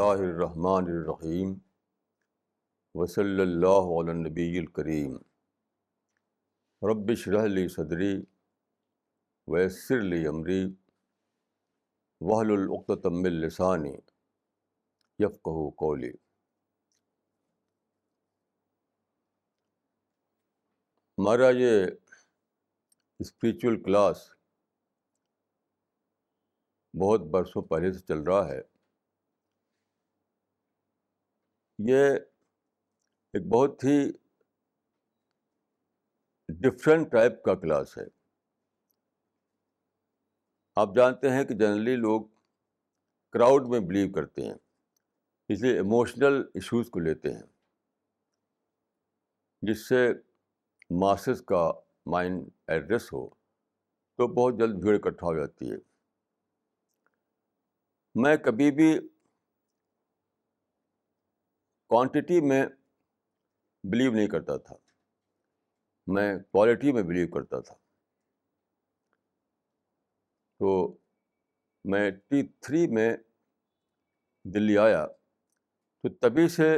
اللہ الرحمن الرحیم وصلی اللہ علی النبی الکریم رب اشرح لی صدری ویسر لی امری واحلل عقدۃ من لسانی یفقہوا قولی۔ ہمارا یہ اسپریچول کلاس بہت برسوں پہلے سے چل رہا ہے۔ یہ ایک بہت ہی ڈفرینٹ ٹائپ کا کلاس ہے۔ آپ جانتے ہیں کہ جنرلی لوگ کراؤڈ میں بلیو کرتے ہیں، اس لیے ایموشنل ایشوز کو لیتے ہیں، جس سے ماسز کا مائنڈ ایڈریس ہو تو بہت جلد بھیڑ اکٹھا ہو جاتی ہے۔ میں کبھی بھی کوانٹٹی میں بلیو نہیں کرتا تھا، میں کوالٹی میں بلیو کرتا تھا۔ تو میں 83 میں دلی آیا تو تبھی سے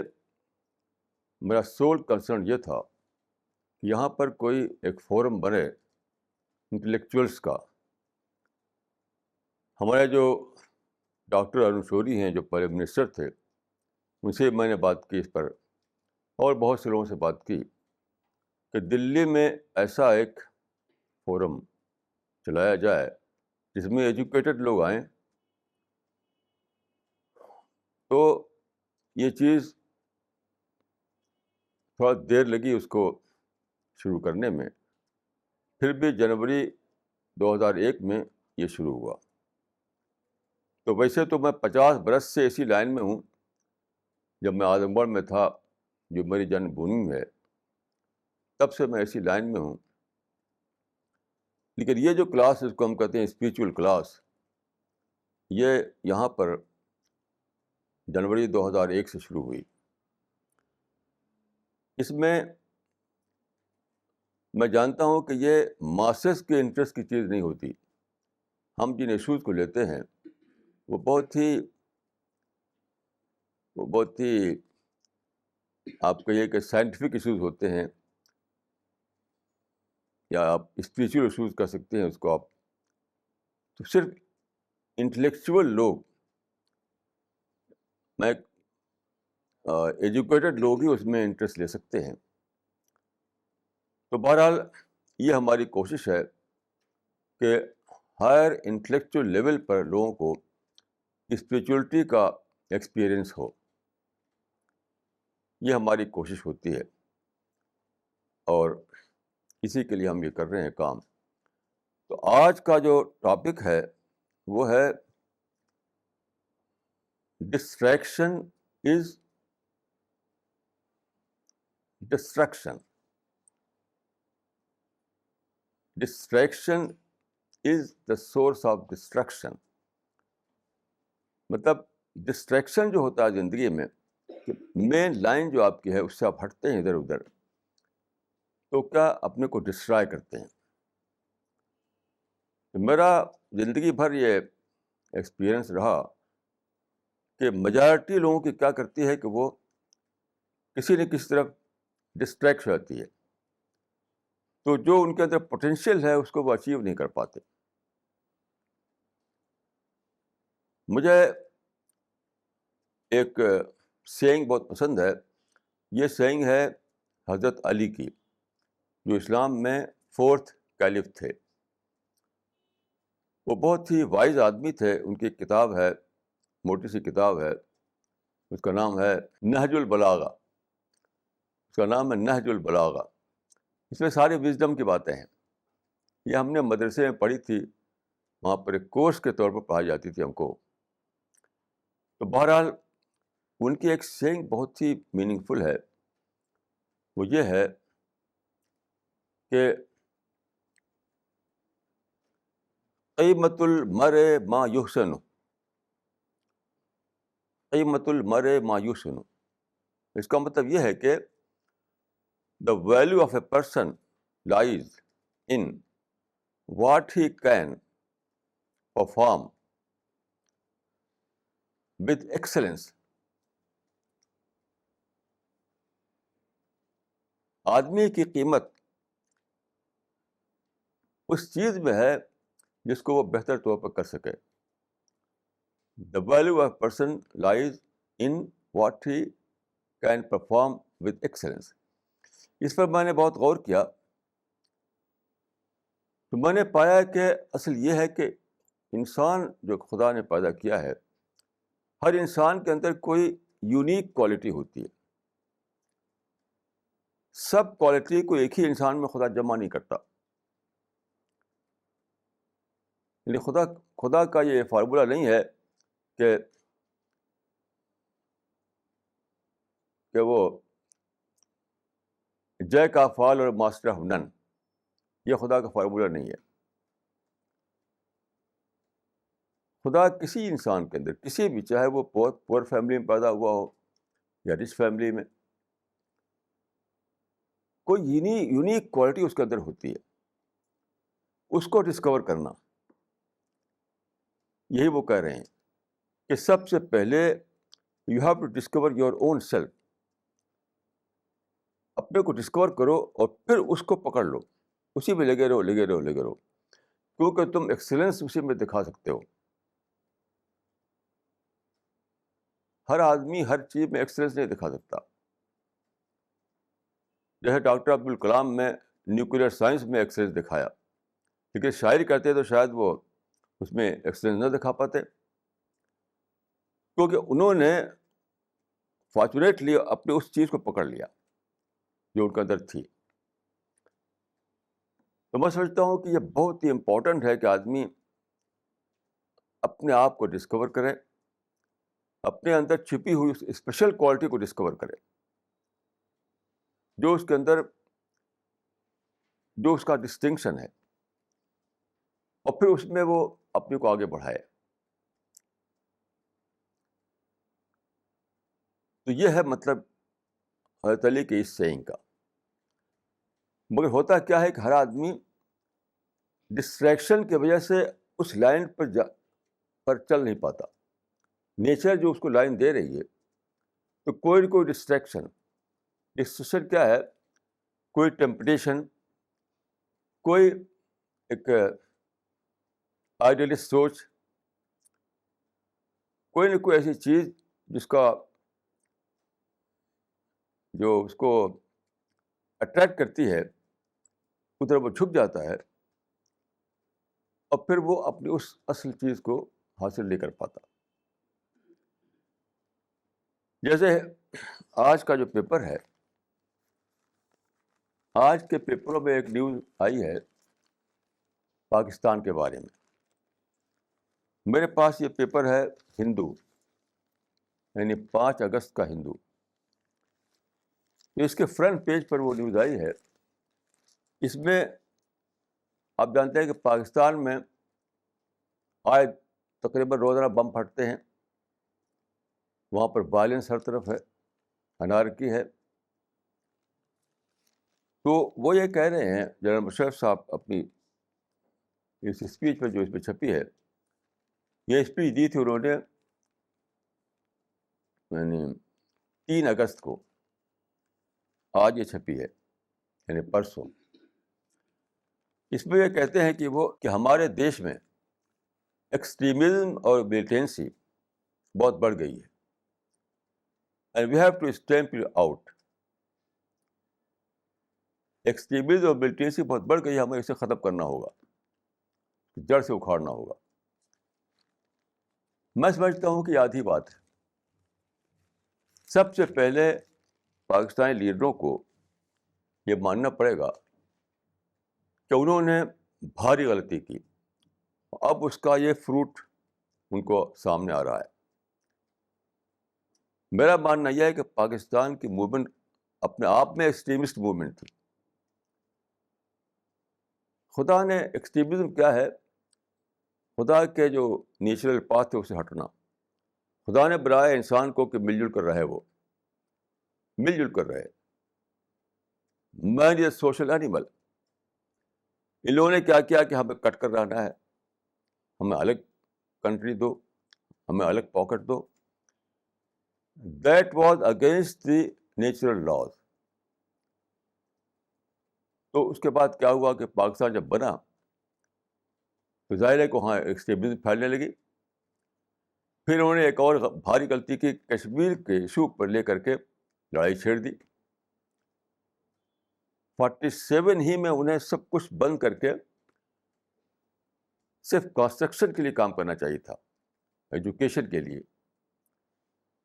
میرا سول کنسرن یہ تھا کہ یہاں پر کوئی ایک فورم بنے انٹلیکچوئلس کا۔ ہمارے جو ڈاکٹر ارون شوری ہیں، جو پہلے منسٹر تھے، ان سے میں نے بات کی اس پر، اور بہت سے لوگوں سے بات کی کہ دلی میں ایسا ایک فورم چلایا جائے جس میں ایجوکیٹڈ لوگ آئیں۔ تو یہ چیز تھوڑا دیر لگی اس کو شروع کرنے میں، پھر بھی جنوری 2001 میں یہ شروع ہوا۔ تو ویسے تو میں 50 برس سے اسی لائن میں ہوں۔ جب میں اعظم گڑھ میں تھا، جو میری جنم بھومی ہے، تب سے میں اسی لائن میں ہوں۔ لیکن یہ جو کلاس، اس کو ہم کہتے ہیں اسپریچول کلاس، یہ یہاں پر جنوری 2001 سے شروع ہوئی۔ اس میں جانتا ہوں کہ یہ ماسس کے انٹرسٹ کی چیز نہیں ہوتی۔ ہم جن ایشوز کو لیتے ہیں وہ بہت ہی آپ کہیے کہ سائنٹیفک ایشوز ہوتے ہیں، یا آپ اسپریچول ایشوز کہہ سکتے ہیں اس کو آپ۔ تو صرف انٹلیکچوئل لوگ، میں ایجوکیٹڈ لوگ ہی اس میں انٹرسٹ لے سکتے ہیں۔ تو بہرحال یہ ہماری کوشش ہے کہ ہائر انٹلیکچوئل لیول پر لوگوں کو اسپریچولیٹی کا ایکسپیرئنس ہو، یہ ہماری کوشش ہوتی ہے، اور اسی کے لیے ہم یہ کر رہے ہیں کام۔ تو آج کا جو ٹاپک ہے وہ ہے distraction is destruction. Distraction is the source of destruction. مطلب ڈسٹریکشن جو ہوتا ہے زندگی میں، مین لائن جو آپ کی ہے اس سے آپ ہٹتے ہیں ادھر ادھر، تو کیا اپنے کو ڈسٹرائے کرتے ہیں۔ میرا زندگی بھر یہ ایکسپیرئنس رہا کہ میجارٹی لوگوں کی کیا کرتی ہے کہ وہ کسی نہ کسی طرف ڈسٹریکٹ ہو جاتی ہے، تو جو ان کے اندر پوٹینشیل ہے اس کو وہ اچیو نہیں کر پاتے۔ مجھے ایک سینگ بہت پسند ہے۔ یہ سینگ ہے حضرت علی کی، جو اسلام میں 4th کیلف تھے۔ وہ بہت ہی وائز آدمی تھے۔ ان کی کتاب ہے، موٹی سی کتاب ہے، اس کا نام ہے نہج البلاغہ۔ اس کا نام ہے نہج البلاغہ۔ اس میں ساری وزڈم کی باتیں ہیں۔ یہ ہم نے مدرسے میں پڑھی تھی، وہاں پر ایک کورس کے طور پر پڑھائی جاتی تھی ہم کو۔ تو بہرحال ان کی ایک سینگ بہت ہی میننگ فل ہے۔ وہ یہ ہے کہ قیمت المرء ما یحسن، قیمت المرء ما یحسن۔ اس کا مطلب یہ ہے کہ the value of a person lies in what he can perform with excellence آدمی کی قیمت اس چیز میں ہے جس کو وہ بہتر طور پر کر سکے. The value of person lies in what he can perform with excellence. اس پر میں نے بہت غور کیا تو میں نے پایا کہ اصل یہ ہے کہ انسان جو خدا نے پیدا کیا ہے، ہر انسان کے اندر کوئی یونیک کوالٹی ہوتی ہے. سب کوالٹی کو ایک ہی انسان میں خدا جمع نہیں کرتا. یعنی خدا کا یہ فارمولا نہیں ہے کہ وہ جیک آف آل اور ماسٹر آف نن. یہ خدا کا فارمولا نہیں ہے. خدا کسی انسان کے اندر، کسی بھی، چاہے وہ پور فیملی میں پیدا ہوا ہو یا رچ فیملی میں، کوئی یونیک کوالٹی اس کے اندر ہوتی ہے. اس کو ڈسکور کرنا، یہی وہ کہہ رہے ہیں کہ سب سے پہلے you have to discover your own self. اپنے کو ڈسکور کرو اور پھر اس کو پکڑ لو، اسی میں لگے رہو لگے رہو لگے رہو، کیونکہ تم ایکسلنس اسی میں دکھا سکتے ہو. ہر آدمی ہر چیز میں ایکسلنس نہیں دکھا سکتا. جیسے ڈاکٹر عبدالکلام میں نیوکلیئر سائنس میں ایکسلنس دکھایا، لیکن شاعری کرتے تو شاید وہ اس میں ایکسلنس نہ دکھا پاتے، کیونکہ انہوں نے فارچونیٹلی اپنے اس چیز کو پکڑ لیا جو ان کے اندر تھی. تو میں سمجھتا ہوں کہ یہ بہت ہی امپورٹنٹ ہے کہ آدمی اپنے آپ کو ڈسکور کرے، اپنے اندر چھپی ہوئی اس اسپیشل کوالٹی کو ڈسکور کرے جو اس کے اندر، جو اس کا ڈسٹنکشن ہے، اور پھر اس میں وہ اپنے کو آگے بڑھائے. تو یہ ہے مطلب حضرت علی کے اس سینگ کا. مگر ہوتا کیا ہے کہ ہر آدمی ڈسٹریکشن کی وجہ سے اس لائن پر چل نہیں پاتا. نیچر جو اس کو لائن دے رہی ہے، تو کوئی نہ کوئی ڈسٹریکشن کیا ہے؟ کوئی ٹیمپٹیشن، کوئی ایک آئیڈیلسٹ سوچ، کوئی نہ کوئی ایسی چیز جس کا جو اس کو اٹریکٹ کرتی ہے، ادھر وہ جھک جاتا ہے اور پھر وہ اپنی اس اصل چیز کو حاصل نہیں کر پاتا. جیسے آج کا جو پیپر ہے، آج کے پیپروں میں ایک نیوز آئی ہے پاکستان کے بارے میں. میرے پاس یہ پیپر ہے ہندو، یعنی 5 اگست کا ہندو. تو اس کے فرنٹ پیج پر وہ نیوز آئی ہے. اس میں آپ جانتے ہیں کہ پاکستان میں آج تقریباً روزانہ بم پھٹتے ہیں، وہاں پر وائلنس ہر طرف ہے، انارکی ہے. تو وہ یہ کہہ رہے ہیں، جنرل مشرف صاحب اپنی اس اسپیچ میں جو اس پہ چھپی ہے، یہ اسپیچ دی تھی انہوں نے یعنی 3 اگست کو. آج یہ چھپی ہے یعنی پرسوں. اس میں یہ کہتے ہیں کہ ہمارے دیش میں ایکسٹریمزم اور ملیٹنسی بہت بڑھ گئی ہے، and we have to stamp it out. Extremism اور ملیٹنسی بہت بڑھ گئی ہے، ہمیں اسے ختم کرنا ہوگا، جڑ سے اکھاڑنا ہوگا. میں سمجھتا ہوں کہ یہ آدھی بات ہے. سب سے پہلے پاکستانی لیڈروں کو یہ ماننا پڑے گا کہ انہوں نے بھاری غلطی کی. اب اس کا یہ فروٹ ان کو سامنے آ رہا ہے. میرا ماننا یہ ہے کہ پاکستان کی موومنٹ اپنے آپ میں ایکسٹریمسٹ موومنٹ تھی. خدا نے ایکسٹریمزم کیا ہے؟ خدا کے جو نیچرل پاتھ ہے اسے ہٹنا. خدا نے بنایا انسان کو کہ مل جل کر رہے، وہ مل جل کر رہے. مین از اے سوشل اینیمل. ان لوگوں نے کیا کیا کہ ہمیں کٹ کر رہنا ہے، ہمیں الگ کنٹری دو، ہمیں الگ پاکٹ دو. That was against the natural laws. تو اس کے بعد کیا ہوا کہ پاکستان جب بنا تو ظاہر ہے کہ وہاں ایکسٹریمزم پھیلنے لگی. پھر انہوں نے ایک اور بھاری غلطی کی, کشمیر کے ایشو پر لے کر کے لڑائی چھیڑ دی. 47 ہی میں انہیں سب کچھ بند کر کے صرف کنسٹرکشن کے لیے کام کرنا چاہیے تھا, ایجوکیشن کے لیے.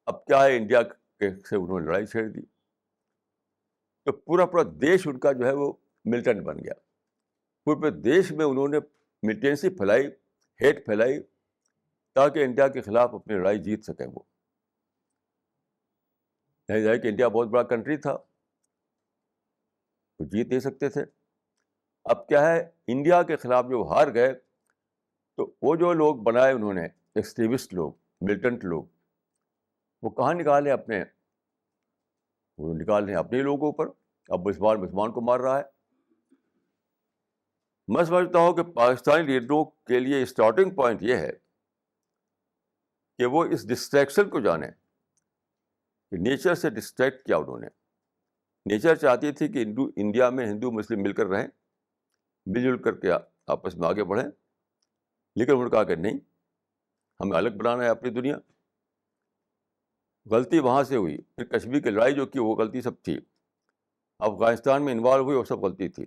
اب کیا ہے, انڈیا سے انہوں نے لڑائی چھیڑ دی تو پورا دیش ان کا جو ہے وہ ملٹنٹ بن گیا. پورے دیش میں انہوں نے ملٹنسی پھیلائی, ہیٹ پھیلائی, تاکہ انڈیا کے خلاف اپنی لڑائی جیت سکیں. وہ نہیں ہے کہ انڈیا بہت بڑا کنٹری تھا, وہ جیت نہیں سکتے تھے. اب کیا ہے, انڈیا کے خلاف جو ہار گئے تو وہ جو لوگ بنائے انہوں نے, ایکسٹریمسٹ لوگ, ملٹنٹ لوگ, وہ کہاں نکالے اپنے, وہ نکال رہے ہیں اپنے لوگوں پر. اب مسلمان کو مار رہا ہے. میں سمجھتا ہوں کہ پاکستانی لیڈروں کے لیے اسٹارٹنگ پوائنٹ یہ ہے کہ وہ اس ڈسٹریکشن کو جانیں کہ نیچر سے ڈسٹریکٹ کیا انہوں نے. نیچر چاہتی تھی کہ انڈیا میں ہندو مسلم مل کر رہیں, مل جل کر کے آپس میں آگے بڑھیں, لیکن انہوں نے کہا کہ نہیں, ہمیں الگ بنانا ہے اپنی دنیا. غلطی وہاں سے ہوئی. پھر کشمیر کی لڑائی جو کی وہ غلطی سب تھی. افغانستان میں انوالو ہوئی وہ سب غلطی تھی.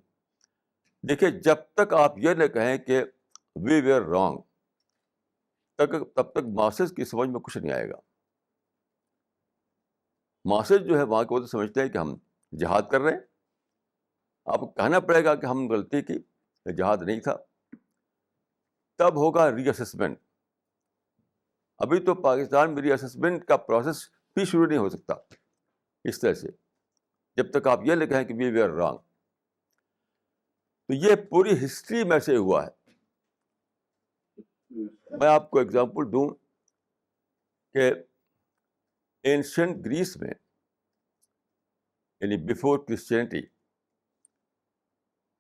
دیکھیے, جب تک آپ یہ نہ کہیں کہ وی ویئر رانگ, تب تک ماسز کی سمجھ میں کچھ نہیں آئے گا. ماسز جو ہے وہاں کے وہ تو سمجھتے ہیں کہ ہم جہاد کر رہے ہیں. آپ کو کہنا پڑے گا کہ ہم غلطی کی, جہاد نہیں تھا, تب ہوگا ری اسسمنٹ. ابھی تو پاکستان میں ری اسسمنٹ کا پروسیس بھی شروع نہیں ہو سکتا اس طرح سے, جب تک آپ یہ نہ کہیں کہ وی ویئر رانگ. تو یہ پوری ہسٹری میں سے ہوا ہے. میں آپ کو ایگزامپل دوں کہ اینشنٹ گریس میں, یعنی بیفور کرسچینٹی,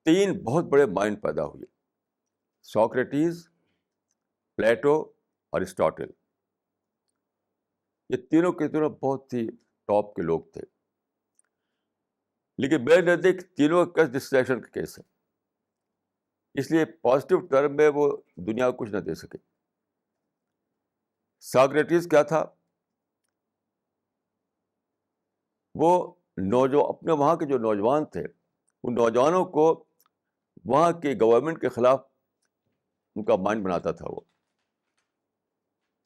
3 بہت بڑے مائنڈ پیدا ہوئے, سوکریٹیز, پلیٹو, ارسطاٹل. یہ تینوں کے تینوں بہت ہی ٹاپ کے لوگ تھے, لیکن میرے نزدیک تینوں کا کیس ڈسٹریکشن کا کیس ہے. اس لیے پازیٹیو ٹرم میں وہ دنیا کو کچھ نہ دے سکے. سوکریٹیز کیا تھا, وہ اپنے وہاں کے جو نوجوان تھے, ان نوجوانوں کو وہاں کے گورنمنٹ کے خلاف ان کا مائنڈ بناتا تھا.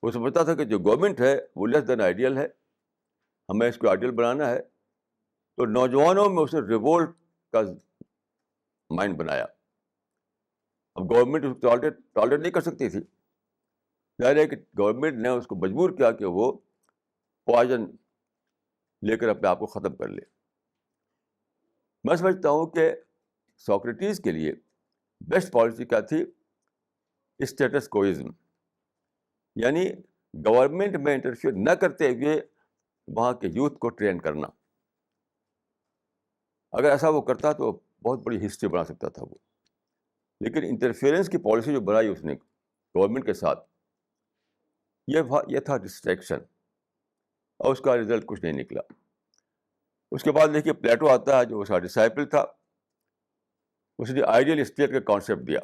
وہ سمجھتا تھا کہ جو گورنمنٹ ہے وہ لیس دین آئیڈیل ہے, ہمیں اس کو آئیڈیل بنانا ہے. تو نوجوانوں میں اسے ریوولٹ کا مائنڈ بنایا. اب گورنمنٹ اس کو ٹالریٹ نہیں کر سکتی تھی. ظاہر ہے کہ گورنمنٹ نے اس کو مجبور کیا کہ وہ پوائزن لے کر اپنے آپ کو ختم کر لے. میں سمجھتا ہوں کہ سوکریٹیز کے لیے بیسٹ پالیسی کیا تھی, اسٹیٹس کوئزم, یعنی گورنمنٹ میں انٹرفیئر نہ کرتے ہوئے وہاں کے یوتھ کو ٹرین کرنا. اگر ایسا وہ کرتا تو بہت بڑی ہسٹری بنا سکتا تھا وہ. لیکن انٹرفیئرنس کی پالیسی جو بنائی اس نے گورنمنٹ کے ساتھ, یہ تھا ڈسٹریکشن, اور اس کا رزلٹ کچھ نہیں نکلا. اس کے بعد دیکھیے پلیٹو آتا ہے, جو اس کا ڈسائپل تھا. اس نے آئیڈیل اسٹیٹ کا کانسیپٹ دیا.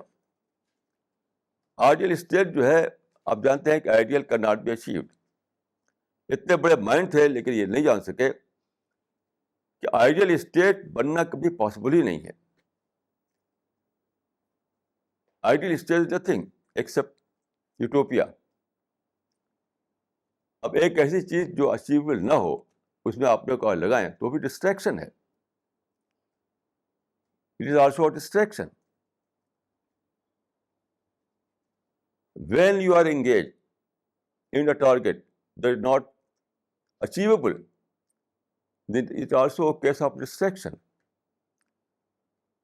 آئیڈیل اسٹیٹ جو ہے, آپ جانتے ہیں کہ آئیڈیل کا ناٹ بی اچیوڈ. اتنے بڑے مائنڈ تھے لیکن یہ نہیں جان سکے کہ آئیڈیل اسٹیٹ بننا کبھی پاسبل ہی نہیں ہے. Ideal state is nothing accept utopia. اب ایک ایسی چیز جو اچیویبل نہ ہو, اس میں آپ نے کہا لگائیں تو بھی ڈسٹریکشن ہے. It is also a distraction. When you are engaged in a target that is not achievable, then it is also a case of distraction.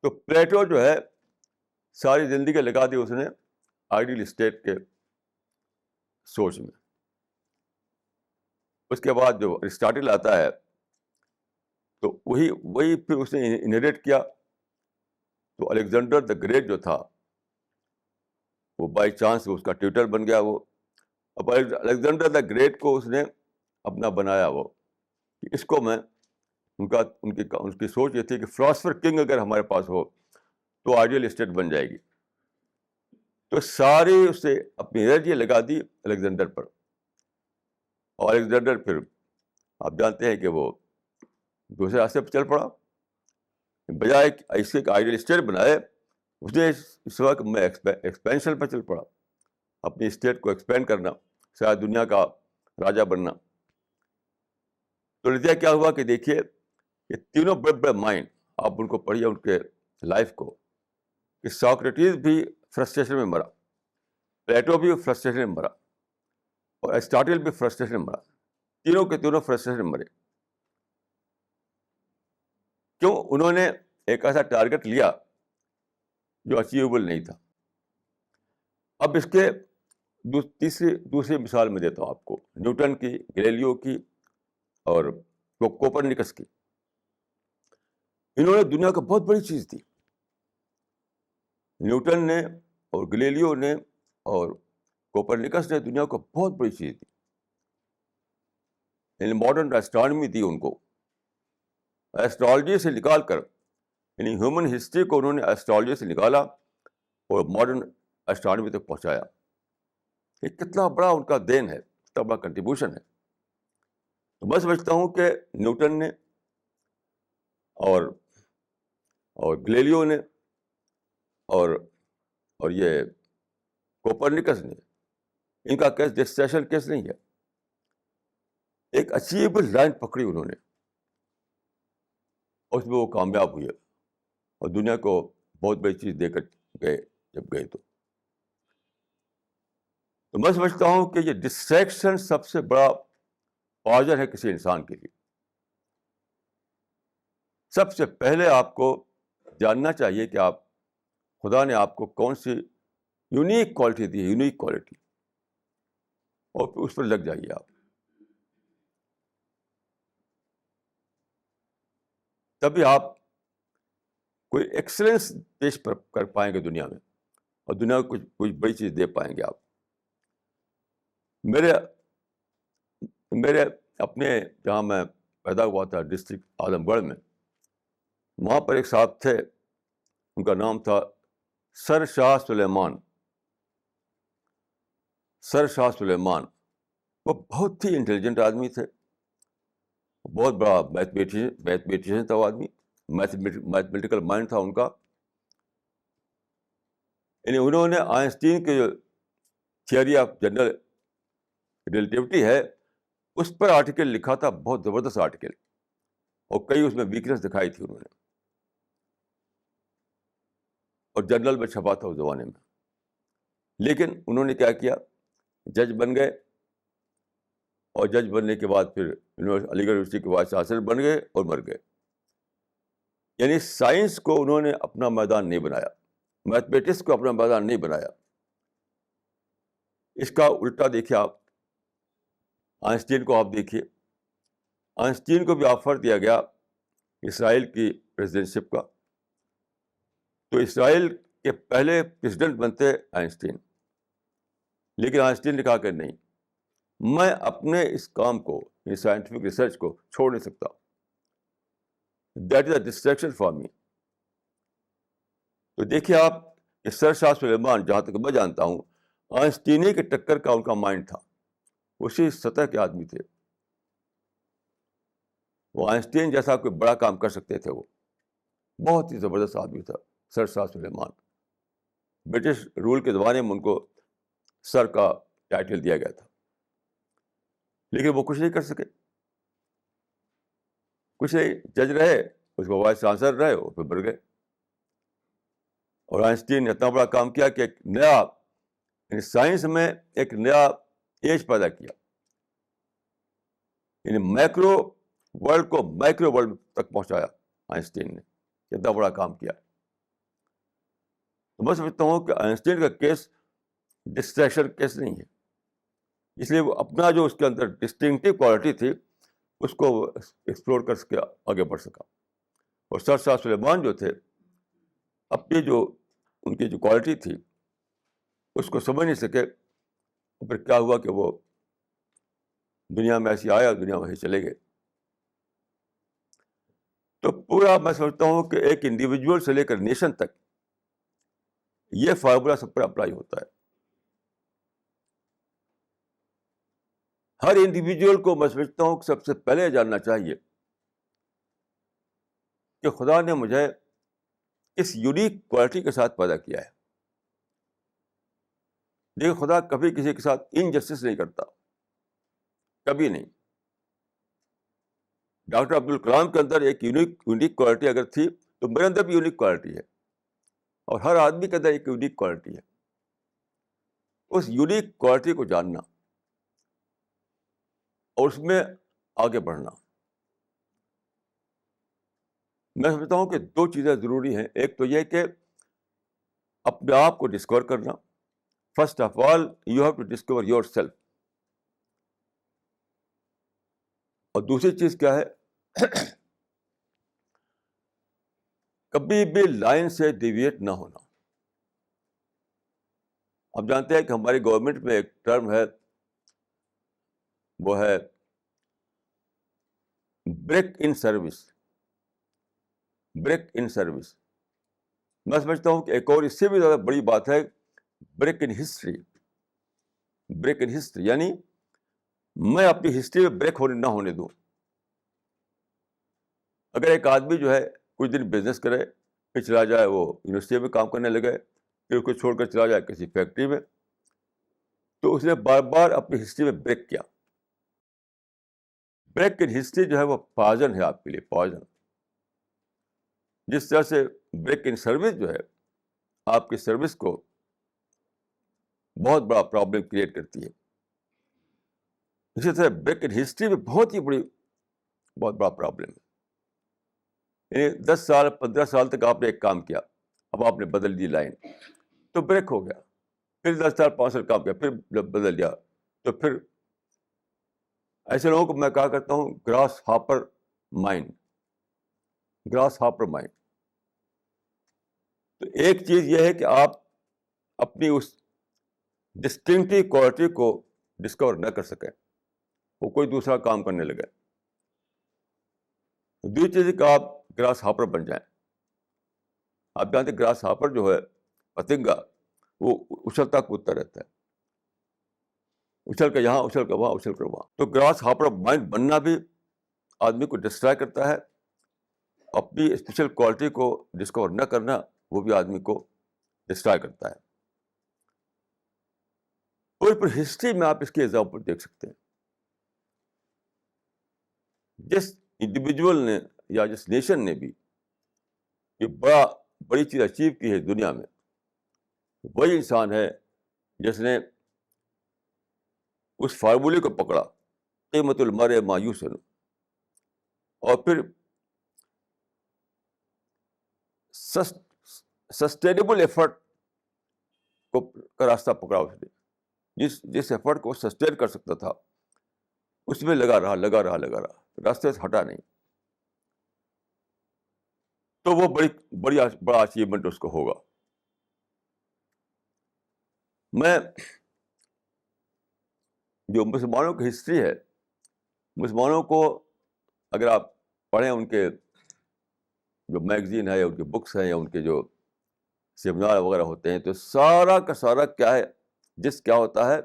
تو پلیٹو جو ہے ساری زندگی لگا دی اس نے آئیڈیل اسٹیٹ کے سوچ میں. اس کے بعد جو ارسطاٹل آتا ہے تو وہی پھر اس نے انہیریٹ کیا. تو الیگزینڈر دا گریٹ جو تھا وہ بائی چانس اس کا ٹیوٹر بن گیا. وہ اب الیگزینڈر دا گریٹ کو اس نے اپنا بنایا, وہ اس کو میں ان کی سوچ یہ تھی کہ فلاسفر کنگ اگر ہمارے پاس ہو تو آئیڈیل اسٹیٹ بن جائے گی. تو ساری اس سے اپنی انرجی لگا دی الیگزینڈر پر. اور الیگزینڈر پھر آپ جانتے ہیں کہ وہ دوسرے راستے پہ چل پڑا. بجائے ایسے ایک آئیڈیل اسٹیٹ بنائے, اس نے اس وقت میں ایکسپینشن پہ چل پڑا, اپنی اسٹیٹ کو ایکسپینڈ کرنا, شاید دنیا کا راجہ بننا. تو نتیجہ کیا ہوا کہ دیکھیے یہ تینوں بڑے بڑے مائنڈ, آپ ان کو پڑھیے ان کے لائف کو, کہ ساکریٹیز بھی فرسٹریشن میں مرا, پلیٹو بھی فرسٹریشن میں مرا, اور ایرسٹاٹل بھی فرسٹریشن میں مرا. تینوں کے تینوں فرسٹریشن میں مرے. کیوں؟ انہوں نے ایک ایسا ٹارگٹ لیا جو اچیویبل نہیں تھا. اب اس کے دوسری مثال میں دیتا ہوں آپ کو, نیوٹن کی, گلیلیو کی اور کوپرنیکس کی. انہوں نے دنیا کو بہت بڑی چیز دی. نیوٹن نے اور گلیلیو نے اور کوپرنیکس نے دنیا کو بہت بڑی چیز دی. یعنی ماڈرن ایسٹرانومی دی ان کو, ایسٹرالوجی سے نکال کر, یعنی ہیومن ہسٹری کو انہوں نے ایسٹرالوجی سے نکالا اور ماڈرن ایسٹرانومی تک پہنچایا. یہ کتنا بڑا ان کا دین ہے, کتنا بڑا کنٹریبیوشن ہے. تو میں سمجھتا ہوں کہ نیوٹن نے اور گلیلیو نے اور یہ کوپرنیکس نے, ان کا کیس ڈسٹریکشن کیس نہیں ہے. ایک اچیویبل لائن پکڑی انہوں نے, اس میں وہ کامیاب ہوئے اور دنیا کو بہت بڑی چیز دے کر گئے. جب گئے تو میں سمجھتا ہوں کہ یہ ڈسٹریکشن سب سے بڑا پوائزن ہے کسی انسان کے لیے. سب سے پہلے آپ کو جاننا چاہیے کہ خدا نے آپ کو کون سی یونیک کوالٹی دی ہے, یونیک کوالٹی, اور اس پر لگ جائیے آپ. تبھی آپ کوئی ایکسلنس پیش کر پائیں گے دنیا میں, اور دنیا کو کچھ بڑی چیز دے پائیں گے آپ. میرے اپنے جہاں میں پیدا ہوا تھا, ڈسٹرکٹ اعظم گڑھ میں, وہاں پر ایک صاحب تھے, ان کا نام تھا سر شاہ سلیمان. سر شاہ سلیمان وہ بہت ہی انٹیلیجنٹ آدمی تھے, بہت بڑا میتھمیٹیشین تھا وہ آدمی, میتھمیٹیکل مائنڈ تھا ان کا. یعنی انہوں نے آئنسٹین کے جو تھیوری آف جنرل ریلیٹیوٹی ہے اس پر آرٹیکل لکھا تھا, بہت زبردست آرٹیکل, اور کئی اس میں ویکنس دکھائی تھی انہوں نے, اور جرنل میں چھپا تھا اس زمانے میں. لیکن انہوں نے کیا کیا, جج بن گئے, اور جج بننے کے بعد پھر علی گڑھ یونیورسٹی کے وائس چانسلر بن گئے اور مر گئے. یعنی سائنس کو انہوں نے اپنا میدان نہیں بنایا, میتھمیٹکس کو اپنا میدان نہیں بنایا. اس کا الٹا دیکھیے آپ, آئنسٹین کو آپ دیکھیے, آئنسٹین کو بھی آفر دیا گیا اسرائیل کی پریزیڈنٹشپ کا, تو اسرائیل کے پہلے پریزیڈنٹ بنتے آئنسٹین. لیکن آئنسٹین نے کہا کہ نہیں, میں اپنے اس کام کو, سائنٹیفک ریسرچ کو چھوڑ نہیں سکتا. That is a distraction for me. تو دیکھیے آپ, سر شاہ سلیمان جہاں تک میں جانتا ہوں آئنسٹینی کے ٹکر کا ان کا مائنڈ تھا, اسی سطح کے آدمی تھے. وہ آئنسٹین جیسا کوئی بڑا کام کر سکتے تھے. وہ بہت ہی زبردست آدمی تھا سر شاہ سلیمان. برٹش رول کے زمانے میں ان کو سر کا ٹائٹل دیا گیا تھا, لیکن وہ کچھ نہیں کر سکے, کچھ نہیں. جج رہے, اس کو وائس چانسلر رہے, وہ پھر بڑھ گئے. اور آئنسٹین نے اتنا بڑا کام کیا کہ ایک نیا, یعنی سائنس میں ایک نیا ایج پیدا کیا. یعنی مائکرو ورلڈ کو مائکرو ورلڈ تک پہنچایا آئنسٹین نے, اتنا بڑا کام کیا. تو میں سمجھتا ہوں کہ آئنسٹین کا کیس ڈسٹریکشن کیس نہیں ہے, اس لیے وہ اپنا جو اس کے اندر ڈسٹنکٹیو کوالٹی تھی اس کو ایکسپلور کر سکے, آگے بڑھ سکا. اور سر شاہ سلیمان جو تھے, اپنی جو ان کی جو کوالٹی تھی اس کو سمجھ نہیں سکے. پھر کیا ہوا کہ وہ دنیا میں ایسی آیا, دنیا میں ایسے چلے گئے. تو پورا میں سمجھتا ہوں کہ ایک انڈیویجول سے لے کر نیشن تک یہ فارمولا سب پر اپلائی ہوتا ہے. ہر انڈیویجول کو میں سمجھتا ہوں کہ سب سے پہلے جاننا چاہیے کہ خدا نے مجھے اس یونیک کوالٹی کے ساتھ پیدا کیا ہے. لیکن خدا کبھی کسی کے ساتھ انجسٹس نہیں کرتا, کبھی نہیں. ڈاکٹر عبدالکلام کے اندر ایک یونیک کوالٹی اگر تھی تو میرے اندر بھی یونیک کوالٹی ہے, اور ہر آدمی کے اندر ایک یونیک کوالٹی ہے. اس یونیک کوالٹی کو جاننا اور اس میں آگے بڑھنا. میں سمجھتا ہوں کہ دو چیزیں ضروری ہیں. ایک تو یہ کہ اپنے آپ کو ڈسکور کرنا. First of all you have to discover your self. اور دوسری چیز کیا ہے, کبھی بھی لائن سے ڈیویٹ نہ ہونا. آپ جانتے ہیں کہ ہماری گورنمنٹ میں ایک ٹرم ہے, وہ ہے break in service. Break in service. میں سمجھتا ہوں کہ ایک اور اس سے بھی زیادہ بڑی بات ہے break in history. Break in history یعنی میں اپنی ہسٹری میں بریک نہ ہونے دوں. اگر ایک آدمی جو ہے کچھ دن بزنس کرے, پھر چلا جائے وہ یونیورسٹی میں کام کرنے لگے, پھر اس کو چھوڑ کر چلا جائے کسی فیکٹری میں, تو اس نے بار بار اپنی ہسٹری میں بریک کیا. بریک ان ہسٹری جو ہے وہ پوائزن ہے آپ کے لیے, پوائزن. جس طرح سے بریک ان سروس جو ہے آپ کی سروس کو بہت بڑا پرابلم کریٹ کرتی ہے, اسی طرح بریک ان ہسٹری میں بہت بڑا پرابلم ہے. یعنی 10 سال 15 سال تک آپ نے ایک کام کیا, اب آپ نے بدل دی لائن تو بریک ہو گیا. پھر 10 سال 5 سال کام کیا, پھر بدل دیا, تو پھر ایسے لوگوں کو میں کہا کرتا ہوں grasshopper mind. Grasshopper mind. تو ایک چیز یہ ہے کہ آپ اپنی اس ڈسٹنکٹیو کوالٹی کو ڈسکور نہ کر سکیں, وہ کوئی دوسرا کام کرنے لگے. دوسری چیز ہے کہ آپ گراس ہاپر بن جائیں. آپ جانتے ہیں گراس ہاپر جو ہے پتنگا, وہ اچھلتا کودتا رہتا ہے, اچھل کر یہاں اچھل کر وہاں اچھل کر وہاں. تو گراس ہاپر مائنڈ بننا بھی آدمی کو ڈسٹرائے کرتا ہے. اپنی اسپیشل کوالٹی کو ڈسکور نہ کرنا وہ بھی آدمی کو ڈسٹرائے کرتا ہے. اور پھر ہسٹری میں آپ اس کے ایگزامپل دیکھ سکتے ہیں. جس انڈیویجول نے یا جس نیشن نے بھی یہ بڑی چیز اچیو کی ہے دنیا میں, وہی انسان ہے جس نے اس فارمولے کو پکڑا, قیمت المرء ما یوسن, اور پھر سسٹینیبل ایفرٹ کا راستہ پکڑا. اس نے جس ایفرٹ کو سسٹین کر سکتا تھا اس میں لگا رہا, راستے سے ہٹا نہیں. تو وہ بڑا اچیومنٹ اس کو ہوگا. میں جو مسلمانوں کی ہسٹری ہے, مسلمانوں کو اگر آپ پڑھیں, ان کے جو میگزین ہے یا ان کے بکس ہیں یا ان کے جو سیمینار وغیرہ ہوتے ہیں, تو سارا کا سارا کیا ہے, کیا ہوتا ہے,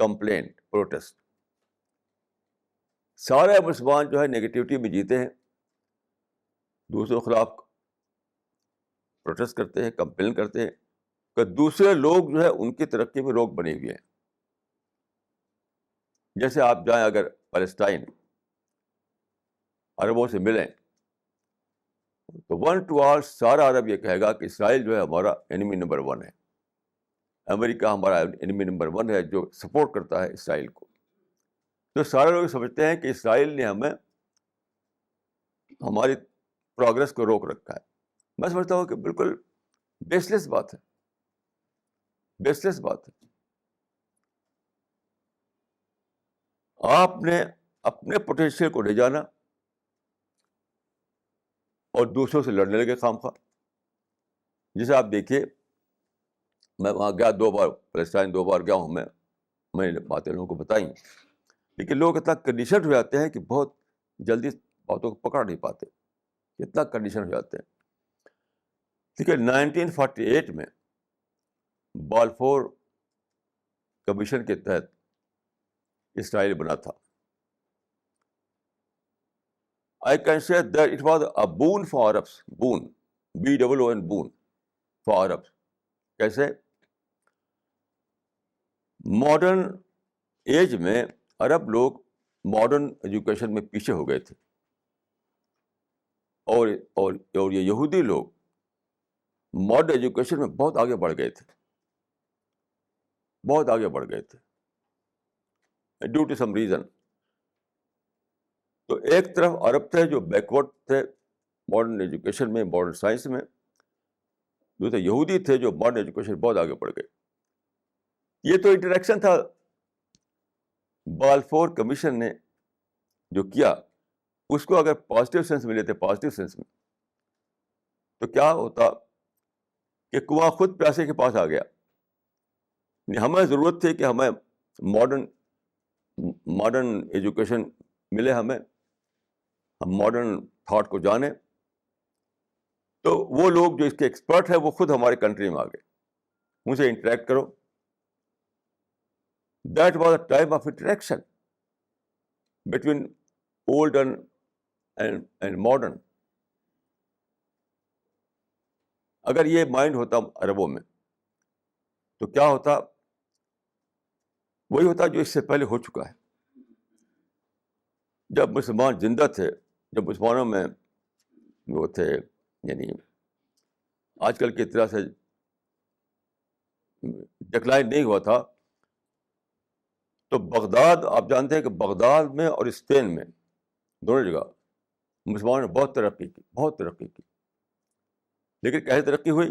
کمپلینٹ, پروٹیسٹ. سارے مسلمان جو ہے نیگیٹیوٹی میں جیتے ہیں, دوسروں کے خلاف پروٹیسٹ کرتے ہیں, کمپلین کرتے ہیں کہ دوسرے لوگ جو ہے ان کی ترقی میں روک بنے ہوئے ہیں. جیسے آپ جائیں اگر پیلسٹائن, عربوں سے ملیں, تو 1 to all سارا عرب یہ کہے گا کہ اسرائیل جو ہے ہمارا انیمی نمبر 1 ہے. امریکہ ہمارا انیمی نمبر 1 ہے جو سپورٹ کرتا ہے اسرائیل کو. تو سارے لوگ سمجھتے ہیں کہ اسرائیل نے ہماری پروگرس کو روک رکھا ہے. میں سمجھتا ہوں کہ بالکل بیس لیس بات ہے, بیس لیس بات ہے. آپ نے اپنے پوٹینشیل کو لے جانا اور دوسروں سے لڑنے لگے خام خواہ. جیسے آپ دیکھیے, میں وہاں گیا 2 بار, پیلسٹائن 2 بار گیا ہوں میں نے باتیں لوگوں کو بتائی, لیکن لوگ اتنا کنڈیشنڈ ہو جاتے ہیں کہ بہت جلدی باتوں کو پکڑ نہیں پاتے کتنا کنڈیشن ہو جاتے ہیں. دیکھیے 1948 میں بالفور کمیشن کے تحت اسرائیل بنا تھا. I can say that it was a boon for Arabs. Boon. B-O-O-N, boon for Arabs. کیسے؟ ماڈرن ایج میں عرب لوگ ماڈرن ایجوکیشن میں پیچھے ہو گئے تھے, اور یہ یہودی لوگ ماڈرن ایجوکیشن میں بہت آگے بڑھ گئے تھے, بہت آگے بڑھ گئے تھے ڈیو ٹو سم ریزن. تو ایک طرف عرب تھے جو بیکورڈ تھے ماڈرن ایجوکیشن میں, ماڈرن سائنس میں, دوسرے یہودی تھے جو ماڈرن ایجوکیشن بہت آگے بڑھ گئے. یہ تو انٹریکشن تھا. بالفور کمیشن نے جو کیا اس کو اگر پازیٹیو سینس میں لیتے, پازیٹیو سینس میں, تو کیا ہوتا کہ کنواں خود پیاسے کے پاس آ گیا. ہمیں ضرورت تھی کہ ہمیں ماڈرن ایجوکیشن ملے, ہم ماڈرن تھاٹ کو جانیں. تو وہ لوگ جو اس کے ایکسپرٹ ہیں وہ خود ہمارے کنٹری میں آ گئے, ان سے انٹریکٹ کرو. That was a time of interaction between old and modern. اگر یہ مائنڈ ہوتا عربوں میں تو کیا ہوتا؟ وہی ہوتا جو اس سے پہلے ہو چکا ہے. جب مسلمان زندہ تھے, جب مسلمانوں میں وہ تھے, یعنی آج کل کی طرح سے ڈکلائن نہیں ہوا تھا, تو بغداد, آپ جانتے ہیں کہ بغداد میں اور اسپین میں دونوں جگہ مسلمانوں نے بہت ترقی کی, بہت ترقی کی. لیکن کیسے ترقی ہوئی؟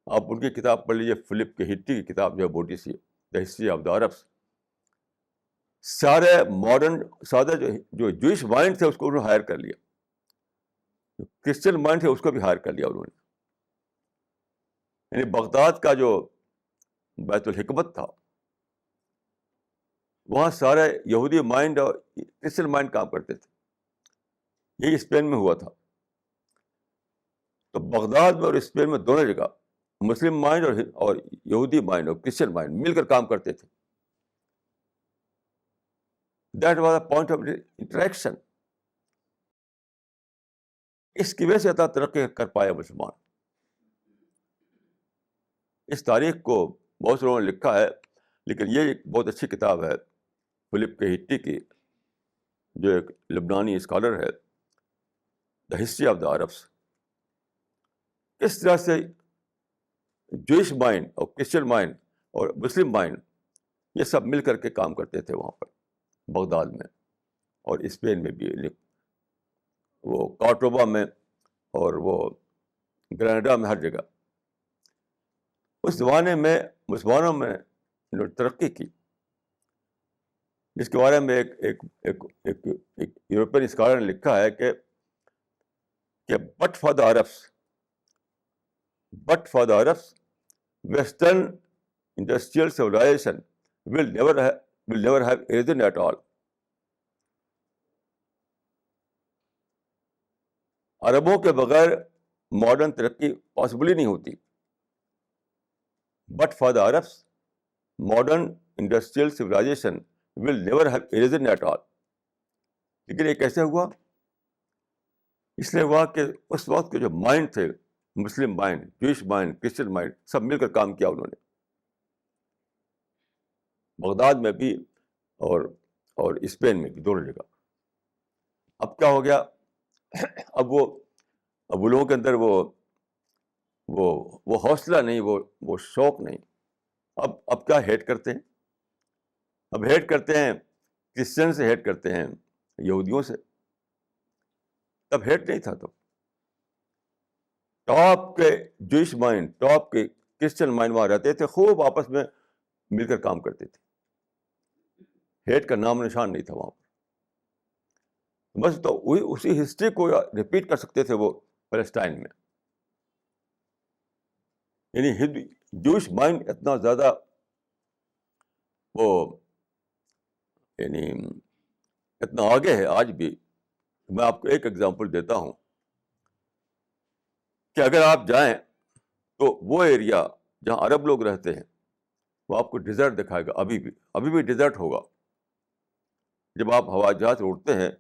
آپ ان کی کتاب پڑھ لیجیے, فلپ کے ہٹی کی کتاب جو ہے موٹی سی, the history of the Arabs. سارے ماڈرن سادہ جو جوئش مائنڈ تھے اس کو انہوں نے ہائر کر لیا, کرسچن مائنڈ تھے اس کو بھی ہائر کر لیا انہوں نے. یعنی بغداد کا جو بیت الحکمت تھا وہاں سارے یہودی مائنڈ اور کرسچن مائنڈ کام کرتے تھے. یہی اسپین میں ہوا تھا. تو بغداد میں اور اسپین میں دونوں جگہ مسلم مائنڈ اور یہودی مائنڈ اور کرسچن مائنڈ مل کر کام کرتے تھے. That was a point of interaction. اس کی وجہ سے اتنا ترقی کر پایا مسلمان. اس تاریخ کو بہت سے لوگوں نے لکھا ہے, لیکن یہ ایک بہت اچھی کتاب ہے فلپ کے ہٹی کی, جو ایک لبنانی اسکالر ہے, دا ہسٹری آف دا عربس. کس طرح سے جوئش مائنڈ اور کرسچن مائنڈ اور مسلم مائنڈ یہ سب مل کر کے کام کرتے تھے وہاں پر بغداد میں اور اسپین میں بھی, وہ کارٹوبا میں اور وہ گریناڈا میں, ہر جگہ. اس زمانے میں مسلمانوں میں ترقی کی, جس کے بارے میں ایک یورپین اسکالر نے لکھا ہے کہ but for the Arabs western industrial civilisation will never have arisen at all. عربوں کے بغیر ماڈرن ترقی پاسبل ہی نہیں ہوتی. But for the Arabs modern industrial civilisation will never have arisen at all. لیکن یہ کیسے ہوا؟ اس لیے ہوا کہ اس وقت کے جو مائنڈ تھے, Muslim mind, Jewish mind, Christian mind, سب مل کر کام کیا انہوں نے بغداد میں بھی اور اسپین میں بھی, دونوں جگہ. اب کیا ہو گیا؟ اب وہ لوگوں کے اندر وہ حوصلہ نہیں, وہ شوق نہیں. اب کیا ہیٹ کرتے ہیں؟ اب ہیٹ کرتے ہیں کرسچن سے, ہیٹ کرتے ہیں یہودیوں سے. تب ہیٹ نہیں تھا. تب ٹاپ کے جوئش مائنڈ, ٹاپ کے کرسچن مائنڈ وہاں رہتے تھے, خوب آپس میں مل کر کام کرتے تھے. ہیٹ کا نام نشان نہیں تھا وہاں پر. بس تو اسی ہسٹری کو ریپیٹ کر سکتے تھے وہ پیلسٹائن میں. یعنی جوئش مائنڈ اتنا زیادہ وہ یعنی اتنا آگے ہے آج بھی میں آپ کو ایک ایگزامپل دیتا ہوں کہ اگر آپ جائیں تو وہ ایریا جہاں عرب لوگ رہتے ہیں وہ آپ کو ڈیزرٹ دکھائے گا. ابھی بھی ڈیزرٹ ہوگا. جب آپ ہوائی جہاز سے اڑتے ہیں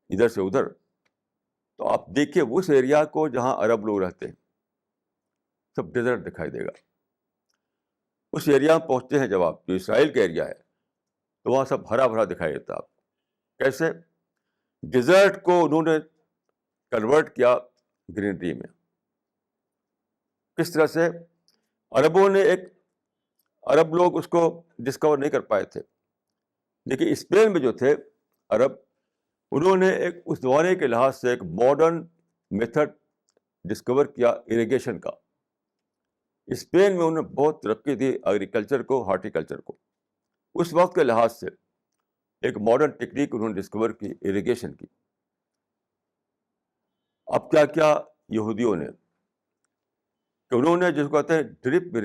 ادھر سے ادھر تو آپ دیکھیے اس ایریا کو جہاں عرب لوگ رہتے ہیں سب ڈیزرٹ دکھائی دے گا. اس ایریا میں پہنچتے ہیں جب آپ, جو اسرائیل کا ایریا ہے, تو وہاں سب ہرا بھرا دکھائی دیتا ہے آپ کو. کیسے؟ ڈیزرٹ کو انہوں نے کنورٹ کیا گرینری میں. کس طرح سے؟ عرب لوگ اس کو ڈسکور نہیں کر پائے تھے, لیکن اسپین میں جو تھے عرب, انہوں نے اس زمانے کے لحاظ سے ایک ماڈرن میتھڈ ڈسکور کیا اریگیشن کا. اسپین میں انہوں نے بہت ترقی دی ایگریکلچر کو, ہارٹیکلچر کو. اس وقت کے لحاظ سے ایک ماڈرن ٹیکنیک انہوں نے ڈسکور کی اریگیشن کی. اب کیا کیا یہودیوں نے کہ انہوں نے جس کو کہتے ہیں ڈرپ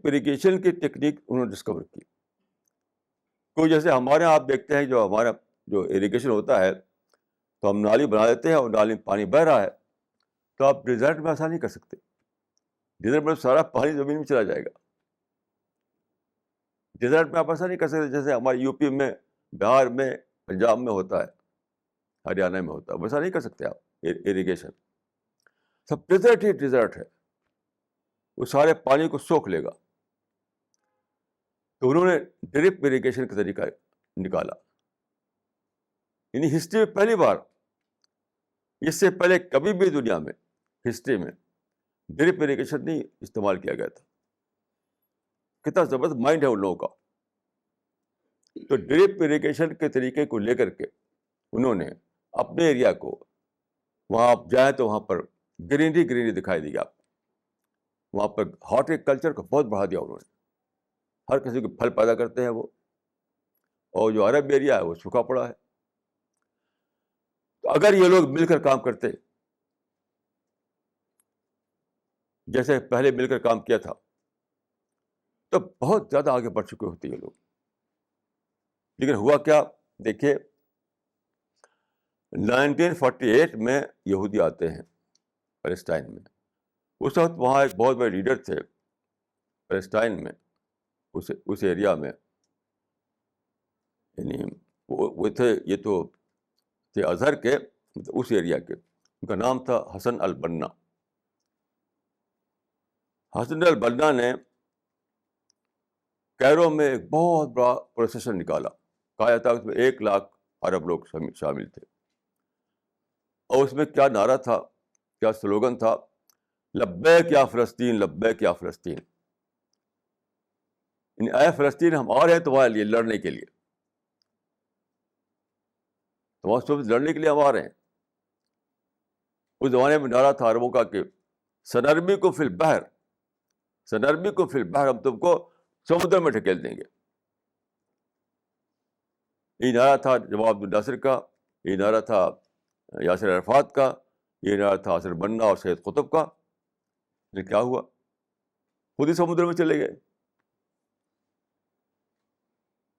اریگیشن کی ٹیکنیک انہوں نے ڈسکور کی. کوئی جیسے ہمارے یہاں آپ دیکھتے ہیں جو ہمارا جو اریگیشن ہوتا ہے تو ہم نالی بنا دیتے ہیں اور نالی میں پانی بہہ رہا ہے, تو آپ ڈیزرٹ میں ایسا نہیں کر سکتے. ڈیزرٹ میں سارا پانی زمین میں چلا جائے گا. ڈیزرٹ میں آپ ایسا نہیں کر سکتے جیسے ہمارے یو پی میں, بہار میں, پنجاب میں ہوتا ہے, ہریانہ میں ہوتا ہے, ویسا نہیں کر سکتے آپ. اریگیشن سب ڈیزرٹ ہی ڈیزرٹ ہے, وہ سارے پانی کو سوکھ لے گا. تو انہوں نے ڈرپ اریگیشن کا طریقہ نکالا. یعنی ہسٹری میں پہلی بار, اس سے پہلے کبھی بھی دنیا میں ہسٹری میں ڈرپ اریگیشن نہیں استعمال کیا گیا تھا. کتنا زبردست مائنڈ ہے ان لوگوں کا. تو ڈرپ اریگیشن کے طریقے کو لے کر کے انہوں نے اپنے ایریا کو, وہاں آپ جائیں تو وہاں پر گرینری دکھائی دی آپ. وہاں پر ہارٹیکلچر کو بہت بڑھا دیا انہوں نے. ہر کسی کو پھل پیدا کرتے ہیں وہ, اور جو عرب ایریا ہے وہ سوکھا پڑا ہے. تو اگر یہ لوگ مل کر کام کرتے جیسے پہلے مل کر کام کیا تھا تو بہت زیادہ آگے بڑھ چکے ہوتے یہ لوگ. لیکن ہوا کیا دیکھیے, 1948 میں یہودی آتے ہیں پیلسٹائن میں. اس وقت وہاں ایک بہت بڑے لیڈر تھے پیلسٹائن میں, اس ایریا میں. یعنی وہ تھے, یہ تو تھے ازہر کے, اس ایریا کے. ان کا نام تھا حسن البنا. حسن البنا نے کیرو میں ایک بہت بڑا پروسیسن نکالا. کہا جاتا ہے اس میں 1,00,000 عرب لوگ شامل تھے. اور اس میں کیا نعرہ تھا, کیا سلوگن تھا, لبیک یا فلسطین, لبیک یا فلسطین. یعنی اے فلسطین, ہم آ رہے ہیں تمہارے لیے لڑنے کے لیے, تمہارے ساتھ لڑنے کے لیے ہم آ رہے ہیں. اس زمانے میں نعرہ تھا عربوں کا کہ سنرمی کو فی البحر, سنرمی کو فی البحر, ہم تم کو سمندر میں ڈھکیل دیں گے. یہ نعرہ تھا جمال عبد الناصر کا, یہ نعرہ تھا یاسر عرفات کا, یہ نعرہ تھا حسن البنا اور سید قطب کا. لیکن کیا ہوا, خود ہی سمندر میں چلے گئے.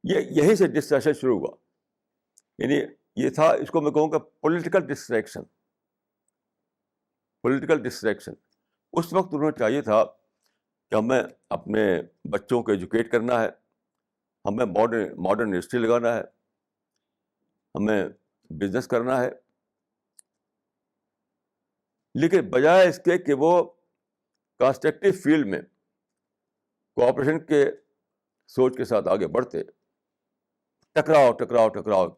یہیں سے ڈسٹریکشن شروع ہوا. یعنی یہ تھا, اس کو میں کہوں گا پولیٹیکل ڈسٹریکشن. اس وقت انہوں نے چاہیے تھا کہ ہمیں اپنے بچوں کو ایجوکیٹ کرنا ہے, ہمیں ماڈرن انڈسٹری لگانا ہے, ہمیں بزنس کرنا ہے. لیکن بجائے اس کے کہ وہ کنسٹرکٹیو فیلڈ میں کوآپریشن کے سوچ کے ساتھ آگے بڑھتے, ٹکراؤ,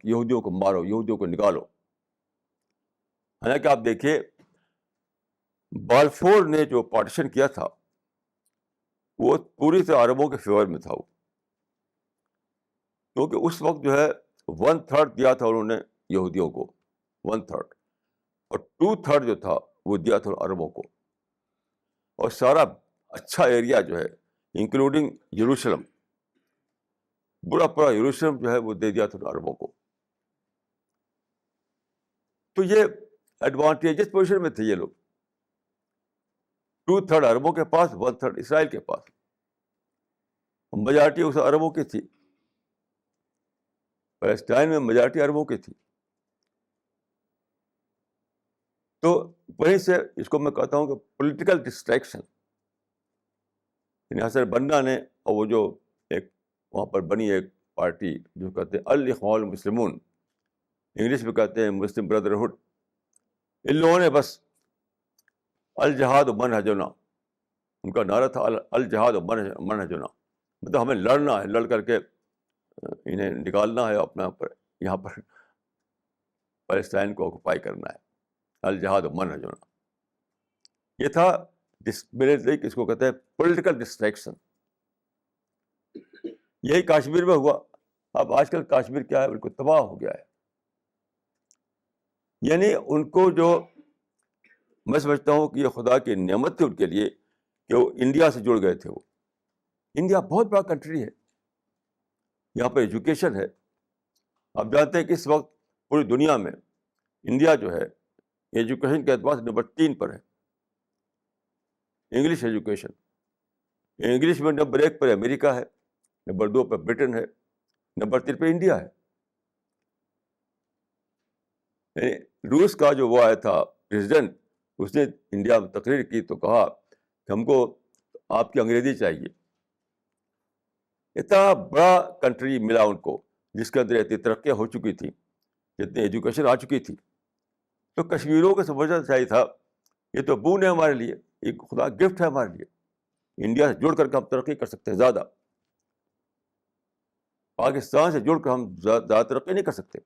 یہودیوں کو مارو, یہودیوں کو نکالو. حالانکہ آپ دیکھیے بالفور نے جو پارٹیشن کیا تھا وہ پوری طرح عربوں کے فیور میں تھا. وہ کیونکہ اس وقت جو ہے 1/3 دیا تھا انہوں نے یہودیوں کو, 1/3, اور 2/3 جو تھا وہ دیا تھا عربوں کو. اور سارا اچھا ایریا جو ہے انکلوڈنگ یروشلم, پورا یروشلم جو ہے وہ دے دیا تھا عربوں کو. تو یہ ایڈوانٹیجس پوزیشن میں تھے یہ لوگ. 2/3 عربوں کے پاس, 1/3 اسرائیل کے پاس. میجارٹی اس عربوں کی تھی. پیلسٹائن میں میجارٹی عربوں کی تھی. تو وہیں سے اس کو میں کہتا ہوں کہ پولیٹیکل ڈسٹریکشن. یعنی حسن بنا نے اور وہ جو ایک وہاں پر بنی ایک پارٹی جو کہتے ہیں الاخوان المسلمون، انگلش میں کہتے ہیں مسلم بردرہڈ، ان لوگوں نے بس الجہاد و منہجنا، ان کا نعرہ تھا الجہاد و منہجنا، مطلب ہمیں لڑنا ہے، لڑ کر کے انہیں نکالنا ہے اپنا پر یہاں پر پیلسٹائن کو آکوپائی کرنا ہے، الجہاد و منہجنا. یہ تھا میرے لیے اس کو کہتے ہیں پولیٹیکل ڈسٹریکشن. یہی کاشمیر میں ہوا. اب آج کل کاشمیر کیا ہے، بالکل تباہ ہو گیا ہے. یعنی ان کو جو میں سمجھتا ہوں کہ یہ خدا کی نعمت تھی ان کے لیے کہ وہ انڈیا سے جڑ گئے تھے. وہ انڈیا بہت بڑا کنٹری ہے، یہاں پر ایجوکیشن ہے. آپ جانتے ہیں کہ اس وقت پوری دنیا میں انڈیا جو ہے ایجوکیشن کے اعتبار سے نمبر 3 پر ہے. انگلش ایجوکیشن، انگلش میں نمبر 1 پر امریکہ ہے، نمبر 2 پر برٹن ہے، نمبر 3 پہ انڈیا ہے. روس کا جو وہ آیا تھا پریزیڈنٹ، اس نے انڈیا میں تقریر کی تو کہا کہ ہم کو آپ کی انگریزی چاہیے. اتنا بڑا کنٹری ملا ان کو جس کے اندر اتنی ترقیاں ہو چکی تھی، جتنی ایجوکیشن آ چکی تھی. تو کشمیریوں کو سمجھنا چاہیے تھا یہ تو بون ہے ہمارے لیے، ایک خدا گفٹ ہے ہمارے لیے. انڈیا سے جڑ کر کے ہم ترقی کر سکتے ہیں زیادہ، پاکستان سے جڑ کر ہم زیادہ ترقی نہیں کر سکتے،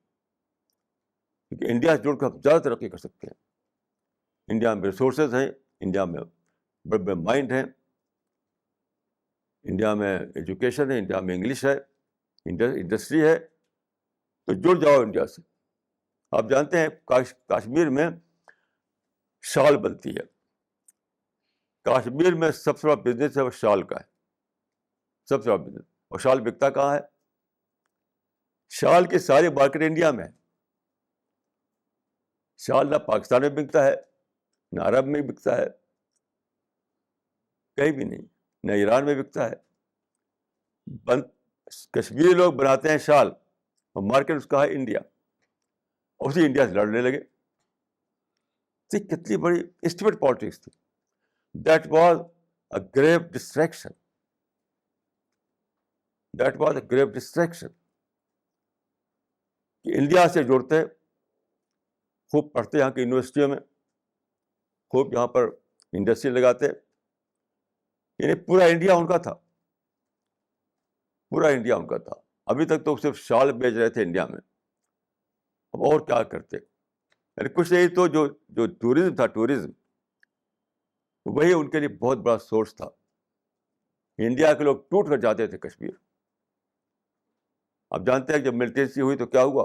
کیونکہ انڈیا سے جڑ کر ہم زیادہ ترقی کر سکتے ہیں. انڈیا میں ریسورسز ہیں، انڈیا میں بڑے بڑے مائنڈ ہیں، انڈیا میں ایجوکیشن ہے، انڈیا میں انگلش ہے، انڈسٹری ہے. تو جڑ جاؤ انڈیا سے. آپ جانتے ہیں کاشمیر میں شال بنتی ہے. کاشمیر میں سب سے بڑا بزنس ہے وہ شال کا ہے، سب سے بڑا بزنس. اور شال بکتا کہاں ہے؟ شال کی ساری مارکیٹ انڈیا میں ہے. شال نہ پاکستان میں بکتا ہے، نہ عرب میں بکتا ہے، کہیں بھی نہیں، نہ ایران میں بکتا ہے. کشمیری لوگ بناتے ہیں شال اور مارکیٹ اس کا ہے انڈیا، اور اسی انڈیا سے لڑنے لگے. کتنی بڑی اسٹیپڈ پالیٹکس تھی. That was a grave distraction, that was a grave distraction. کہ انڈیا سے جڑتے، خوب پڑھتے یہاں کی یونیورسٹیوں میں، خوب یہاں پر انڈسٹری لگاتے. یعنی پورا انڈیا ان کا تھا، پورا انڈیا ان کا تھا. ابھی تک تو صرف شال بیچ رہے تھے انڈیا میں، اب اور کیا کرتے. یعنی کچھ نہیں تو جو ٹورزم تھا، ٹورزم وہی ان کے لیے بہت بڑا سورس تھا. انڈیا کے لوگ ٹوٹ کر جاتے تھے کشمیر. آپ جانتے ہیں جب ملٹنسی ہوئی تو کیا ہوا؟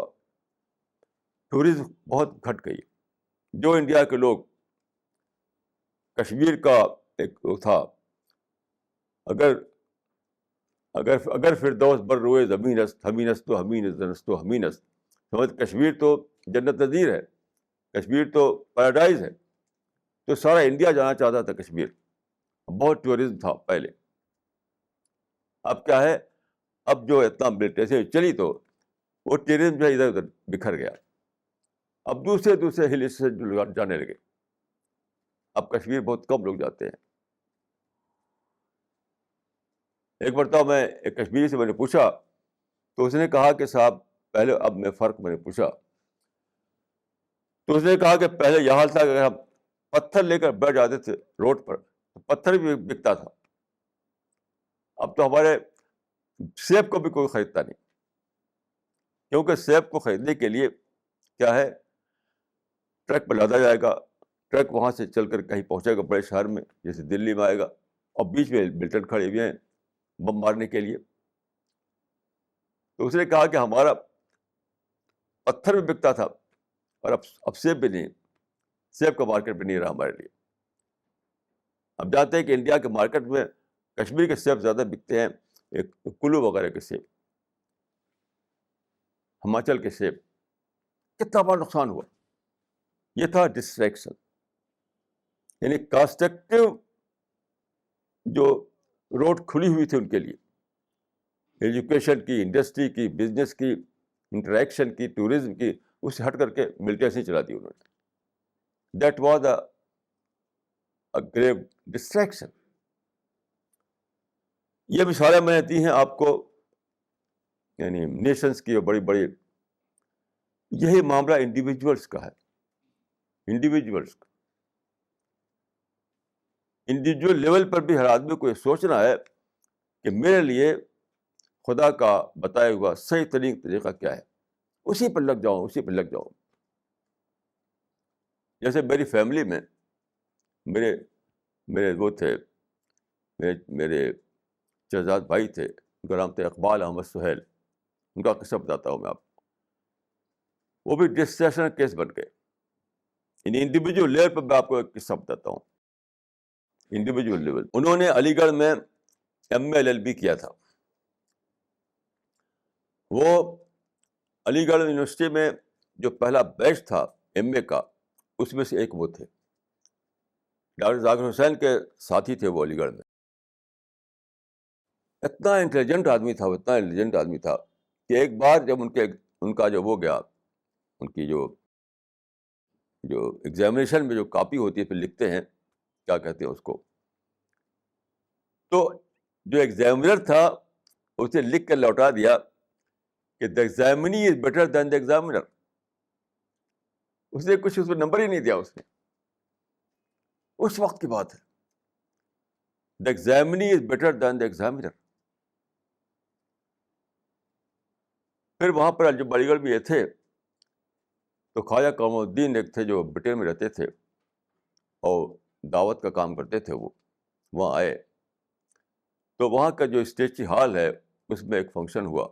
ٹورزم بہت گھٹ گئی. جو انڈیا کے لوگ کشمیر کا ایک وہ تھا، اگر اگر اگر فردوس بر روئے زمین است، ہمین است و ہمین است و ہمین است، سمجھ کشمیر تو جنت نظیر ہے، کشمیر تو پیراڈائز ہے. تو سارا انڈیا جانا چاہتا تھا کشمیر. بہت ٹورزم تھا پہلے. اب کیا ہے، اب جو اتنا ملٹنسی چلی تو وہ ٹورزم جو ہے ادھر ادھر بکھر گیا. اب دوسرے ہل اسٹیشن جانے لگے. اب کشمیر بہت کم لوگ جاتے ہیں. ایک مرتبہ میں ایک کشمیری سے میں نے پوچھا تو اس نے کہا کہ صاحب پہلے، اب میں فرق میں نے پوچھا تو اس نے کہا کہ پہلے یہ حال تھا کہ اگر ہم پتھر لے کر بیٹھ جاتے تھے روڈ پر تو پتھر بھی بکتا تھا. اب تو ہمارے سیب کو بھی کوئی خریدتا نہیں، کیونکہ سیب کو خریدنے کے لیے کیا ہے، ٹرک پہ لادا جائے گا، ٹرک وہاں سے چل کر کہیں پہنچے گا بڑے شہر میں، جیسے دلی میں آئے گا، اور بیچ میں ملٹن کھڑے ہوئے ہیں بم مارنے کے لیے. تو اس نے کہا کہ ہمارا پتھر بھی بکتا تھا اور اب سیب بھی نہیں، سیب کا مارکیٹ بھی نہیں رہا ہمارے لیے. اب جانتے ہیں کہ انڈیا کے مارکیٹ میں کشمیر کے سیب زیادہ بکتے ہیں، ایک کلو وغیرہ کے سیب، ہماچل کے سیب. کتنا بڑا نقصان ہوا. یہ تھا ڈسٹریکشن. یعنی کانسٹرکٹیو جو روڈ کھلی ہوئی تھی ان کے لیے، ایجوکیشن کی، انڈسٹری کی، بزنس کی، انٹریکشن کی, ٹورزم کی, اس سے ہٹ کر کے ملٹری چلا دی انہوں نے. That was a grave distraction. یہ مثالیں میں نے دی ہیں آپ کو, یعنی نیشنز کی بڑی بڑی. یہی معاملہ انڈیویجولس کا ہے. انڈیویجولس کا انڈیویجول لیول پر بھی ہر آدمی کو یہ سوچنا ہے کہ میرے لیے خدا کا بتایا ہوا صحیح ترین طریقہ کیا ہے, اسی پر لگ جاؤں, اسی پر لگ جاؤں. جیسے میری فیملی میں میرے میرے وہ تھے, میرے شہزاد بھائی تھے, ان کا نام تھا اقبال احمد سہیل. ان کا قصہ بتاتا ہوں میں آپ کو. وہ بھی ڈسٹریکشن کیس بن گئے. انڈیویجول لیول پر میں آپ کو ایک قصہ بتاتا ہوں. انڈیویجول لیول, انہوں نے علی گڑھ میں MA LLB کیا تھا. وہ علی گڑھ یونیورسٹی میں جو پہلا بیچ تھا MA کا, اس میں سے ایک وہ تھے. ڈاکٹر ذاکر حسین کے ساتھی تھے وہ علی گڑھ میں. اتنا انٹیلیجنٹ آدمی تھا, اتنا انٹیلیجنٹ آدمی تھا کہ ایک بار جب ان کا جو وہ گیا, ان کی جو ایگزامینیشن میں جو کاپی ہوتی ہے پھر لکھتے ہیں, کیا کہتے ہیں اس کو, تو جو ایگزامینر تھا اسے لکھ کر لوٹا دیا کہ the examinee is better than the examiner. اس نے کچھ اس میں نمبر ہی نہیں دیا اس نے. اس وقت کی بات ہے. دا examinee is better than the examiner. پھر وہاں پر جب علی گڑھ میں یہ تھے تو خواجہ قمر الدین ایک تھے جو برٹن میں رہتے تھے اور دعوت کا کام کرتے تھے. وہ وہاں آئے تو وہاں کا جو اسٹیچی ہال ہے اس میں ایک فنکشن ہوا.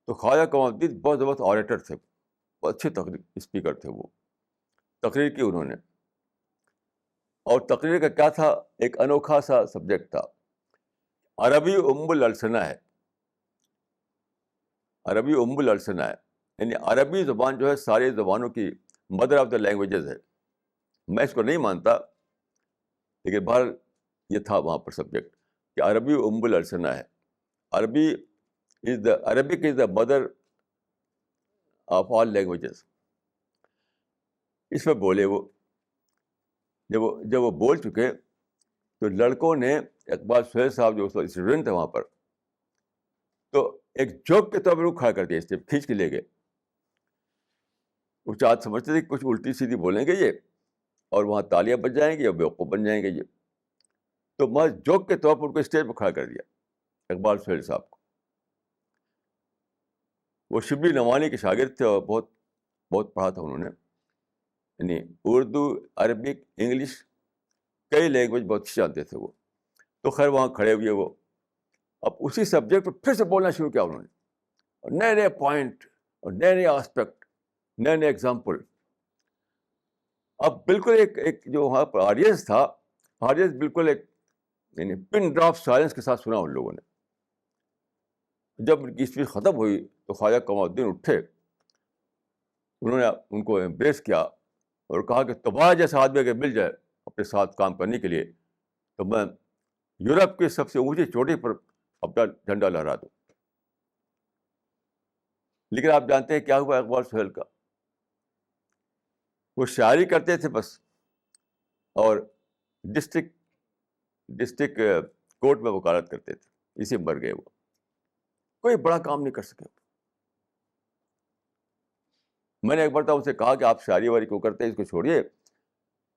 تو خواجہ قمر الدین بہت زبردست آریٹر تھے, بہت اچھے اسپیکر تھے. وہ تقریر کی انہوں نے, اور تقریر کا کیا تھا, ایک انوکھا سا سبجیکٹ تھا, عربی السنہ ہے. عربی السنہ ہے, یعنی عربی زبان جو ہے ساری زبانوں کی مدر آف دا لینگویجز ہے. میں اس کو نہیں مانتا, لیکن بہرحال یہ تھا وہاں پر سبجیکٹ کہ عربی السنہ ہے. Arabic is the mother of all languages. اس میں بولے وہ, جب وہ بول چکے تو لڑکوں نے, اقبال سہیل صاحب جو اس وقت اسٹوڈنٹ تھے وہاں پر, تو ایک جوک کے طور پر وہ کھڑا کر دیا, اس سے کھینچ کے لے گئے. وہ چاہت سمجھتے تھے کہ کچھ الٹی سیدھی بولیں گے یہ, اور وہاں تالیاں بج جائیں گی اور بیوقوف بن جائیں گے یہ. تو میں جوک کے طور پر ان کو اسٹیج پہ کھڑا کر دیا, اقبال سہیل صاحب کو. وہ شبلی نعمانی کے شاگرد تھے اور بہت بہت پڑھا تھا انہوں نے, یعنی اردو, عربک, انگلش, کئی لینگویج بہت اچھی جانتے تھے وہ. تو خیر وہاں کھڑے ہوئے وہ, اب اسی سبجیکٹ پہ پھر سے بولنا شروع کیا انہوں نے, اور نئے نئے پوائنٹ اور نئے نئے آسپیکٹ, نئے نئے ایگزامپل. اب بالکل ایک جو وہاں پر آڈینس تھا, آڈینس بالکل ایک یعنی پن ڈراپ سائلنس کے ساتھ سنا ان لوگوں نے. جب ان کی اسپیچ ختم ہوئی تو خواجہ قمر الدین اٹھے, انہوں نے ان کو ایمبریس کیا اور کہا کہ تمہارا جیسا آدمی اگر مل جائے اپنے ساتھ کام کرنے کے لیے تو میں یورپ کی سب سے اونچی چوٹی پر اپنا جھنڈا لہرا دوں. لیکن آپ جانتے ہیں کیا ہوا اقبال سہیل کا, وہ شاعری کرتے تھے بس, اور ڈسٹرکٹ کورٹ میں وکالت کرتے تھے, اسی میں مر گئے وہ. کوئی بڑا کام نہیں کر سکے. میں نے ایک بار ان سے کہا کہ آپ شاعری واری کیوں کرتے ہیں, اس کو چھوڑیے,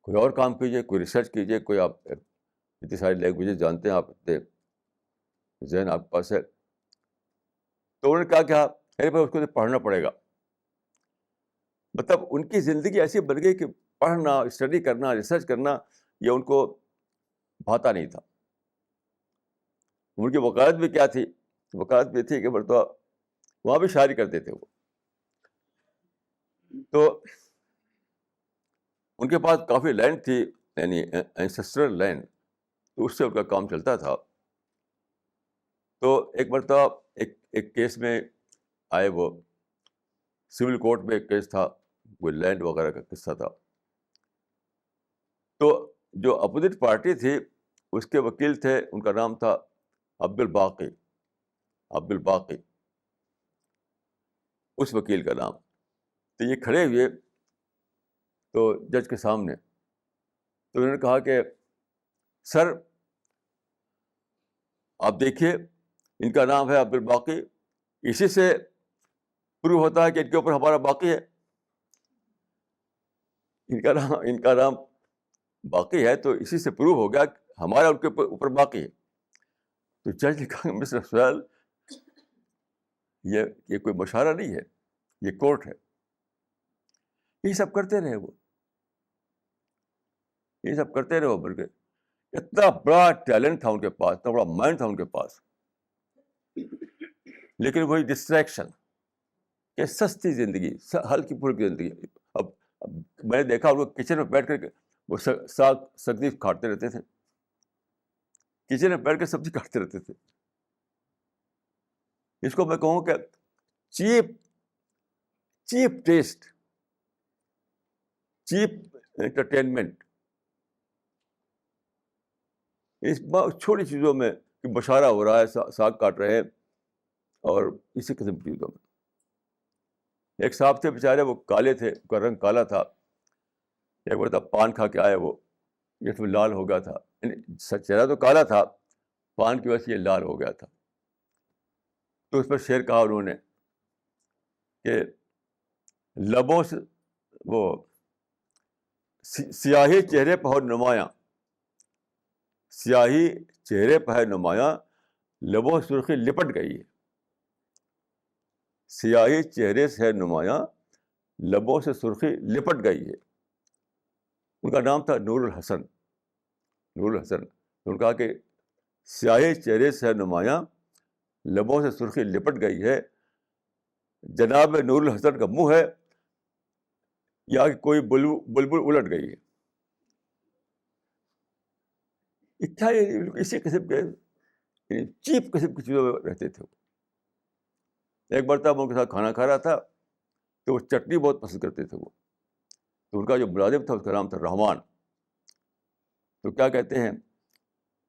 کوئی اور کام کیجیے, کوئی ریسرچ کیجیے, کوئی آپ اتنی ساری لینگویجز جانتے ہیں, آپ اتنے ذہن آپ کے پاس ہے. تو انہوں نے کہا کہ میرے پاس اس کو پڑھنا پڑے گا. مطلب ان کی زندگی ایسی بن گئی کہ پڑھنا, اسٹڈی کرنا, ریسرچ کرنا یہ ان کو بھاتا نہیں تھا. ان کی وکالت بھی کیا تھی, وکالت بھی تھی کہ مرتبہ وہاں بھی شاعری کرتے تھے وہ. تو ان کے پاس کافی لینڈ تھی, یعنی اینسسٹرل لینڈ, تو اس سے ان کا کام چلتا تھا. تو ایک مرتبہ ایک کیس میں آئے, وہ سول کورٹ میں ایک کیس تھا, کوئی لینڈ وغیرہ کا قصہ تھا. تو جو اپوزٹ پارٹی تھی اس کے وکیل تھے, ان کا نام تھا عبد الباقی. اس وکیل کا نام. تو یہ کھڑے ہوئے تو جج کے سامنے, تو انہوں نے کہا کہ سر آپ دیکھیے ان کا نام ہے عبد الباقی, اسی سے پروو ہوتا ہے کہ ان کے اوپر ہمارا باقی ہے. ان کا نام باقی ہے تو اسی سے پروو ہو گیا کہ ہمارا ان کے اوپر باقی ہے. تو جج نے کہا مسٹر سہیل یہ کوئی مشاعرہ نہیں ہے, یہ کورٹ ہے. یہ سب کرتے رہے وہ, یہ سب کرتے رہے وہ. بلکہ اتنا بڑا ٹیلنٹ تھا ان کے پاس, اتنا بڑا مائنڈ تھا ان کے پاس, لیکن وہی ڈسٹریکشن کہ سستی زندگی, ہلکی پھلکی زندگی. اب میں نے دیکھا ان کو کچن میں بیٹھ کر کے وہ ساگ سبزی کاٹتے رہتے تھے, کچن میں بیٹھ کے سبزی کاٹتے رہتے تھے. اس کو میں کہوں کہ چیپ ٹیسٹ, چیپ انٹرٹینمنٹ, اس چھوٹی چیزوں میں کہ مشاعرہ ہو رہا ہے, ساگ کاٹ رہے ہیں, اور اسی قسم کی چیزوں میں. ایک صاحب تھے بیچارے, وہ کالے تھے, ان کا رنگ کالا تھا. ایک بار پان کھا کے آئے, وہ اس میں لال ہو گیا تھا. چہرہ تو کالا تھا, پان کی وجہ سے یہ لال ہو گیا تھا. تو اس پر شعر کہا انہوں نے کہ لبوں سے وہ سیاہی چہرے پہ ہو نمایاں, سیاہی چہرے پہ ہے نمایاں, لبوں سرخی لپٹ گئی ہے. سیاہی چہرے سے ہے نمایاں, لبوں سے سرخی لپٹ گئی ہے. ان کا نام تھا نور الحسن. نور الحسن. انہوں نے کہا کہ سیاہی چہرے سے ہے نمایاں, لبوں سے سرخی لپٹ گئی ہے. جناب نور الحسن کا منہ ہے یا کہ کوئی بلبل الٹ گئی ہے. اسی قسم کے چیپ قسم کی چیزوں میں رہتے تھے. ایک مرتبہ ان کے ساتھ کھانا کھا رہا تھا تو وہ چٹنی بہت پسند کرتے تھے وہ. تو ان کا جو ملازم تھا اس کا نام تھا رحمان. تو کیا کہتے ہیں,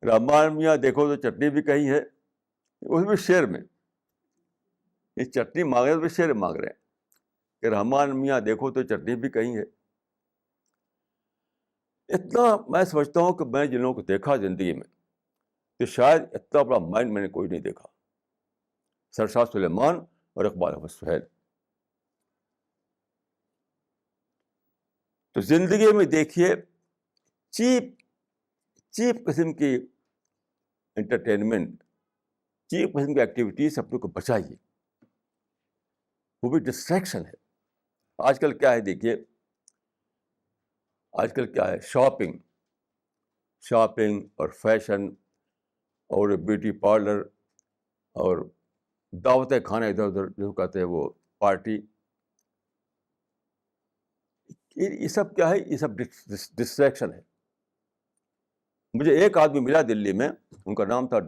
رحمان میاں دیکھو تو چٹنی بھی کہیں ہے, اس میں شعر میں یہ چٹنی مانگ رہے, اس میں شعر مانگ رہے ہیں کہ رحمان میاں دیکھو تو چٹنی بھی کہیں ہے. اتنا میں سمجھتا ہوں کہ میں جن لوگوں کو دیکھا زندگی میں کہ شاید اتنا بڑا مائنڈ میں نے کوئی نہیں دیکھا. سرشاد سلیمان اور اقبال احمد سہیل. تو زندگی میں دیکھیے چیپ قسم کی انٹرٹینمنٹ, چیپ قسم کی ایکٹیویٹیز اپنے کو بچائیے, وہ بھی ڈسٹریکشن ہے. آج کل کیا ہے دیکھیے, آج کل کیا ہے, شاپنگ اور فیشن اور بیوٹی پارلر اور دعوتیں کھانا, ادھر ادھر جو کہتے ہیں وہ پارٹی, یہ سب کیا ہے, یہ سب ڈسٹریکشن ہے. مجھے ایک آدمی ملا دلی میں, ان کا نام تھا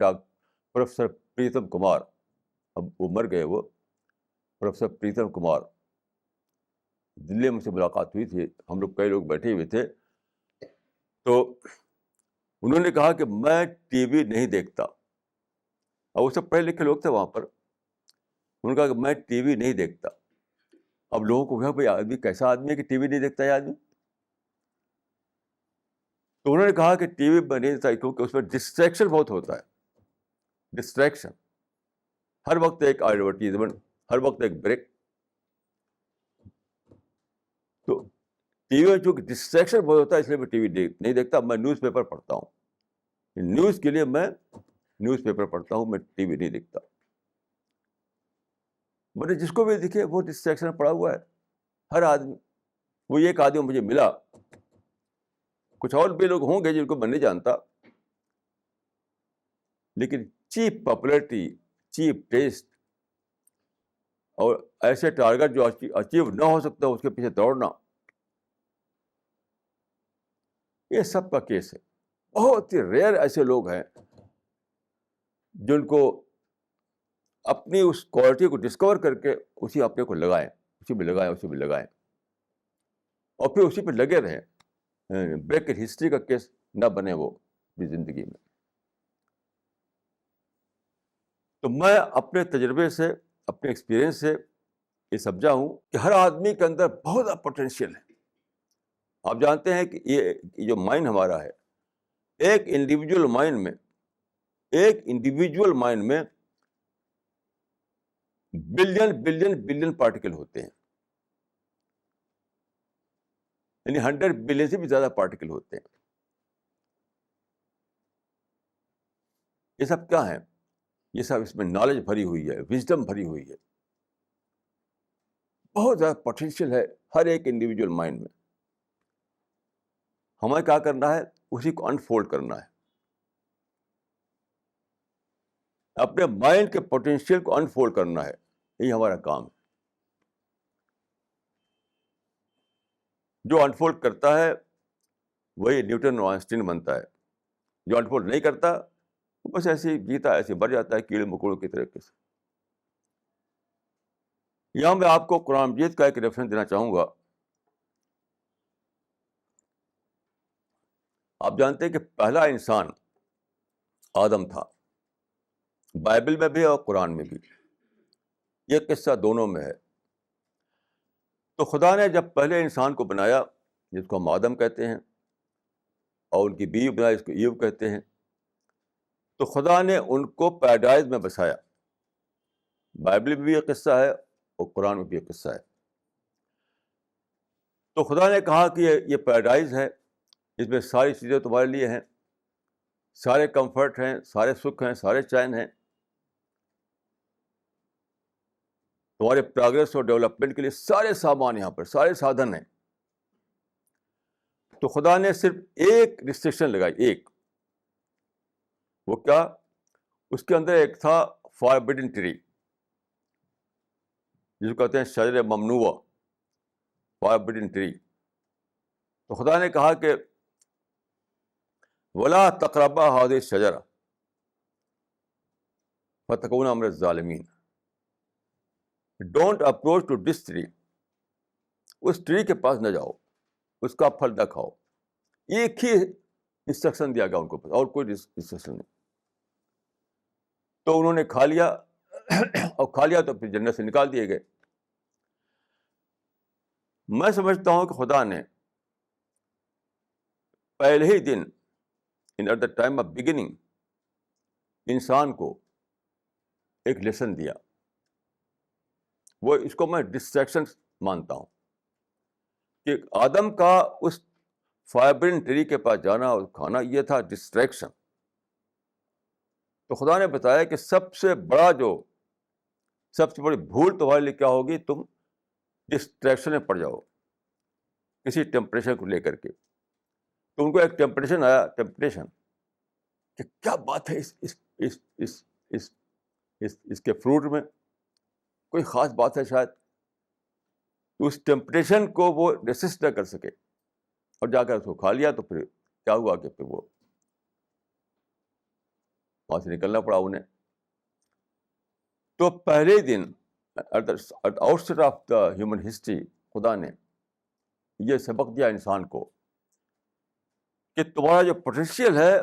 پروفیسر پریتم کمار. اب وہ مر گئے, وہ پروفیسر پریتم کمار. دلی میں سے ملاقات ہوئی تھی, ہم لوگ کئی لوگ بیٹھے ہوئے تھے. تو انہوں نے کہا کہ میں ٹی وی نہیں دیکھتا. اور وہ سب پڑھے لکھے لوگ تھے وہاں پر. انہوں نے کہا کہ میں ٹی وی نہیں دیکھتا. اب لوگوں کو کہا بھائی آدمی کیسا آدمی ہے کہ ٹی وی نہیں دیکھتا ہے آدمی. تو انہوں نے کہا کہ ٹی وی میں نہیں دیکھتا کیونکہ اس میں ڈسٹریکشن بہت ہوتا ہے. ڈسٹریکشن, ہر وقت ایک ایڈورٹیزمنٹ, ہر وقت ایک بریک. تو ٹی وی میں چونکہ ڈسٹریکشن بہت ہوتا ہے اس لیے میں ٹی وی نہیں دیکھتا. میں نیوز پیپر پڑھتا ہوں, نیوز کے لیے میں نیوز پیپر پڑھتا ہوں, میں ٹی وی نہیں دیکھتا. میں نے جس کو بھی دیکھے وہ ڈسٹریکشن پڑا ہوا ہے, ہر آدمی. وہ ایک آدمی مجھے ملا, کچھ اور بھی لوگ ہوں گے جن کو میں نہیں جانتا, لیکن چیپ پاپولرٹی, چیپ ٹیسٹ اور ایسے ٹارگیٹ جو اچیو نہ ہو سکتا اس کے پیچھے دوڑنا, یہ سب کا کیس ہے. بہت ہی ریئر ایسے لوگ ہیں جن کو اپنی اس کوالٹی کو ڈسکور کر کے اسی اپنے کو لگائیں, اسی میں لگائیں اور پھر اسی پہ لگے رہیں. بریک ہسٹری کا کیس نہ بنے وہ بھی زندگی میں. تو میں اپنے تجربے سے, اپنے ایکسپیرئنس سے یہ سمجھا ہوں کہ ہر آدمی کے اندر بہت زیادہ پوٹینشیل ہے. آپ جانتے ہیں کہ یہ جو مائنڈ ہمارا ہے، ایک انڈیویجول مائنڈ میں بلین پارٹیکل ہوتے ہیں، یعنی 100 بلین سے بھی زیادہ پارٹیکل ہوتے ہیں. یہ سب کیا ہے؟ یہ سب اس میں نالج بھری ہوئی ہے، وزڈم بھری ہوئی ہے. بہت زیادہ پوٹینشیل ہے ہر ایک انڈیویجول مائنڈ میں. ہمیں کیا کرنا ہے؟ اسی کو انفولڈ کرنا ہے. اپنے مائنڈ کے پوٹینشیل کو انفولڈ کرنا ہے، یہی ہمارا کام ہے. جو انفولڈ کرتا ہے وہی نیوٹن اور آئنسٹین بنتا ہے. جو انفولڈ نہیں کرتا وہ بس ایسے ہی جیتا، ایسے بڑھ جاتا ہے کیڑے مکوڑوں کی طریقے سے. یہاں میں آپ کو قرآن مجید کا ایک ریفرنس دینا چاہوں گا. آپ جانتے ہیں کہ پہلا انسان آدم تھا، بائبل میں بھی اور قرآن میں بھی. یہ قصہ دونوں میں ہے. تو خدا نے جب پہلے انسان کو بنایا، جس کو ہم آدم کہتے ہیں، اور ان کی بیوی بنائی، اس کو ایو کہتے ہیں، تو خدا نے ان کو پیراڈائز میں بسایا. بائبل میں بھی یہ قصہ ہے اور قرآن میں بھی یہ قصہ ہے. تو خدا نے کہا کہ یہ پیراڈائز ہے، اس میں ساری چیزیں تمہارے لیے ہیں، سارے کمفرٹ ہیں، سارے سکھ ہیں، سارے چین ہیں، تمہارے پروگرس اور ڈیولپمنٹ کے لیے سارے سامان یہاں پر، سارے سادھن ہیں. تو خدا نے صرف ایک ریسٹرکشن لگائی، ایک. وہ کیا؟ اس کے اندر ایک تھا فاربڈن ٹری، جس کو کہتے ہیں شجر ممنوع، فاربڈن ٹری. تو خدا نے کہا کہ ولا تقربا هذه الشجرة فتكونا من الظالمین. Don't approach to this tree. اس ٹری کے پاس نہ جاؤ، اس کا پھل نہ کھاؤ. ایک ہی انسٹرکشن دیا گیا ان کو، اور کوئی انسٹرکشن نہیں. تو انہوں نے کھا لیا، اور کھا لیا تو پھر جنت سے نکال دیے گئے. میں سمجھتا ہوں کہ خدا نے پہلے ہی دن at the time of beginning انسان کو ایک لیسن دیا. وہ اس کو میں ڈسٹریکشن مانتا ہوں کہ آدم کا اس فائبرن ٹری کے پاس جانا اور کھانا یہ تھا ڈسٹریکشن. تو خدا نے بتایا کہ سب سے بڑی بھول تمہارے لیے کیا ہوگی؟ تم ڈسٹریکشن میں پڑ جاؤ کسی ٹیمپٹیشن کو لے کر کے. تو ان کو ایک ٹیمپٹیشن آیا، کہ کیا بات ہے اس کے فروٹ میں، کوئی خاص بات ہے شاید. اس ٹیمپٹیشن کو وہ ریسسٹ نہ کر سکے اور جا کر اس کو کھا لیا. تو پھر کیا ہوا کہ پھر وہ وہاں سے نکلنا پڑا انہیں. تو پہلے دن at outset of the human history خدا نے یہ سبق دیا انسان کو کہ تمہارا جو پوٹینشیل ہے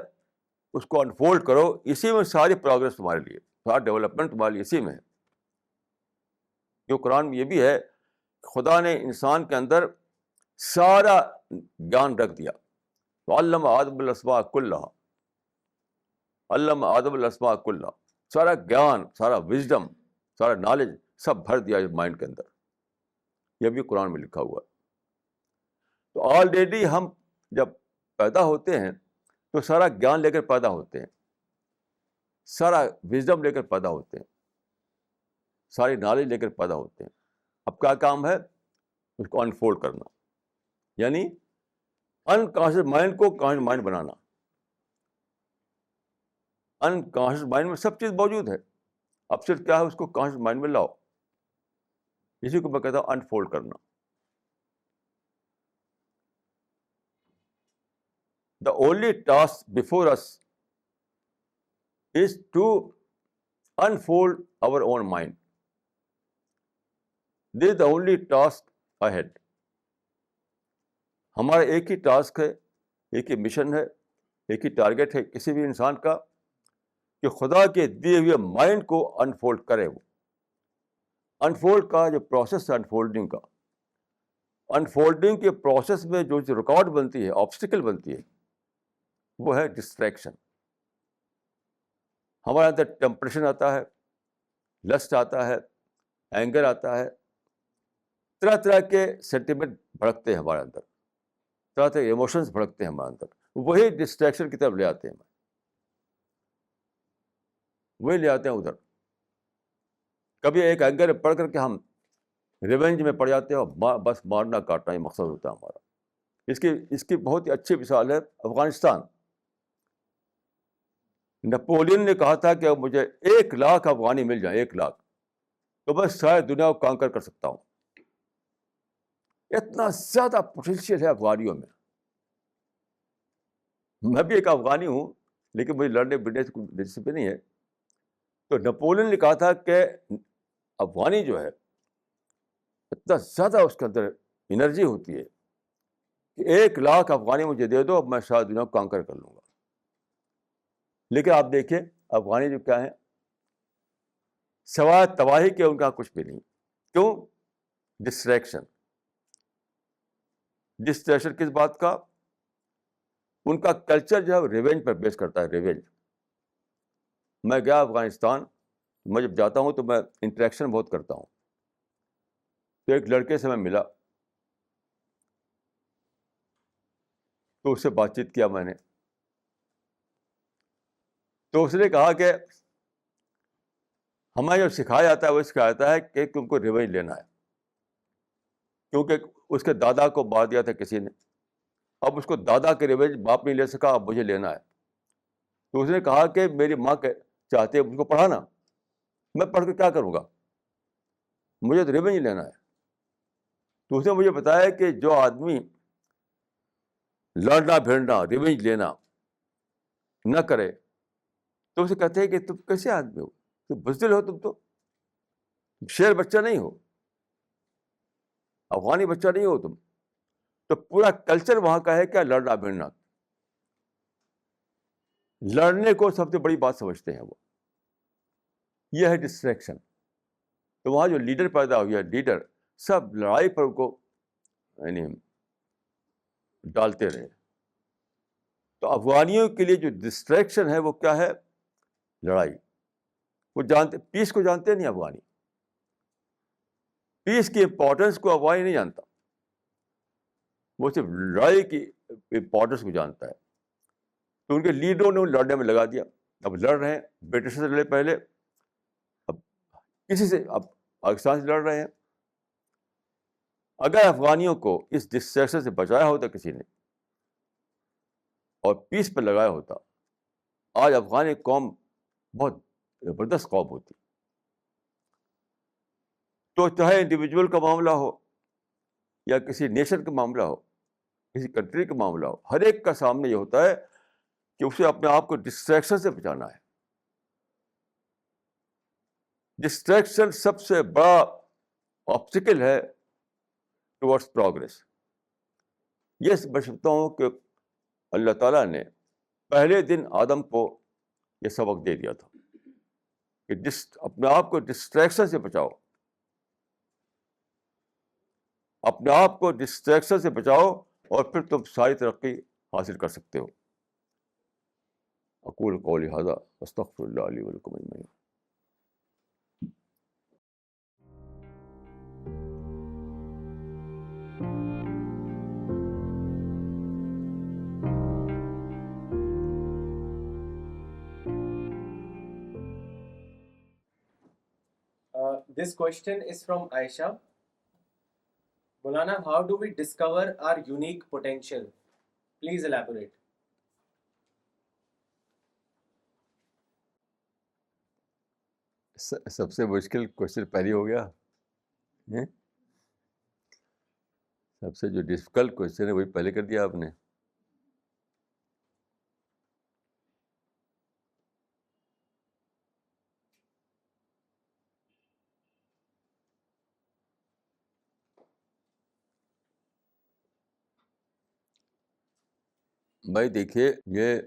اس کو انفولڈ کرو. اسی میں ساری پروگرس تمہارے لیے، سارا ڈیولپمنٹ تمہارے لیے اسی میں ہے. جو قرآن میں یہ بھی ہے، خدا نے انسان کے اندر سارا گیان رکھ دیا. علم آدم الاسماء کلھا، علم آدم الاسماء کلھا. سارا گیان، سارا وزڈم، سارا نالج سب بھر دیا مائنڈ کے اندر. یہ بھی قرآن میں لکھا ہوا ہے. تو آلریڈی ہم جب پیدا ہوتے ہیں تو سارا گیان لے کر پیدا ہوتے ہیں، سارا وزڈم لے کر پیدا ہوتے ہیں، ساری نالج لے کر پیدا ہوتے ہیں. اب کیا کام ہے؟ اس کو انفولڈ کرنا، یعنی انکانشیس مائنڈ کو کانشیس مائنڈ بنانا. انکانشیس مائنڈ میں سب چیز موجود ہے، اب صرف کیا ہے اس کو کانشیس مائنڈ میں لاؤ. اسی کو میں کہتا ہوں انفولڈ کرنا. The only task before us is to unfold our own mind. This is the only task ahead. ہمارا ایک ہی ٹاسک ہے، ایک ہی مشن ہے، ایک ہی ٹارگیٹ ہے کسی بھی انسان کا، کہ خدا کے دیے ہوئے مائنڈ کو انفولڈ کرے. وہ انفولڈ کا جو پروسیس ہے انفولڈنگ کے پروسیس میں جو رکاوٹ بنتی ہے، آبسٹیکل بنتی ہے، وہ ہے ڈسٹریکشن. ہمارے اندر ٹیمپریشن آتا ہے، لسٹ آتا ہے، اینگر آتا ہے، طرح طرح کے سینٹیمنٹ بھڑکتے ہیں ہمارے اندر، طرح طرح کے ایموشنز بھڑکتے ہیں ہمارے اندر. وہی ڈسٹریکشن کی طرف لے آتے ہیں، وہی لے آتے ہیں ادھر. کبھی ایک اینگر میں پڑھ کر کے ہم ریونج میں پڑ جاتے ہیں، اور بس مارنا کاٹنا ہی مقصد ہوتا ہے ہمارا. اس کی بہت ہی اچھی مثال ہے افغانستان. نپولین نے کہا تھا کہ مجھے 1,00,000 افغانی مل جائیں، 1,00,000، تو میں ساری دنیا کو کانکر کر سکتا ہوں. اتنا زیادہ پوٹینشیل ہے افغانیوں میں. میں بھی ایک افغانی ہوں، لیکن مجھے لڑنے بڑنے سے کوئی دلچسپی نہیں ہے. تو نپولین نے کہا تھا کہ افغانی جو ہے اتنا زیادہ اس کے اندر انرجی ہوتی ہے کہ 1,00,000 افغانی مجھے دے دو، اب میں ساری دنیا کو کانکر کر لوں گا. لیکن آپ دیکھیں افغانی جو کیا ہیں، سوائے تباہی کے ان کا کچھ بھی نہیں. کیوں؟ ڈسٹریکشن. ڈسٹریکشن کس بات کا؟ ان کا کلچر جو ہے ریونج پر بیس کرتا ہے، ریونج. میں گیا افغانستان، میں جب جاتا ہوں تو میں انٹریکشن بہت کرتا ہوں. تو ایک لڑکے سے میں ملا، تو اس سے بات چیت کیا میں نے. تو اس نے کہا کہ ہمیں جو سکھایا جاتا ہے وہ سکھایا جاتا ہے کہ تم کو ریونج لینا ہے، کیونکہ اس کے دادا کو مار دیا تھا کسی نے. اب اس کو دادا کے ریونج باپ نہیں لے سکا، اب مجھے لینا ہے. تو اس نے کہا کہ میری ماں چاہتے ہیں ان کو پڑھانا، میں پڑھ کے کیا کروں گا، مجھے تو ریونج لینا ہے. تو اس نے مجھے بتایا کہ جو آدمی لڑنا بھیڑنا ریونج لینا نہ کرے تو اسے کہتے ہیں کہ تم کیسے آدمی ہو، تم بزدل ہو، تم تو شیر بچہ نہیں ہو، افغانی بچہ نہیں ہو تم. تو پورا کلچر وہاں کا ہے کیا؟ لڑنا بھیڑنا. لڑنے کو سب سے بڑی بات سمجھتے ہیں وہ. یہ ہے ڈسٹریکشن. تو وہاں جو لیڈر پیدا ہوئی ہے، لیڈر سب لڑائی پر ان کو یعنی ڈالتے رہے. تو افغانیوں کے لیے جو ڈسٹریکشن ہے وہ کیا ہے؟ لڑائی. وہ جانتے، پیس کو جانتے نہیں افغانی. پیس کی امپورٹنس کو افغانی نہیں جانتا، وہ صرف لڑائی کی امپورٹنس کو جانتا ہے. تو ان کے لیڈروں نے لڑنے میں لگا دیا. اب لڑ رہے ہیں، برٹش سے لڑے پہلے، اب کسی سے، اب پاکستان سے لڑ رہے ہیں. اگر افغانیوں کو اس ڈسٹریکشن سے بچایا ہوتا کسی نے اور پیس پہ لگایا ہوتا، آج افغانی قوم بہت زبردست قوم ہوتی. تو چاہے انڈیویجول کا معاملہ ہو یا کسی نیشن کا معاملہ ہو، کسی کنٹری کا معاملہ ہو، ہر ایک کا سامنے یہ ہوتا ہے کہ اسے اپنے آپ کو ڈسٹریکشن سے بچانا ہے. ڈسٹریکشن سب سے بڑا آبسٹیکل ہے ٹورڈس پروگرس. یہ سمجھتا ہوں کہ اللہ تعالیٰ نے پہلے دن آدم کو یہ سبق دے دیا تھا کہ اپنے آپ کو ڈسٹریکشن سے بچاؤ، اپنے آپ کو ڈسٹریکشن سے بچاؤ، اور پھر تم ساری ترقی حاصل کر سکتے ہو. اقول قولی ھذا استغفر اللہ لی ولکم اجمعین. This question is from Aisha. Maulana, how do we discover our unique potential? Please elaborate. سب سے مشکل کوشچن پہلے ہو گیا. سب سے جو ڈفیکلٹ کوشچن ہے وہی پہلے کر دیا آپ نے. بھائی دیکھیے، یہ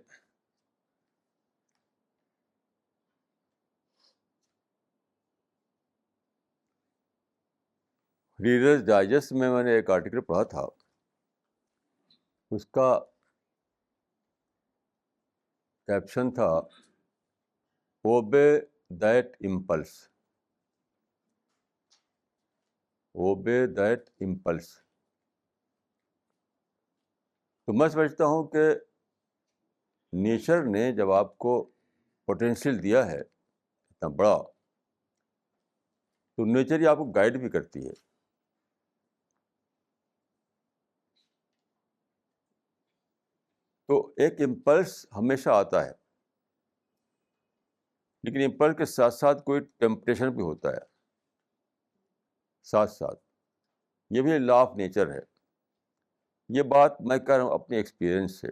ریڈرز ڈائجسٹ میں نے ایک آرٹیکل پڑھا تھا، اس کا کیپشن تھا obey that impulse, obey that impulse. تو میں سمجھتا ہوں کہ نیچر نے جب آپ کو پوٹینشیل دیا ہے اتنا بڑا، تو نیچر ہی آپ کو گائیڈ بھی کرتی ہے. تو ایک امپلس ہمیشہ آتا ہے، لیکن امپلس کے ساتھ ساتھ کوئی ٹیمپٹیشن بھی ہوتا ہے ساتھ ساتھ. یہ بھی لا آف نیچر ہے. یہ بات میں کہہ رہا ہوں اپنے ایکسپیرئنس سے،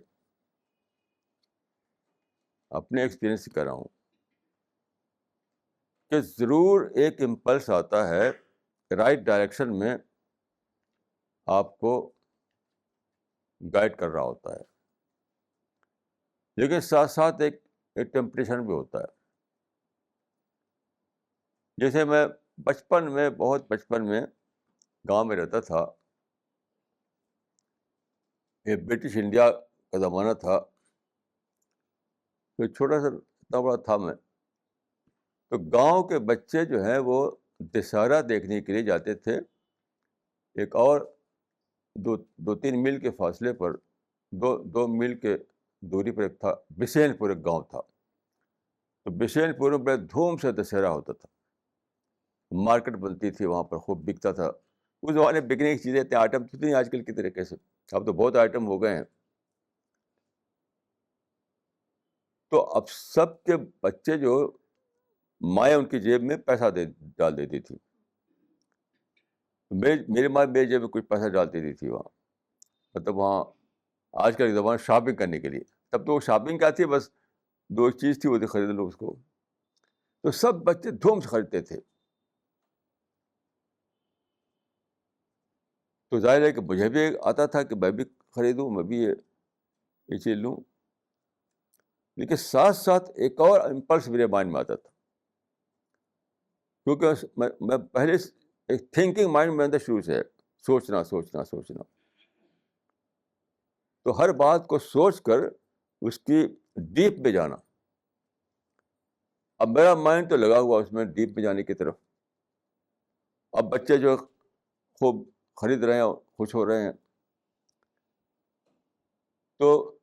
اپنے ایکسپیرئنس سے کہہ رہا ہوں کہ ضرور ایک امپلس آتا ہے رائٹ ڈائریکشن میں، آپ کو گائیڈ کر رہا ہوتا ہے، لیکن ساتھ ساتھ ایک ٹیمپٹیشن بھی ہوتا ہے. جیسے میں بچپن میں، بہت بچپن میں گاؤں میں رہتا تھا. یہ برٹش انڈیا کا زمانہ تھا. تو چھوٹا سا اتنا بڑا تھا میں. تو گاؤں کے بچے جو ہیں وہ دشہرا دیکھنے کے لیے جاتے تھے. ایک اور دو تین میل کے فاصلے پر، دو میل کے دوری پر ایک تھا بسین پور، ایک گاؤں تھا. تو بسین پور میں بڑے دھوم سے دشہرا ہوتا تھا. مارکیٹ بنتی تھی وہاں پر، خوب بکتا تھا. اس زمانے میں بکنے کی چیزیں اتنے آئٹم تو نہیں آج کل کی طریقے سے، اب تو بہت آئٹم ہو گئے ہیں. تو اب سب کے بچے جو مائیں ان کی جیب میں پیسہ ڈال دیتی تھی. میری ماں میری جیب میں کچھ پیسہ ڈال دیتی تھی وہاں، مطلب وہاں آج کل کے زمانے شاپنگ کرنے کے لیے. تب تو وہ شاپنگ کیا تھی، بس دو چیز تھی، وہ تھی خرید لو اس کو. تو سب بچے دھوم سے خریدتے تھے. تو ظاہر ہے کہ مجھے بھی آتا تھا کہ میں بھی خریدوں، میں بھی یہ چیز لوں. لیکن ساتھ ساتھ ایک اور امپلس میرے مائنڈ میں آتا تھا، کیونکہ میں پہلے ایک تھنکنگ مائنڈ میں اندر شروع سے ہے، سوچنا سوچنا سوچنا. تو ہر بات کو سوچ کر اس کی ڈیپ میں جانا. اب میرا مائنڈ تو لگا ہوا اس میں ڈیپ میں جانے کی طرف. اب بچے جو خوب خرید رہے ہیں، خوش ہو رہے ہیں. تو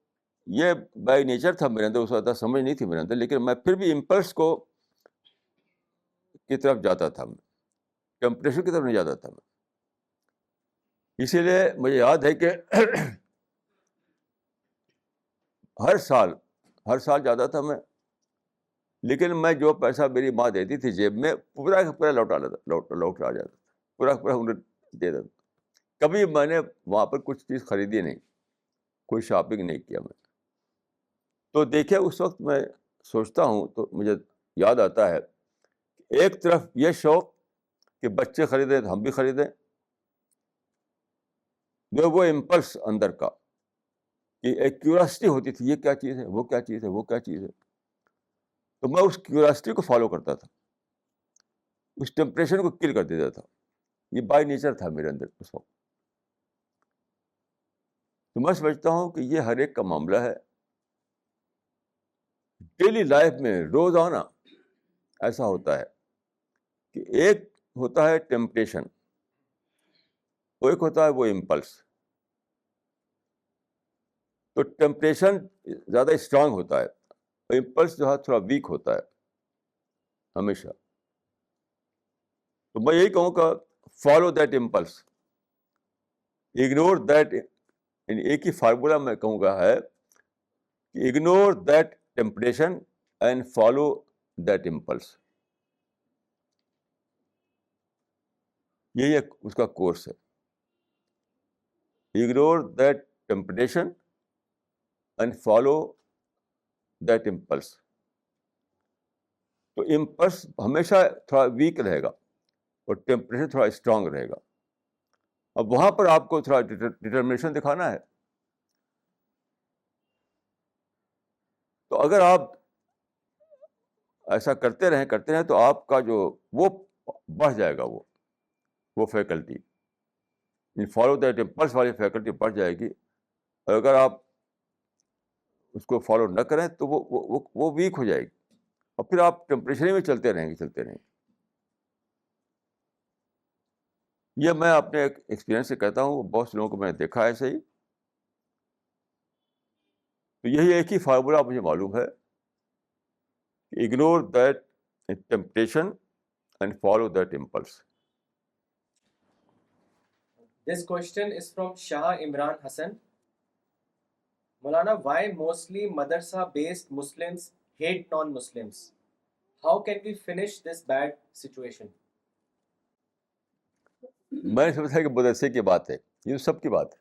یہ بائی نیچر تھا میرے اندر، اس وقت سمجھ نہیں تھی میرے اندر، لیکن میں پھر بھی امپلس کی طرف جاتا تھا، میں ٹیمپٹیشن کی طرف نہیں جاتا تھا میں. اسی لیے مجھے یاد ہے کہ ہر سال جاتا تھا میں، لیکن میں جو پیسہ میری ماں دیتی تھی جیب میں، پورا کا پورا لوٹا جاتا تھا، پورا کا پورا انہیں دے دیتا. کبھی میں نے وہاں پر کچھ چیز خریدی نہیں، کوئی شاپنگ نہیں کیا میں. تو دیکھیں اس وقت میں سوچتا ہوں تو مجھے یاد آتا ہے، ایک طرف یہ شوق کہ بچے خریدیں تو ہم بھی خریدیں، وہ امپلس اندر کا کہ ایک کیوراسٹی ہوتی تھی، یہ کیا چیز ہے، وہ کیا چیز ہے، وہ کیا چیز ہے. تو میں اس کیوراسٹی کو فالو کرتا تھا، اس ٹیمپریشن کو کل کر دیتا تھا. یہ بائی نیچر تھا میرے اندر اس وقت. تو میں سمجھتا ہوں کہ یہ ہر ایک کا معاملہ ہے. ڈیلی لائف میں روزانہ ایسا ہوتا ہے کہ ایک ہوتا ہے ٹیمپٹیشن، ایک ہوتا ہے وہ امپلس. تو ٹیمپٹیشن زیادہ اسٹرانگ ہوتا ہے، اور امپلس جو ہے تھوڑا ویک ہوتا ہے ہمیشہ. تو میں یہی کہوں کہ follow that impulse, ignore that. ایک ہی فارمولا میں کہوں گا ہے کہ ignore that temptation and follow that impulse. یہی اس کا کورس ہے، ignore that temptation and follow that impulse. تو امپلس ہمیشہ تھوڑا ویک رہے گا اور ٹیمپٹیشن تھوڑا اسٹرانگ رہے گا. اب وہاں پر آپ کو تھوڑا ڈٹرمنیشن دکھانا ہے. تو اگر آپ ایسا کرتے رہیں تو آپ کا جو وہ بڑھ جائے گا، وہ فیکلٹی فالو دیٹ امپلس والی فیکلٹی بڑھ جائے گی. اور اگر آپ اس کو فالو نہ کریں تو وہ ویک ہو جائے گی, اور پھر آپ ٹیمپریچر میں چلتے رہیں گے. یہ میں اپنے ایکسپیرینس سے کہتا ہوں, بہت سے لوگوں کو میں نے دیکھا ہے ایسے ہی. تو یہی ایک ہی فارمولا مجھے معلوم ہے, ignore that temptation and follow that impulse. This question is from Shah Imran Hassan. Maulana, why mostly madrasa-based Muslims hate non-Muslims? How can we finish this bad situation? میں نے سمجھا کہ مدرسے کی بات ہے, یہ سب کی بات ہے,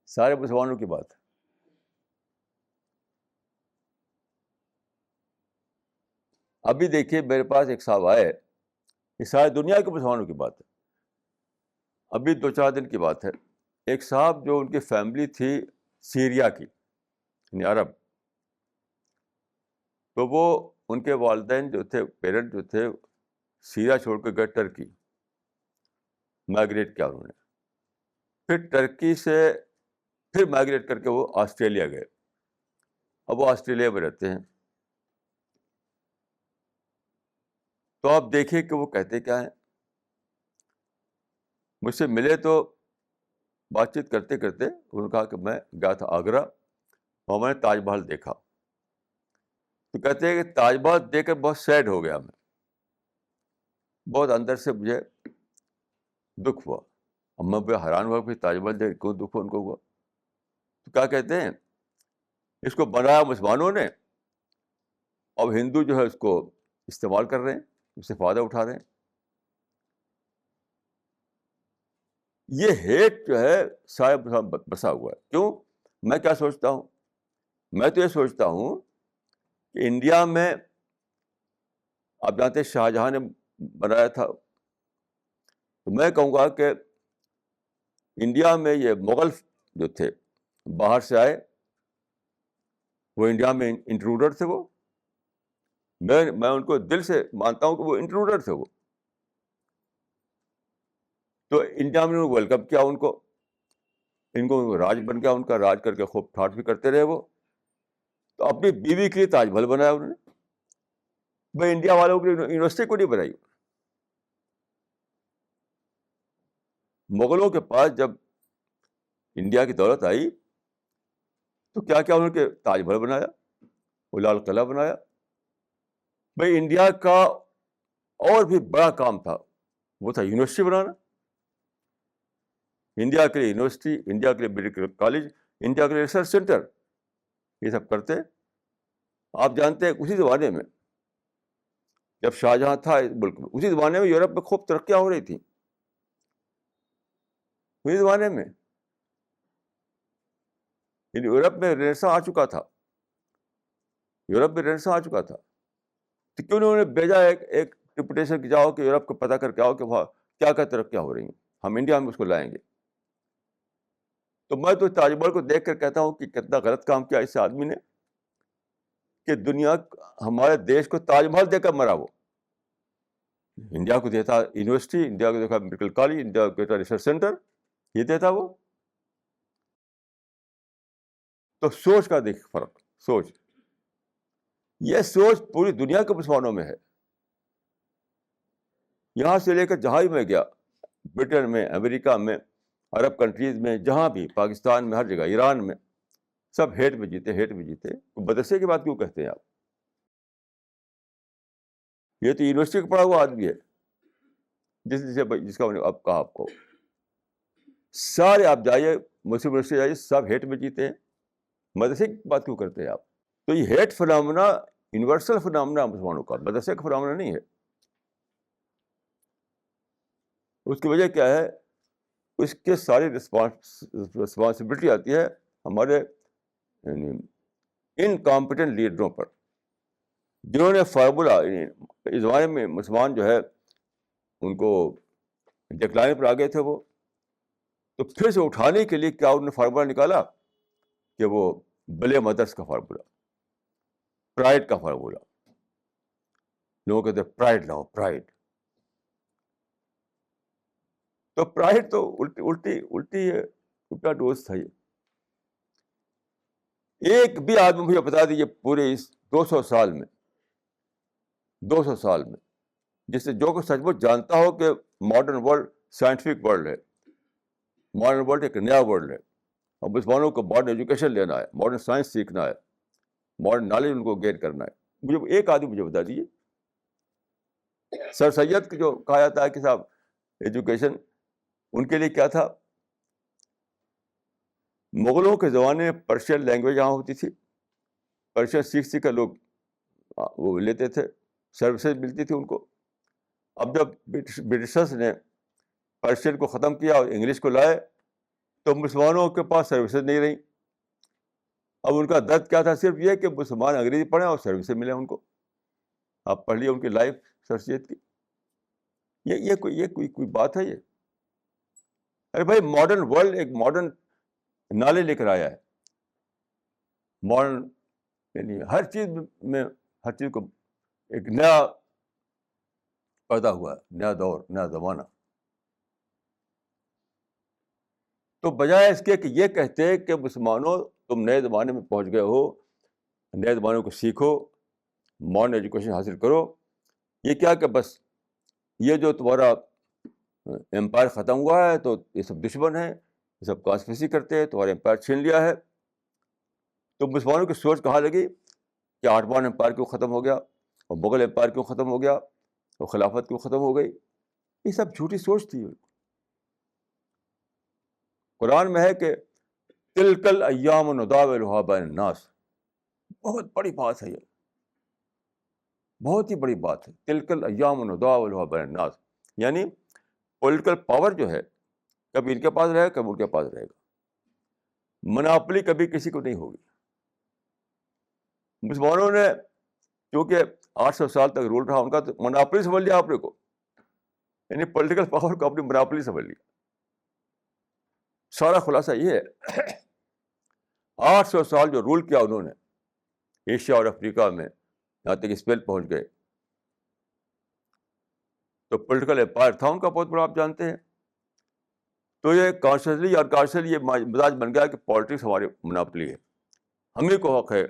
سارے مسلمانوں کی بات ہے. ابھی دیکھیے میرے پاس ایک صاحب آئے, یہ ساری دنیا کے مسلمانوں کی بات ہے. ابھی 2-4 دن کی بات ہے, ایک صاحب جو ان کی فیملی تھی سیریا کی, یعنی عرب, تو وہ ان کے والدین جو تھے, پیرنٹ جو تھے, سیریا چھوڑ کے گئے ٹرکی, مائگریٹ کیا انہوں نے. پھر ٹرکی سے پھر مائگریٹ کر کے وہ آسٹریلیا گئے. اب وہ آسٹریلیا میں رہتے ہیں. تو آپ دیکھیے کہ وہ کہتے کیا ہیں. مجھ سے ملے تو بات چیت کرتے کرتے انہوں نے کہا کہ میں گیا تھا آگرہ اور میں نے تاج محل دیکھا. تو کہتے ہیں کہ تاج محل دیکھ کر بہت سیڈ ہو گیا میں, بہت اندر سے مجھے دکھ ہوا. اب میں بڑا حیران ہوا کہ تاج محل دیکھ کیوں دکھ ان کو ہوا. تو کیا کہتے ہیں, اس کو بنایا مسلمانوں نے, اب ہندو جو ہے اس کو استعمال کر رہے ہیں, اس سے فائدہ اٹھا رہے ہیں. یہ ہیٹ جو ہے سارے بسا ہوا ہے. کیوں؟ میں کیا سوچتا ہوں, میں تو یہ سوچتا ہوں کہ انڈیا میں آپ جانتے ہیں شاہ جہاں نے بنایا تھا, تو میں کہوں گا کہ انڈیا میں یہ مغل جو تھے باہر سے آئے, وہ انڈیا میں انٹروڈر تھے. وہ میں ان کو دل سے مانتا ہوں کہ وہ انٹروڈر تھے. وہ تو انڈیا میں ویلکم کیا ان کو راج بن گیا ان کا, راج کر کے خوب ٹھاٹ بھی کرتے رہے وہ. تو اپنی بیوی کے لیے تاج محل بنایا انہوں نے. میں انڈیا والوں کی یونیورسٹی کو نہیں بنائی. مغلوں کے پاس جب انڈیا کی دولت آئی تو کیا کیا انہوں نے تاج محل بنایا, وہ لال قلعہ بنایا. بھائی انڈیا کا اور بھی بڑا کام تھا, وہ تھا یونیورسٹی بنانا. انڈیا کے لیے یونیورسٹی, انڈیا کے لیے میڈیکل کالج, انڈیا کے لیے ریسرچ سینٹر, یہ سب کرتے. آپ جانتے ہیں اسی زمانے میں جب شاہجہاں تھا اس ملک میں, اسی زمانے میں یورپ میں خوب ترقیاں ہو رہی تھیں. اسی زمانے میں یورپ میں رینیساں آ چکا تھا. یورپ میں رینیساں آ چکا تھا. تو کیوں انہوں نے بھیجا ایک ڈپوٹیشن کہ جاؤ کہ یورپ کو پتہ کر کے آؤ کہ وہاں کیا کیا ترقیاں ہو رہی ہیں, ہم انڈیا میں اس کو لائیں گے. تو میں تو تاج محل کو دیکھ کر کہتا ہوں کہ کتنا غلط کام کیا اس آدمی نے کہ دنیا ہمارے دیش کو تاج محل دے کر مرا. وہ انڈیا کو دیتا یونیورسٹی, انڈیا کو دیکھا میڈیکل کالج, انڈیا کو دیتا ریسرچ سینٹر, یہ دیتا وہ. تو سوچ کا دیکھ فرق, سوچ, یہ سوچ پوری دنیا کے مسلمانوں میں ہے. یہاں سے لے کر جہاں ہی میں گیا, برٹن میں, امریکہ میں, عرب کنٹریز میں, جہاں بھی, پاکستان میں, ہر جگہ, ایران میں, سب ہیٹ میں جیتے, ہیٹ میں جیتے. مدرسے کی بات کیوں کہتے ہیں آپ؟ یہ تو یونیورسٹی کا پڑھا ہوا آدمی ہے, جس کا اب کہا آپ کو. سارے آپ جائیے مسلم یونیورسٹی جائیے, سب ہیٹ میں جیتے ہیں. مدرسے کی بات کیوں کرتے ہیں آپ؟ تو یہ ہیٹ فنامنا یونیورسل فنامنا مسلمانوں کا, مدرسے کا فنامنا نہیں ہے. اس کی وجہ کیا ہے؟ اس کے ساری رسپانسبلٹی آتی ہے ہمارے انکمپیٹنٹ لیڈروں پر, جنہوں نے فارمولا, اس زمانے میں مسلمان جو ہے ان کو ڈکلائن پر آ گئے تھے وہ, تو پھر سے اٹھانے کے لیے کیا انہوں نے فارمولا نکالا کہ وہ بلے مدرس کا فارمولا, پرائڈ کا فارمولا. لوگوں کہتے ہیں پرائڈ لاؤ, پرائڈ. تو پرائڈ تو الٹا ڈوز تھا. یہ ایک بھی آدمی مجھے بتا دیجیے پورے اس 200 سال میں جس سے جو کہ سچ مچ جانتا ہو کہ ماڈرن ورلڈ سائنٹیفک ورلڈ ہے, ماڈرن ورلڈ ایک نیا ورلڈ ہے, اور مسلمانوں کو ماڈرن ایجوکیشن لینا ہے, ماڈرن سائنس سیکھنا ہے, ماڈرن نالج ان کو گین کرنا ہے. مجھے ایک آدمی مجھے بتا دیجیے. سر سید جو کہا جاتا ہے کہ صاحب ایجوکیشن ان کے لیے کیا تھا, مغلوں کے زمانے میں پرشین لینگویج یہاں ہوتی تھی, پرشین سیکھ کر لوگ وہ لیتے تھے, سروسز ملتی تھی ان کو. اب جب برٹشرس نے پرشین کو ختم کیا اور انگلش کو لائے تو مسلمانوں کے پاس سروسز نہیں رہیں. اب ان کا درد کیا تھا, صرف یہ کہ مسلمان انگریزی پڑھیں اور سروسز ملیں ان کو. آپ پڑھ لیے ان کی لائف سر سید کی. یہ کوئی بات ہے یہ؟ ارے بھائی ماڈرن ورلڈ ایک ماڈرن نالج لے کر آیا ہے, ماڈرن یعنی ہر چیز کو ایک نیا پیدا ہوا ہے, نیا دور, نیا زمانہ. تو بجائے اس کے کہ یہ کہتے کہ مسلمانوں تم نئے زمانے میں پہنچ گئے ہو, نئے زمانے کو سیکھو, ماڈرن ایجوکیشن حاصل کرو, یہ کیا کہ بس یہ جو تمہارا امپائر ختم ہوا ہے تو یہ سب دشمن ہیں, یہ سب کانسپریسی کرتے ہیں, تمہارا امپائر چھین لیا ہے. تو مسلمانوں کی سوچ کہاں لگی کہ آٹمان امپائر کیوں ختم ہو گیا, اور مغل امپائر کیوں ختم ہو گیا, اور خلافت کیوں ختم ہو گئی. یہ سب جھوٹی سوچ تھی. قرآن میں ہے کہ تلک الایام نداولها بین الناس. بہت بڑی بات ہے یہ, بہت ہی بڑی بات ہے. تلک الایام نداولها بین الناس, یعنی پولیٹیکل پاور جو ہے کبھی ان کے پاس رہے گا, کبھی ان کے پاس رہے گا. مناپلی کبھی کسی کو نہیں ہوگی. مسلمانوں نے کیونکہ 800 سال تک رول رہا ان کا, تو مناپلی سمجھ لیا آپ نے کو, یعنی پولیٹیکل پاور کو اپنی مناپلی سمجھ لیا. سارا خلاصہ یہ ہے. 800 سال جو رول کیا انہوں نے ایشیا اور افریقہ میں, یہاں تک اسپین پہنچ گئے, تو پولیٹیکل امپائر تھا ان کا بہت بڑا, آپ جانتے ہیں. تو یہ کانشیسلی اور کانشیسلی یہ مزاج بن گیا کہ پالیٹکس ہماری مناپلی ہے, ہم ہی کو حق ہے,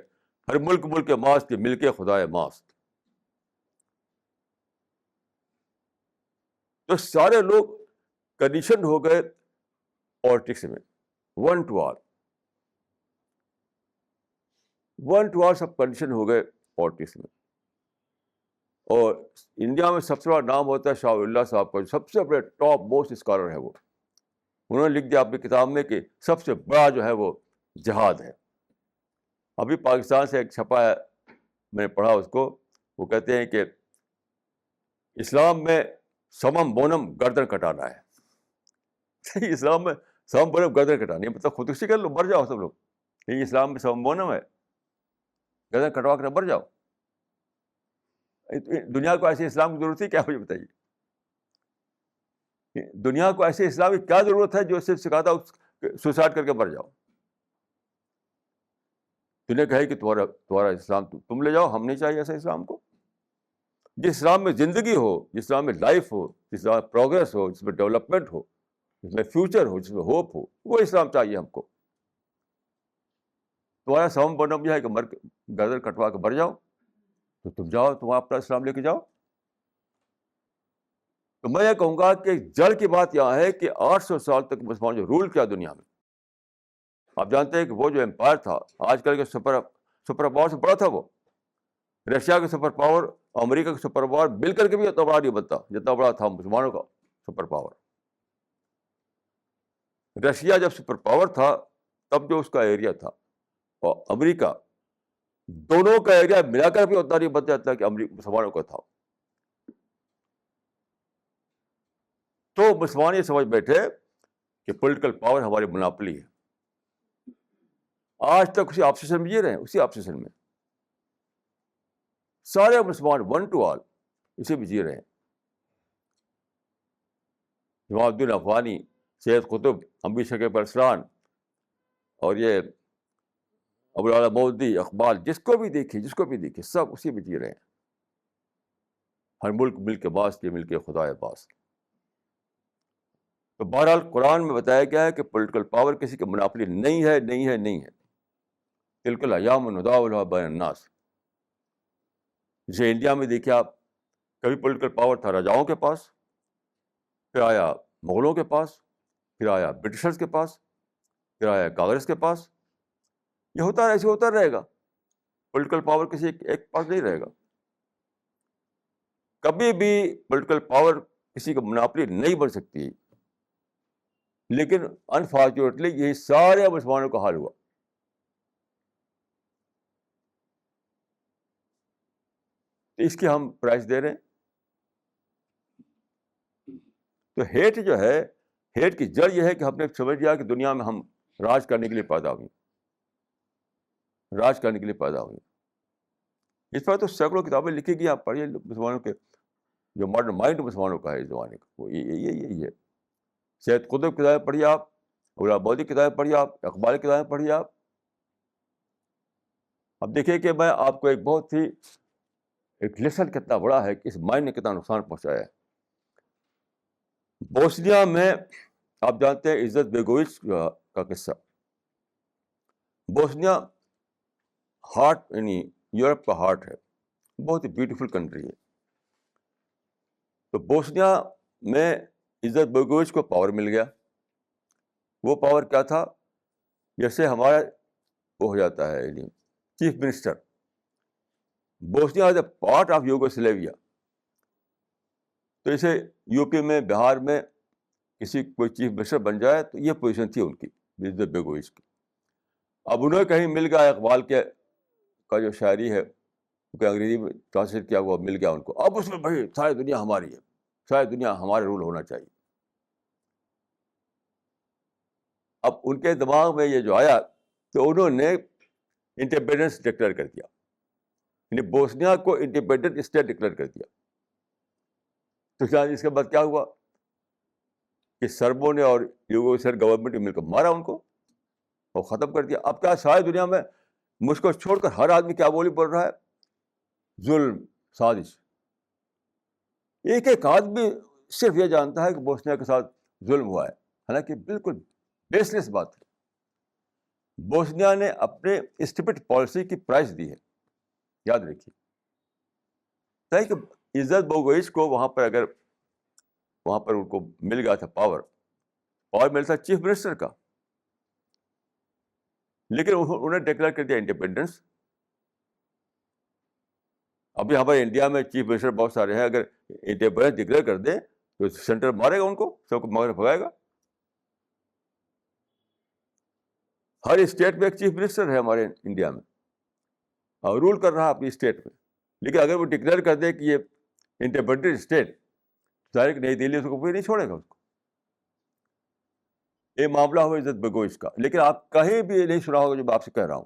ہر ملک کے ماست مل کے خدائے ماست. تو سارے لوگ کنڈیشن ہو گئے پالیٹکس میں, ون ٹو آل سب کنڈیشن ہو گئے پالیٹکس میں. اور انڈیا میں سب سے بڑا نام ہوتا ہے شاہ ولی اللہ صاحب کا, سب سے بڑے ٹاپ موسٹ اسکالر ہے وہ. انہوں نے لکھ دیا اپنی کتاب میں کہ سب سے بڑا جو ہے وہ جہاد ہے. ابھی پاکستان سے ایک چھپا ہے, میں نے پڑھا اس کو, وہ کہتے ہیں کہ اسلام میں سمم بونم گردن کٹانا ہے. اسلام میں سمم بونم گردن کٹانا ہے, مطلب خودکشی کر لو, مر جاؤ سب لوگ. یہ اسلام میں سمم بونم ہے, گردن کٹوا کر مر جاؤ. دنیا کو ایسے اسلام کی ضرورت ہے کیا, مجھے بتائیے. دنیا کو ایسے اسلام کی کیا ضرورت ہے جو صرف سکھاتا سوسائڈ کر کے مر جاؤ. تمہیں کہے کہ تمہارا اسلام تم لے جاؤ, ہم نہیں چاہیے ایسا اسلام کو. جس اسلام میں زندگی ہو, جس اسلام میں لائف ہو, جس اسلام میں پروگرس ہو, جس میں ڈیولپمنٹ ہو, جس میں فیوچر ہو, جس میں ہوپ ہو, وہ اسلام چاہیے ہم کو. تمہارا سوم بنم یہ ہے کہ گردن کٹوا کے مر جاؤ, تو تم جاؤ, تم اپنا اسلام لے کے جاؤ. تو میں یہ کہوں گا کہ جڑ کی بات یہاں ہے کہ 800 سال تک مسلمان جو رول کیا دنیا میں, آپ جانتے ہیں کہ وہ جو امپائر تھا, آج کل کے سپر پاور سے بڑا تھا وہ. رشیا کے سپر پاور, امریکہ کے سپر پاور مل کر کے بھی اتنا بڑا نہیں بنتا جتنا بڑا تھا مسلمانوں کا سپر پاور. رشیا جب سپر پاور تھا تب جو اس کا ایریا تھا, اور امریکہ, دونوں کا ایریا ملا کر بھی اتنا نہیں بن جاتا کہ مسلمانوں کا تھا. تو مسلمان یہ سمجھ بیٹھے کہ پولیٹیکل پاور ہماری مناپلی ہے. آج تک اسی آبسیشن میں جی رہے ہیں, اسی آبسیشن میں سارے مسلمان ون ٹو آل اسی میں جی رہے ہیں. جمال الدین افغانی, سید قطب, امیر شکیب ارسلان, اور یہ ابوالعلا مودودی, اقبال, جس کو بھی دیکھیے سب اسی میں جی رہے ہیں. ہر ملک مل کے باس کے مل کے خدائے باس. تو بہرحال قرآن میں بتایا گیا ہے کہ پولیٹیکل پاور کسی کی مناپلی نہیں ہے، نہیں ہے، نہیں ہے. تلک الایام نداولها بین الناس. جیسے انڈیا میں دیکھیے آپ، کبھی پولیٹیکل پاور تھا راجاؤں کے پاس، پھر آیا مغلوں کے پاس، پھر آیا برٹشرز کے پاس، پھر آیا کانگریس کے پاس. یہ ہوتا ہے، ایسے ہوتا رہے گا. پولیٹیکل پاور کسی ایک پاس نہیں رہے گا. کبھی بھی پولیٹیکل پاور کسی کا مناپلی نہیں بن سکتی. لیکن انفارچونیٹلی یہی سارے مسلمانوں کا حال ہوا. تو اس کی ہم پرائز دے رہے ہیں. تو ہیٹ جو ہے، ہیٹ کی جڑ یہ ہے کہ ہم نے سمجھ لیا کہ دنیا میں ہم راج کرنے کے لیے پیدا ہوئے، راج کرنے کے لیے پیدا ہوئے. اس پر تو سینکڑوں کتابیں لکھی گئی، آپ پڑھیے مسلمانوں کے، جو ماڈرن مائنڈ مسلمانوں کا ہے اس زمانے کا، وہ یہی ہے. سید قطب کی کتابیں پڑھیے آپ، غلام کی کتابیں پڑھیے آپ، اقبال کی کتابیں پڑھیے آپ. اب دیکھیے کہ میں آپ کو ایک بہت ہی ایک لیسن کتنا بڑا ہے کہ اس مائنڈ نے کتنا نقصان پہنچایا ہے. بوسنیا میں آپ جانتے ہیں عزت بیگوویچ کا قصہ. بوسنیا ہارٹ، یعنی یورپ کا ہارٹ ہے، بہت ہی بیوٹیفل کنٹری ہے. تو بوسنیا میں عزت بیگوویچ کو پاور مل گیا. وہ پاور کیا تھا؟ جیسے ہمارا وہ ہو جاتا ہے یعنی chief minister. Bosnia as a part of Yugoslavia. تو اسے یو پی میں، بہار میں کسی کوئی چیف منسٹر بن جائے تو یہ پوزیشن تھی ان کی، عزت بیگوویچ کی. اب انہیں کہیں مل گیا اقبال کے کا جو شاعری ہے کہ انگریزی میں ٹرانسلیٹ کیا ہوا مل گیا ان کو. اب اس میں بھائی ساری دنیا ہماری ہے، ساری دنیا ہمارے رول ہونا چاہیے. اب ان کے دماغ میں یہ جو آیا تو انہوں نے انڈیپینڈنس ڈکلیئر کر دیا، یعنی بوسنیا کو انڈیپینڈنٹ اسٹیٹ ڈکلیئر کر دیا. تو اس کے بعد کیا ہوا کہ سربوں نے اور یوگوسلیوین گورنمنٹ نے مل کر مارا ان کو اور ختم کر دیا. اب کیا ساری دنیا میں مجھ کو چھوڑ کر ہر آدمی کیا بولی بول رہا ہے؟ ظلم، سازش. ایک ایک آدمی صرف یہ جانتا ہے کہ بوسنیا کے ساتھ ظلم ہوا ہے، حالانکہ بالکل بیس لیس بات ہے. بوسنیا نے اپنے اسٹپٹ پالیسی کی پرائز دی ہے، یاد رکھیے. کہ عزت بیگوویچ کو وہاں پر اگر وہاں پر ان کو مل گیا تھا پاور ملتا چیف منسٹر کا، لیکن انہوں نے ڈکلیئر کر دیا انڈیپینڈنس. ابھی ہمارے انڈیا میں چیف منسٹر بہت سارے ہیں، اگر انڈیپینڈنس ڈکلیئر کر دیں تو سینٹر مارے گا ان کو، سب کو مار بھگائے گا. ہر اسٹیٹ میں ایک چیف منسٹر ہے ہمارے انڈیا میں اور رول کر رہا ہے اپنی اسٹیٹ میں. لیکن اگر وہ ڈکلیئر کر دے کہ یہ انڈیپینڈنٹ اسٹیٹ، ظاہر کہ نئی دہلی اس کو کوئی نہیں چھوڑے گا اس کو. یہ معاملہ ہوا عزت بیگوویچ کا. لیکن آپ کہیں بھی یہ نہیں سنا ہوگا جو میں آپ سے کہہ رہا ہوں.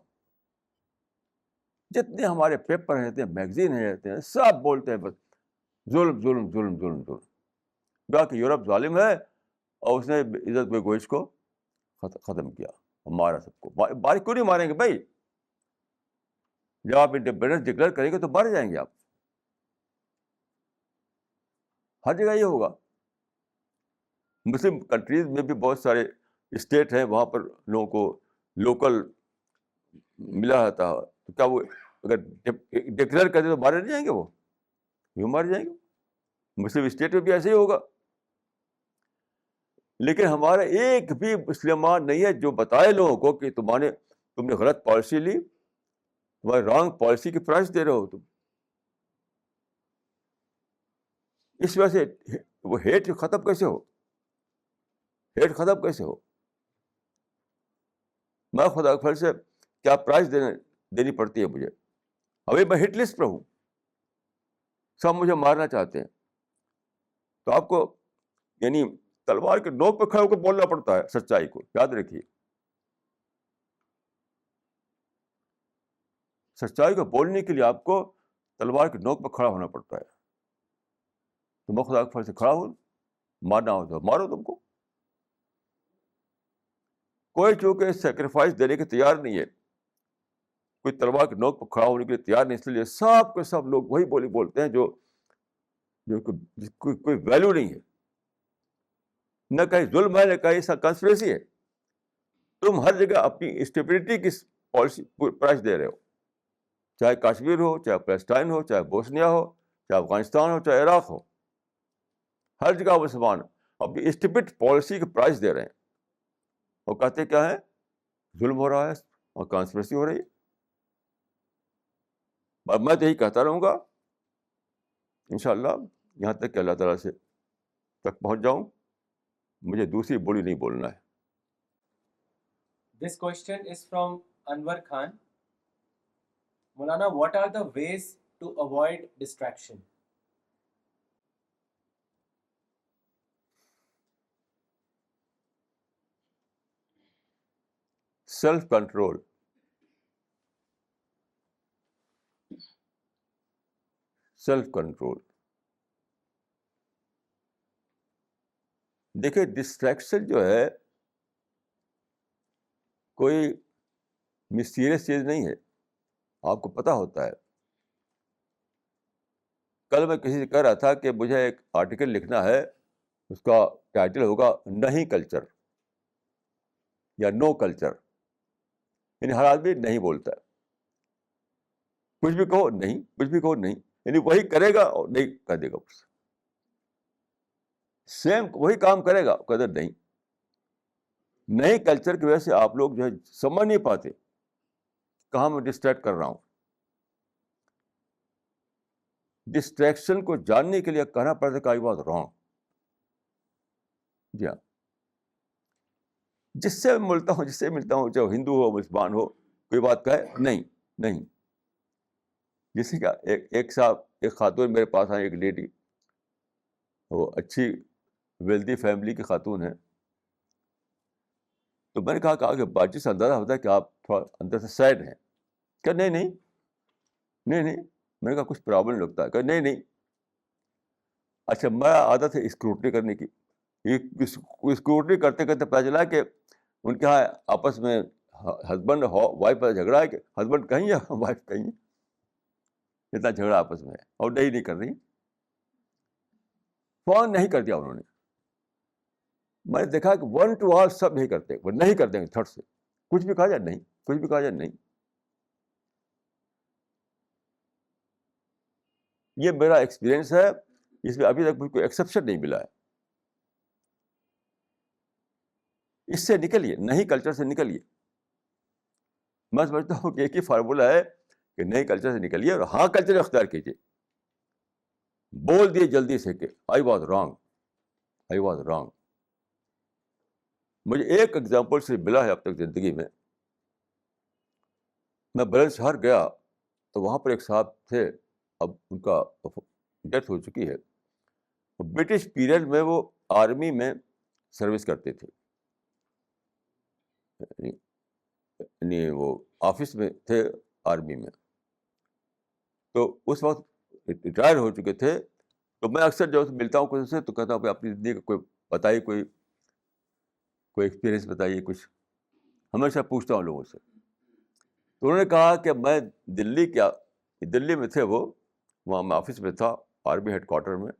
جتنے ہمارے پیپر رہتے ہیں، میگزین رہتے ہیں، سب بولتے ہیں بس ظلم ظلم ظلم ظلم ظلم. کہ یورپ ظالم ہے اور اس نے عزت بیگوویچ کو ختم کیا، مارا سب کو. باری کیوں نہیں ماریں گے بھائی؟ جب آپ انڈیپینڈنس ڈکلیئر کریں گے تو مر جائیں گے آپ. ہر جگہ یہ ہوگا. مسلم کنٹریز میں بھی بہت سارے اسٹیٹ ہیں، وہاں پر لوگوں کو لوکل ملا رہتا ہے. تو کیا وہ اگر ڈکلیئر کر دیں تو مارے نہیں جائیں گے؟ وہ یوں مار جائیں گے. مسلم اسٹیٹ میں بھی ایسے ہی ہوگا. لیکن ہمارا ایک بھی مسلمان نہیں ہے جو بتائے لوگوں کو کہ تم نے غلط پالیسی لی، تمہاری رانگ پالیسی کی پرائز دے رہے ہو تم. اس وجہ سے وہ ہیٹ ختم کیسے ہو؟ ہیٹ ختم کیسے ہو؟ میں خدا کے فضل سے کیا پرائز دینی پڑتی ہے مجھے. ابھی میں ہٹ لسٹ پہ ہوں، سب مجھے مارنا چاہتے ہیں. تو آپ کو یعنی تلوار کے نوک پہ کھڑے ہو کے بولنا پڑتا ہے سچائی کو. یاد رکھیے، سچائی کو بولنے کے لیے آپ کو تلوار کے نوک پہ کھڑا ہونا پڑتا ہے. تو میں خدا کے فضل سے کھڑا ہوں، مارنا ہو تو مارو تم کو. کوئی چونکہ سیکریفائس دینے کے تیار نہیں ہے، کوئی تلوار کے نوک پہ کھڑا ہونے کے لیے تیار نہیں. اس لیے سب کے سب لوگ وہی بولتے ہیں جو کوئی ویلیو نہیں ہے. نہ کہیں ظلم ہے، نہ کہیں کنسپریسی ہے. تم ہر جگہ اپنی اسٹیبلٹی کی پالیسی پرائز دے رہے ہو، چاہے کشمیر ہو، چاہے پیلسٹائن ہو، چاہے بوسنیا ہو، چاہے افغانستان ہو، چاہے عراق ہو. ہر جگہ مسلمان اپنی اسٹیبلٹ پالیسی کی پرائز دے رہے ہیں. اور کہتے کیا ہے؟ ظلم ہو رہا ہے اور کانسپریسی ہو رہی ہے. اور میں تو یہی کہتا رہوں گا انشاءاللہ یہاں تک کہ اللہ تعالیٰ سے تک پہنچ جاؤں. مجھے دوسری بولی نہیں بولنا ہے. This question is from Anwar Khan. Maulana, what are the ways to avoid distraction? Self control. Self control. دیکھیں ڈسٹریکشن جو ہے کوئی مسٹیریس چیز نہیں ہے، آپ کو پتہ ہوتا ہے. کل میں کسی سے کہہ رہا تھا کہ مجھے ایک آرٹیکل لکھنا ہے، اس کا ٹائٹل ہوگا نہیں کلچر یا نو کلچر. یعنی ہر آدمی نہیں بولتا ہے، کچھ بھی کہو نہیں، کچھ بھی کہو نہیں، یعنی وہی کرے گا اور نہیں کر دے گا. سیم وہی کام کرے گا قدر نہیں. نئے کلچر کی وجہ سے آپ لوگ جو ہے سمجھ نہیں پاتے کہاں میں ڈسٹریکٹ کر رہا ہوں. ڈسٹریکشن کو جاننے کے لیے کہنا پڑتا ہے کہ بات رانگ. جی ہاں، جس سے ملتا ہوں، جس سے ملتا ہوں، چاہے ہندو ہو مسلمان ہو، کوئی بات کہے نہیں نہیں. جیسے کہ ایک صاحب، ایک خاتون میرے پاس آئی، ایک لیڈی، وہ اچھی ویلدی فیملی کی خاتون ہے. تو میں نے کہا کہ بات چیت سے اندازہ ہوتا ہے کہ آپ تھوڑا اندر سے سیڈ ہیں. کہ نہیں نہیں نہیں نہیں. میں نے کہا کچھ پرابلم لگتا ہے. کہ نہیں نہیں. اچھا، میں عادت ہے اسکروٹنی کرنے کی. اسکروٹنی کرتے کرتے پتہ چلا کہ ان کے یہاں آپس میں ہسبینڈ وائف کا جھگڑا ہے کہ ہسبینڈ کہیں یا وائف کہیں، اتنا جھگڑا آپس میں ہے اور نہیں کر رہی. فون نہیں کر دیا انہوں نے. میں نے دیکھا کہ 1 to all سب نہیں کرتے، وہ نہیں کر دیں گے تھرڈ سے. کچھ بھی کہا جائے نہیں، کچھ بھی کہا جائے نہیں. یہ میرا ایکسپیرئنس ہے، اس میں ابھی تک مجھ کو ایکسیپشن نہیں ملا ہے. اس سے نکلیے، نہیں کلچر سے نکلیے. میں سمجھتا ہوں کہ ایک ہی فارمولہ ہے کہ نئی کلچر سے نکلیے اور ہاں کلچر اختیار کیجیے. بول دیے جلدی سے کہ I was wrong, I was wrong. مجھے ایک ایگزامپل سے ملا ہے اب تک زندگی میں. میں بلند شہر گیا تو وہاں پر ایک صاحب تھے، اب ان کا ڈیتھ ہو چکی ہے. برٹش پیریڈ میں وہ آرمی میں سروس کرتے تھے، یعنی وہ آفس میں تھے آرمی میں. تو اس وقت ریٹائر ہو چکے تھے. تو میں اکثر جو ملتا ہوں کسی سے تو کہتا ہوں کہ اپنی زندگی کا کوئی بتائیے، کوئی ایکسپیرئنس بتائیے کچھ. ہمیشہ پوچھتا ہوں لوگوں سے. تو انہوں نے کہا کہ میں دلی میں تھے، وہ وہاں میں آفس میں تھا آرمی ہیڈ کوارٹر میں.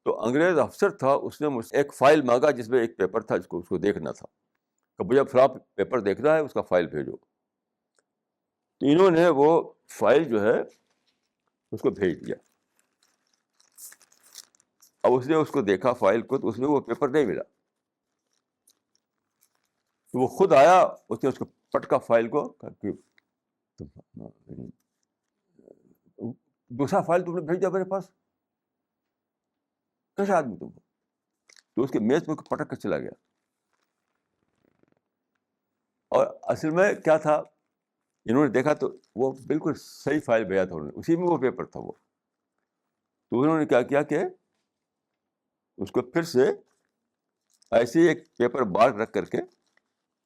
تو انگریز افسر تھا، اس نے مجھ سے ایک فائل مانگا جس میں ایک پیپر تھا، اس کو دیکھنا تھا کہ مجھے فلاں پیپر دیکھنا ہے، اس کا فائل بھیجو. تو انہوں نے وہ فائل جو ہے اس کو بھیج دیا. اب اس نے اس کو دیکھا فائل کو، تو اس میں وہ پیپر نہیں ملا. تو وہ خود آیا، اس نے اس کو پٹکا فائل کو کہ دوسرا فائل تم نے بھیج دیا میرے پاس، کیسے آدمی تم؟ تو اس کے میز میں پٹک کے چلا گیا. اور اصل میں کیا تھا، انہوں نے دیکھا تو وہ بالکل صحیح فائل بھیجا تھا انہوں نے، اسی میں وہ پیپر تھا وہ. تو انہوں نے کیا کیا کہ اس کو پھر سے ایسے ہی ایک پیپر مارک رکھ کر کے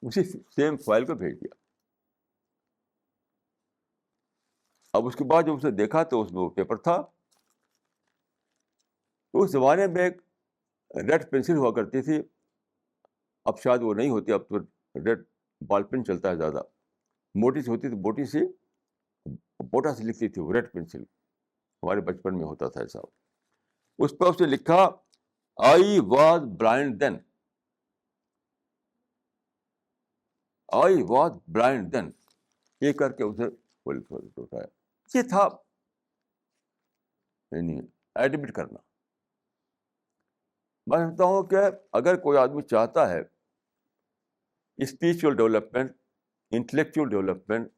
اسی سیم فائل کو بھیج دیا. اب اس کے بعد جب اسے دیکھا تو اس میں وہ پیپر تھا. تو اس زمانے میں ایک ریڈ پینسل ہوا کرتی تھی، اب شاید وہ نہیں ہوتی، اب تو ریڈ بال پین چلتا ہے زیادہ. موٹی سی ہوتی تھی، موٹی سی موٹا سے لکھتی تھی وہ ریڈ پینسل. ہمارے بچپن میں ہوتا تھا ایسا. اس پر اس نے لکھا I was blind then. I was blind then. یہ کر کے اسے پولیس والے کو اٹھایا. یہ تھا یعنی ایڈمٹ کرنا. میں سمجھتا ہوں کہ اگر کوئی آدمی چاہتا ہے اسپریچول ڈیولپمنٹ, انٹلیکچوئل ڈیولپمنٹ,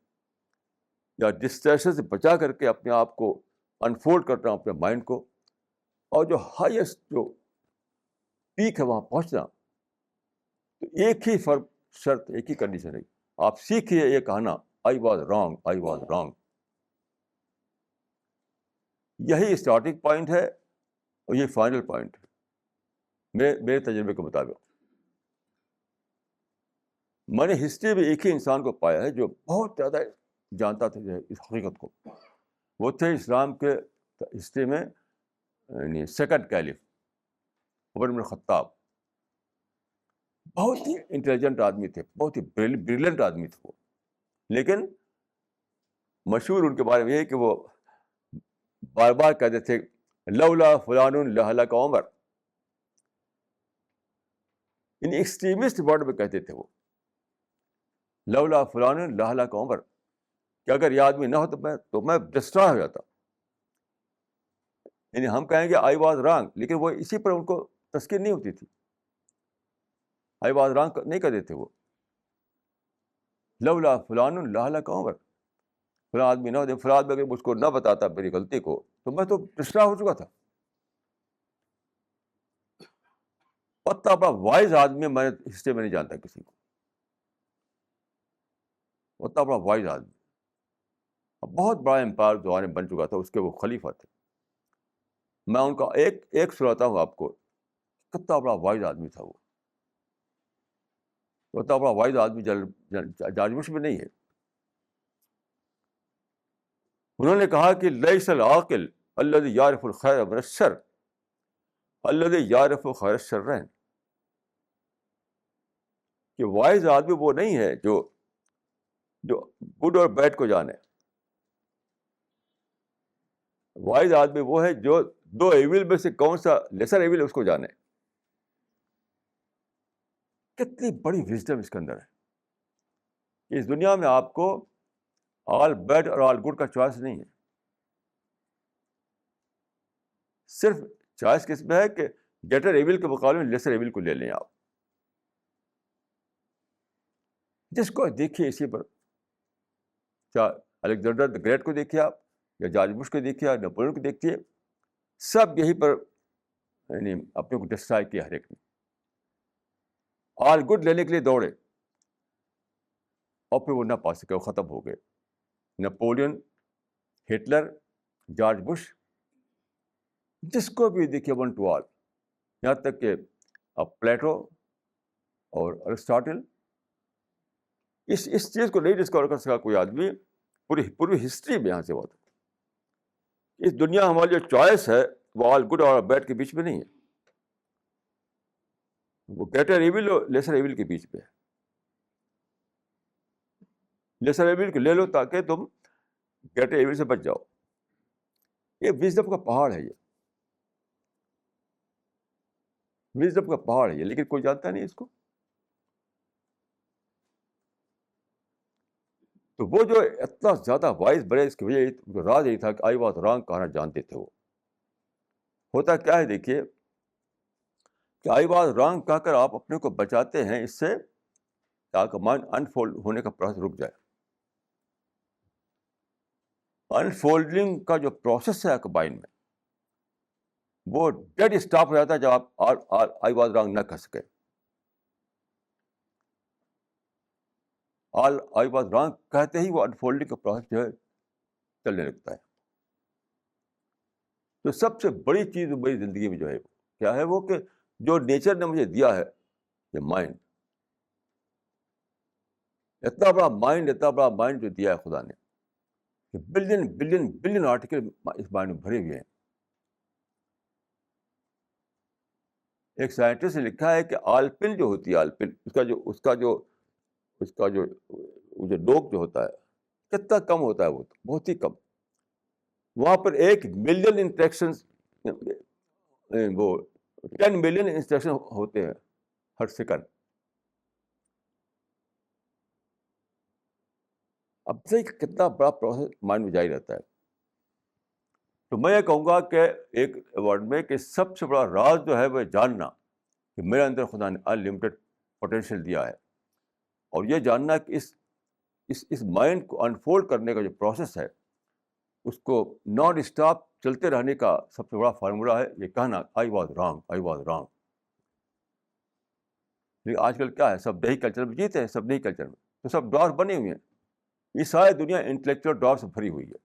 یا ڈسٹریشن سے بچا کر کے اپنے آپ کو انفولڈ کرنا, اپنے مائنڈ کو, اور جو ہائیسٹ جو پیک ہے وہاں پہنچنا, تو ایک ہی فرق شرط, ایک ہی کنڈیشن ہے, آپ سیکھیے یہ کہنا I was wrong, I was wrong. یہی اسٹارٹنگ پوائنٹ ہے اور یہ فائنل پوائنٹ ہے میرے تجربے کے مطابق. میں نے ہسٹری میں ایک ہی انسان کو پایا ہے جو بہت زیادہ جانتا تھا اس حقیقت کو. وہ تھے اسلام کے ہسٹری میں یعنی سیکنڈ کیلف عمر بن الخطاب. بہت ہی انٹیلیجنٹ آدمی تھے, بہت ہی بریلینٹ آدمی تھے وہ. لیکن مشہور ان کے بارے میں یہ کہ وہ بار بار کہتے تھے لولا فلان لہلک عمر. ان ایکسٹریمسٹ ورڈ میں کہتے تھے وہ لولا فلان لہلک عمر, کہ اگر یہ آدمی نہ ہو تو میں ڈسٹرائے ہو جاتا. یعنی ہم کہیں گے آئی واز رانگ, لیکن وہ اسی پر ان کو تسکین نہیں ہوتی تھی. آئی واز رانگ نہیں کہتے تھے وہ, لولا فلان لہلک عمر, فلاں آدمی نہ ہوتے, فلاں آدمی اگر مجھ کو نہ بتاتا میری غلطی کو تو میں تو ڈسٹرائے ہو چکا تھا. اتنا بڑا وائز آدمی میں ہسٹری میں نہیں جانتا کسی کو, اتنا بڑا وائز آدمی, بہت بڑا امپائر زمانے میں بن چکا تھا, اس کے وہ خلیفہ تھے. میں ان کا ایک سناتا ہوں آپ کو, کتنا بڑا وائز آدمی تھا وہ. اتنا بڑا وائز آدمی جارج بش میں نہیں ہے. انہوں نے کہا کہ لیس العاقل الذی یعرف الخیر من الشر الذی یعرف خیر الشرین, کہ وائز آدمی وہ نہیں ہے جو گڈ اور بیڈ کو جانے. وائز آدمی وہ ہے جو دو ایول میں سے کون سا لیسر ایول ہے اس کو جانے. کتنی بڑی وزڈم اس کے اندر ہے. اس دنیا میں آپ کو آل بیڈ اور آل گڈ کا چوائس نہیں ہے. صرف چوائس کس میں ہے کہ گریٹر ایول کے مقابلے میں لیسر ایول کو لے لیں آپ. جس کو دیکھیے اسی پر, چاہے الیگزینڈر دی گریٹ کو دیکھیے آپ, یا جارج بش کو دیکھیے, یا نیپولن کو دیکھیے, سب یہی پر یعنی اپنے کو ڈسٹرائے کیا ہر ایک نے. آل گڈ لینے کے لیے دوڑے اور پھر وہ نہ پا سکے, وہ ختم ہو گئے. نیپولین, ہٹلر, جارج بش, جس کو بھی دیکھیے ون ٹو آل, یہاں تک کہ پلیٹو اور ارسطاٹل, اس چیز کو نہیں ڈسکور کر سکا کوئی آدمی پوری ہسٹری میں. یہاں سے بات, اس دنیا ہماری جو چوائس ہے وہ آل گڈ اور بیڈ کے بیچ میں نہیں ہے, وہ گریٹر ایول اور لیسر ایول کے بیچ میں ہے. لیسر ایول کو لے لو تاکہ تم گریٹر ایول سے بچ جاؤ. یہ وزڈم کا پہاڑ ہے, یہ وزڈم کا پہاڑ ہے یہ, لیکن کوئی جانتا نہیں اس کو. تو وہ جو اتنا زیادہ وائز بڑے, اس کی وجہ راز یہی تھا کہ آئی واز رانگ کہنا جانتے تھے وہ. ہوتا کیا ہے دیکھیے کہ آئی واز رانگ کہہ کر آپ اپنے کو بچاتے ہیں اس سے تاکہ مائنڈ انفولڈ ہونے کا پروسیس رک جائے. انفولڈنگ کا جو پروسیس ہے آپ کے مائنڈ میں, وہ ڈیڈ اسٹاپ ہو جاتا ہے جب آپ آئی واز رانگ نہ کہہ سکے. آئی واز رانگ کہتے ہی وہ انفولڈنگ کا پروسیس جو ہے چلنے لگتا ہے. تو سب سے بڑی چیز میری زندگی میں جو ہے کیا ہے, وہ کہ جو نیچر نے مجھے دیا ہے یہ مائنڈ, اتنا بڑا مائنڈ جو دیا ہے خدا نے, کہ بلین بلین بلین آرٹیکل اس مائنڈ میں بھرے ہوئے ہیں. ایک سائنٹسٹ نے لکھا ہے کہ آلپن جو ہوتی ہے, آلپن اس کا جو ڈوگ جو ہوتا ہے کتنا کم ہوتا ہے, وہ بہت ہی کم. وہاں پر 1 ملین انٹریکشن وہ 10 ملین انسٹرکشن ہوتے ہیں ہر سیکنڈ. اب سے کتنا بڑا پروسیس مائنڈ میں جاری رہتا ہے. تو میں یہ کہوں گا کہ ایک ورڈ میں کہ سب سے بڑا راز جو ہے وہ جاننا کہ میرے اندر خدا نے انلمیٹڈ پوٹینشیل دیا ہے, اور یہ جاننا کہ اس مائنڈ کو انفولڈ کرنے کا جو پروسیس ہے اس کو نان اسٹاپ چلتے رہنے کا سب سے بڑا فارمولہ ہے یہ کہنا I was wrong, I was wrong. لیکن آج کل کیا ہے, سب دیہی کلچر میں جیتے ہیں, سب دیہی کلچر میں تو سب ڈار بنے ہوئے ہیں. یہ ساری دنیا انٹلیکچوئل ڈار سے بھری ہوئی ہے.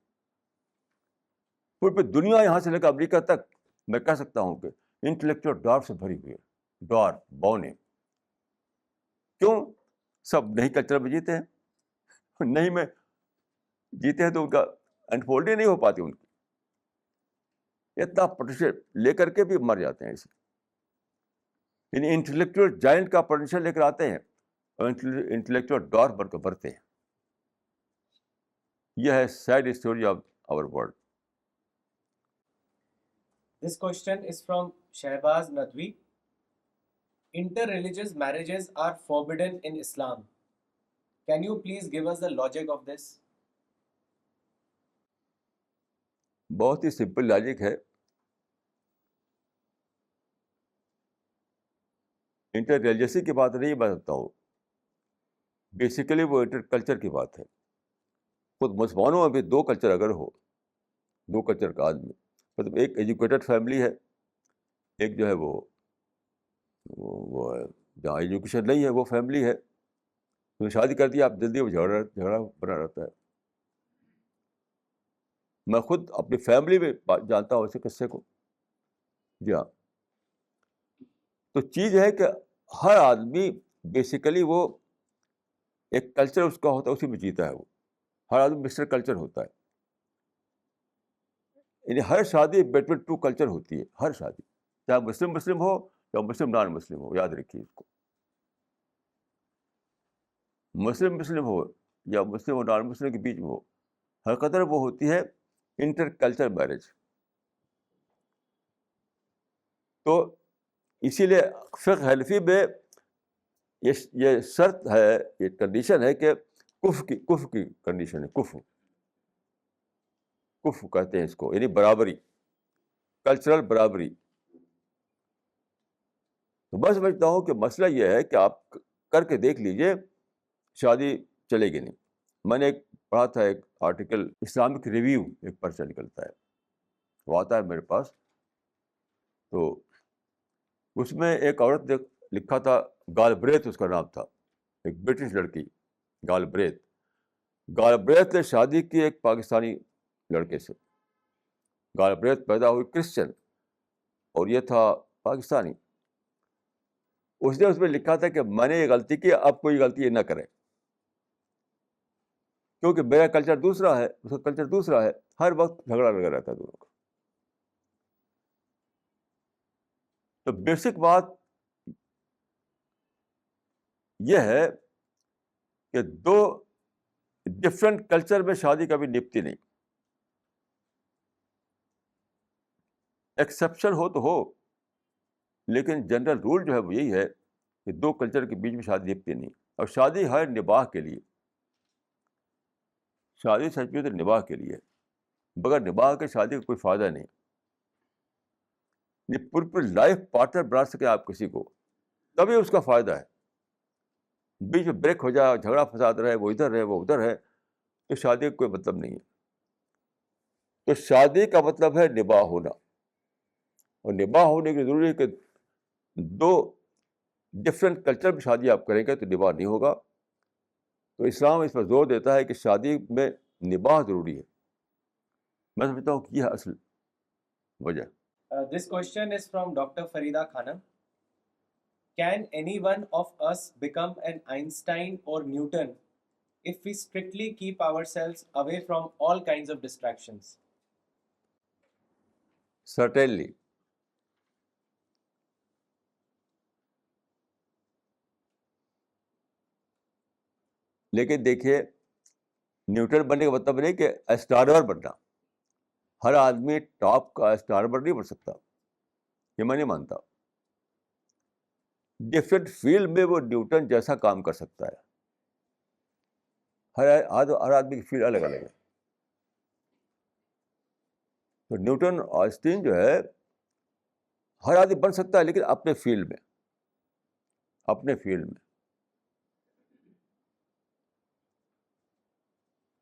پوری دنیا یہاں سے لے کر امریکہ تک میں کہہ سکتا ہوں کہ انٹلیکچوئل ڈار سے بھری ہوئی ہے. ڈار بونے کیوں؟ سب نہیں کلچر میں جیتے ہیں, نہیں میں جیتے ہیں تو ان کا انفولڈ ہی نہیں ہو پاتی. ان کی اتنا پوٹینشیل لے کر کے بھی مر جاتے ہیں اسے. یعنی انٹلیکچوئل جائنٹ کا پوٹینشیل لے کر آتے ہیں اور انٹلیکچوئل ڈار بن کر بھرتے ہیں. یہ ہے sad story of our world. This question is from Shehbaz Nadwi. Inter-religious marriages are forbidden in Islam. Can you please give us the logic of this? بہت ہی سمپل لاجک ہے. انٹر ریلیجسی کی بات نہیں بتاتا ہوں, بیسیکلی وہ انٹر کلچر کی بات ہے. خود مسلمانوں میں بھی دو کلچر اگر ہو, دو کلچر کا آدمی, مطلب ایک ایجوکیٹڈ فیملی ہے, ایک جو ہے وہ ہے جہاں ایجوکیشن نہیں ہے وہ فیملی ہے. تو شادی کر دیا, آپ جلدی وہ جھگڑا بنا رہتا ہے. میں خود اپنی فیملی میں جانتا ہوں اسے قصے کو. جی ہاں. تو چیز ہے کہ ہر آدمی بیسیکلی وہ ایک کلچر اس کا ہوتا ہے, اسی میں جیتا ہے. وہ ہر آدمی مسٹر کلچر ہوتا ہے. یعنی ہر شادی بٹوین ٹو کلچر ہوتی ہے, ہر شادی, چاہے مسلم ہو یا مسلم نان مسلم ہو. یاد رکھیے اس کو, مسلم ہو یا مسلم اور نان مسلم کے بیچ میں ہو, ہر قدر وہ ہوتی ہے انٹر کلچر میرج. تو اسی لیے فقہ حنفی میں یہ شرط ہے, یہ کنڈیشن ہے کہ کفر کی کنڈیشن ہے. کفر کہتے ہیں اس کو, یعنی برابری, کلچرل برابری. تو میں سمجھتا ہوں کہ مسئلہ یہ ہے کہ آپ کر کے دیکھ لیجئے, شادی چلے گی نہیں. میں نے ایک پڑھا تھا ایک آرٹیکل, اسلامک ریویو ایک پرچہ نکلتا ہے, وہ آتا ہے میرے پاس. تو اس میں ایک عورت نے لکھا تھا, گال بریت اس کا نام تھا, ایک برٹش لڑکی, گال بریت نے شادی کی ایک پاکستانی لڑکے سے. گال بریت پیدا ہوئی کرسچن اور یہ تھا پاکستانی. اس نے اس میں لکھا تھا کہ میں نے یہ غلطی کی, اب کوئی غلطی یہ نہ کرے, کیونکہ میرا کلچر دوسرا ہے, اس کا کلچر دوسرا ہے. ہر وقت جھگڑا لگا رہتا ہے دونوں کا. تو بیسک بات یہ ہے کہ دو ڈفرینٹ کلچر میں شادی کبھی نپتی نہیں. ایکسیپشن ہو تو ہو, لیکن جنرل رول جو ہے وہ یہی ہے کہ دو کلچر کے بیچ میں شادی نپتی نہیں. اور شادی ہے نباہ کے لیے, شادی سچ میں تو نباہ کے لیے, بغیر نباہ کے شادی کا کوئی فائدہ نہیں. پوری لائف پارٹنر بنا سکے آپ کسی کو, تبھی اس کا فائدہ ہے. بیچ میں بریک ہو جائے, جھگڑا فساد رہے, وہ ادھر ہے وہ ادھر ہے, تو شادی کا کوئی مطلب نہیں ہے. تو شادی کا مطلب ہے نباہ ہونا, اور نباہ ہونے کی ضروری ہے کہ دو ڈفرینٹ کلچر میں شادی آپ کریں گے تو نباہ نہیں ہوگا. تو اسلام اس پر زور دیتا ہے کہ شادی میں نباہ ضروری ہے. میں سمجھتا ہوں کہ یہ اصل وجہ. This question is from Dr. Farida Khanam. Can any one of us become an Einstein or Newton if we strictly keep ourselves away from all kinds of distractions? Certainly. لیکن دیکھیے, نیوٹن بننے کا مطلب نہیں کہ اسٹارر بننا. ہر آدمی ٹاپ کا اسٹارر نہیں بن سکتا, یہ میں نہیں مانتا. ڈفرینٹ فیلڈ میں وہ نیوٹن جیسا کام کر سکتا ہے. ہر آدمی کی فیلڈ الگ الگ ہے. تو نیوٹن آئنسٹین جو ہے ہر آدمی بن سکتا ہے, لیکن اپنے فیلڈ میں, اپنے فیلڈ میں.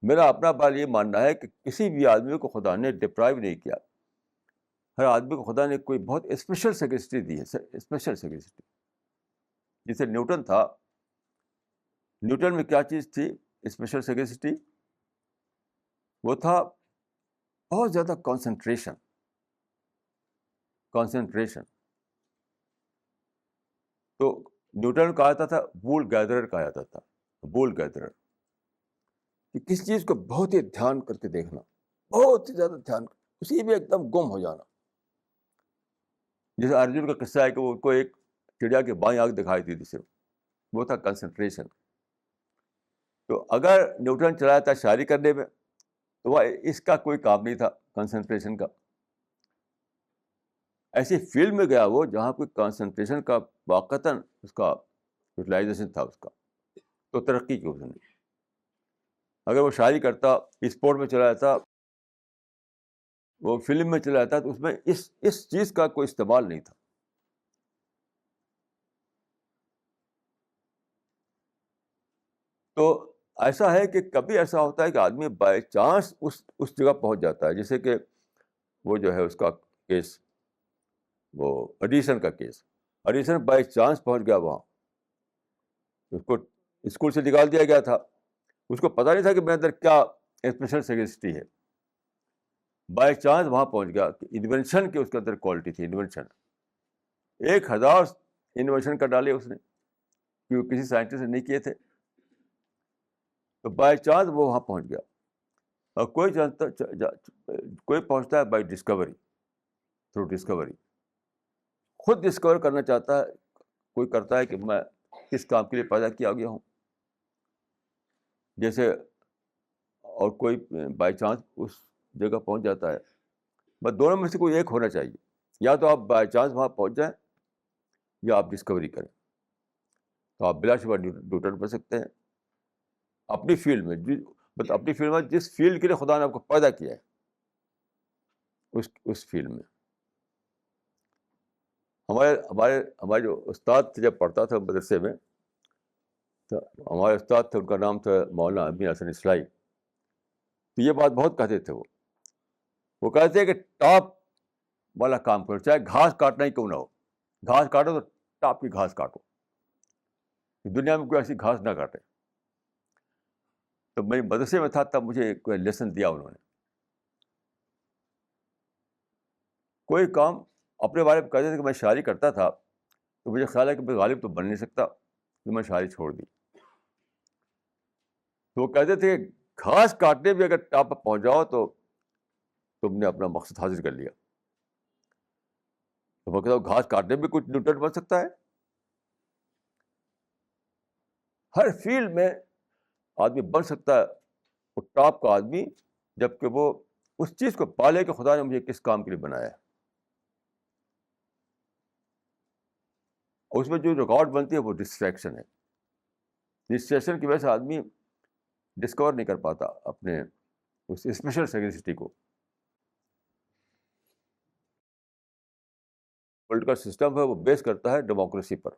میرا اپنا بات یہ ماننا ہے کہ کسی بھی آدمی کو خدا نے ڈپرائیو نہیں کیا. ہر آدمی کو خدا نے کوئی بہت اسپیشل سیگریسٹی دی ہے, اسپیشل سیگریسٹی. جیسے نیوٹن تھا, نیوٹن میں کیا چیز تھی اسپیشل سیگریسٹی؟ وہ تھا بہت زیادہ کانسنٹریشن. تو نیوٹن کہا جاتا تھا وول گیدرر کہا جاتا تھا, وول گیدرر, کہ کسی چیز کو بہت ہی دھیان کر کے دیکھنا, بہت ہی زیادہ دھیان, اسی میں ایک دم گم ہو جانا. جیسے ارجن کا قصہ ہے کہ وہ کو ایک چڑیا کی بائیں آنکھ دکھائی دی تھی صرف, وہ تھا کنسنٹریشن. تو اگر نیوٹن چلا جاتا شاعری کرنے میں تو وہ اس کا کوئی کام نہیں تھا کنسنٹریشن کا. ایسی فیلڈ میں گیا وہ جہاں کوئی کنسنٹریشن کا واقعتاً اس کا یوٹیلائزیشن تھا اس کا, تو ترقی کی اس نے. اگر وہ شاعری کرتا, اسپورٹ میں چلا جاتا, وہ فلم میں چلا جاتا, تو اس میں اس چیز کا کوئی استعمال نہیں تھا. تو ایسا ہے کہ کبھی ایسا ہوتا ہے کہ آدمی بائی چانس اس جگہ پہنچ جاتا ہے, جیسے کہ وہ جو ہے اس کا کیس, وہ ایڈیسن کا کیس. ایڈیسن بائی چانس پہنچ گیا وہاں, اس کو اسکول سے نکال دیا گیا تھا, اس کو پتہ نہیں تھا کہ میرے اندر کیا اسپیشل سیگریسٹی ہے. بائی چانس وہاں پہنچ گیا کہ انوینشن کی اس کے اندر کوالٹی تھی, انوینشن. 1000 انوینشن کر ڈالے اس نے, کیونکہ کسی سائنٹسٹ نے نہیں کیے تھے. تو بائی چانس وہ وہاں پہنچ گیا. اور کوئی پہنچتا ہے بائی ڈسکوری, تھرو ڈسکوری, خود ڈسکور کرنا چاہتا ہے. کوئی کرتا ہے کہ میں کس کام کے لیے پیدا کیا گیا ہوں, جیسے, اور کوئی بائی چانس اس جگہ پہنچ جاتا ہے. بس دونوں میں سے کوئی ایک ہونا چاہیے, یا تو آپ بائی چانس وہاں پہنچ جائیں یا آپ ڈسکوری کریں. تو آپ بلا شبہ نیوٹن بن سکتے ہیں اپنی فیلڈ میں, اپنی فیلڈ میں جس فیلڈ کے لیے خدا نے آپ کو پیدا کیا ہے اس فیلڈ میں. ہمارے جو استاد تھے, جب پڑھتا تھا مدرسے میں, تو ہمارے استاد تھے, ان کا نام تھا مولانا امین حسن اصلاحی. تو یہ بات بہت کہتے تھے. وہ کہتے ہیں کہ ٹاپ والا کام کرو, چاہے گھاس کاٹنا ہی کیوں نہ ہو. گھاس کاٹو تو ٹاپ کی گھاس کاٹو, دنیا میں کوئی ایسی گھاس نہ کاٹے. تو میں مدرسے میں تھا تب مجھے کوئی لیسن دیا انہوں نے. کوئی کام اپنے بارے میں کہتے تھے کہ میں شاعری کرتا تھا, تو مجھے خیال ہے کہ میں غالب تو بن نہیں سکتا, تو میں شاعری چھوڑ دی. تو وہ کہتے تھے کہ گھاس کاٹنے بھی اگر ٹاپ پر پہنچ جاؤ تو تم نے اپنا مقصد حاصل کر لیا. تو میں کہتا ہوں گھاس کاٹنے بھی کچھ نیوٹن بن سکتا ہے. ہر فیلڈ میں آدمی بن سکتا ہے وہ ٹاپ کا آدمی, جبکہ وہ اس چیز کو پالے کہ خدا نے مجھے کس کام کے لیے بنایا ہے. اور اس میں جو ریکارڈ بنتی ہے وہ ڈسٹریکشن ہے. ڈسٹریکشن کی وجہ سے آدمی ڈسکور نہیں کر پاتا اپنے اس اسپیشل سیگریسٹی کو. پولیٹیکل سسٹم ہے وہ بیس کرتا ہے ڈیموکریسی پر.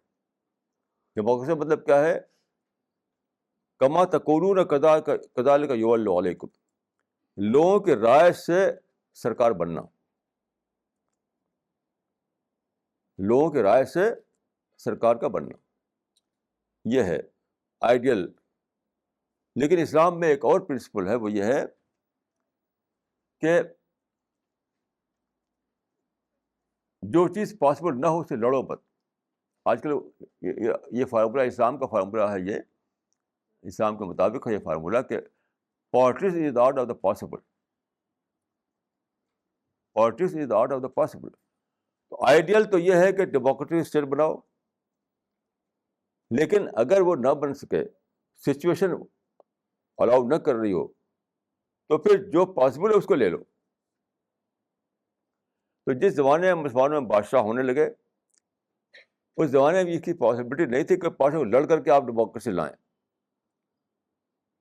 ڈیموکریسی مطلب کیا ہے؟ کما تکونون کذالک یولى علیکم, لوگوں کی رائے سے سرکار بننا, لوگوں کی رائے سے سرکار کا بننا, یہ ہے آئیڈیل. لیکن اسلام میں ایک اور پرنسپل ہے, وہ یہ ہے کہ جو چیز پاسبل نہ ہو اسے لڑو مت. آج کل یہ فارمولہ اسلام کا فارمولہ ہے, یہ اسلام کے مطابق ہے یہ فارمولہ کہ politics is the art of the possible. Politics is the art of the possible. تو آئیڈیل تو یہ ہے کہ ڈیموکریٹک اسٹیٹ بناؤ, لیکن اگر وہ نہ بن سکے, سچویشن الاؤ نہ کر رہی ہو, تو پھر جو پاسبل ہے اس کو لے لو. تو جس زمانے میں مسلمانوں میں بادشاہ ہونے لگے اس زمانے میں اس کی پاسبلٹی نہیں تھی کہ پارٹی کو لڑ کر کے آپ ڈیموکریسی لائیں،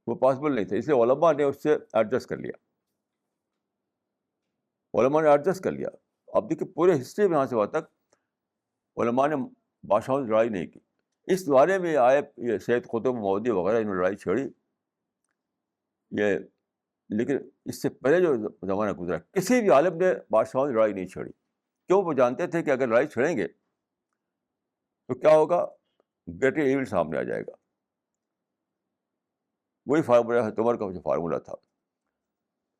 وہ پاسبل نہیں تھا، اس لیے علماء نے اس سے ایڈجسٹ کر لیا، علماء نے ایڈجسٹ کر لیا. اب دیکھیے پورے ہسٹری میں یہاں سے وہاں تک علماء نے بادشاہوں سے لڑائی نہیں کی. اس زمانے میں آئے یہ سید قطب مودودی وغیرہ، انہوں نے لڑائی چھیڑی یہ، لیکن اس سے پہلے جو زمانہ گزرا کسی بھی عالم نے بادشاہوں سے لڑائی نہیں چھیڑی. کیوں؟ وہ جانتے تھے کہ اگر لڑائی چھیڑیں گے تو کیا ہوگا، گریٹر ایون سامنے آ جائے گا. وہی فارمولہ حضرت عمر کا جو فارمولہ تھا.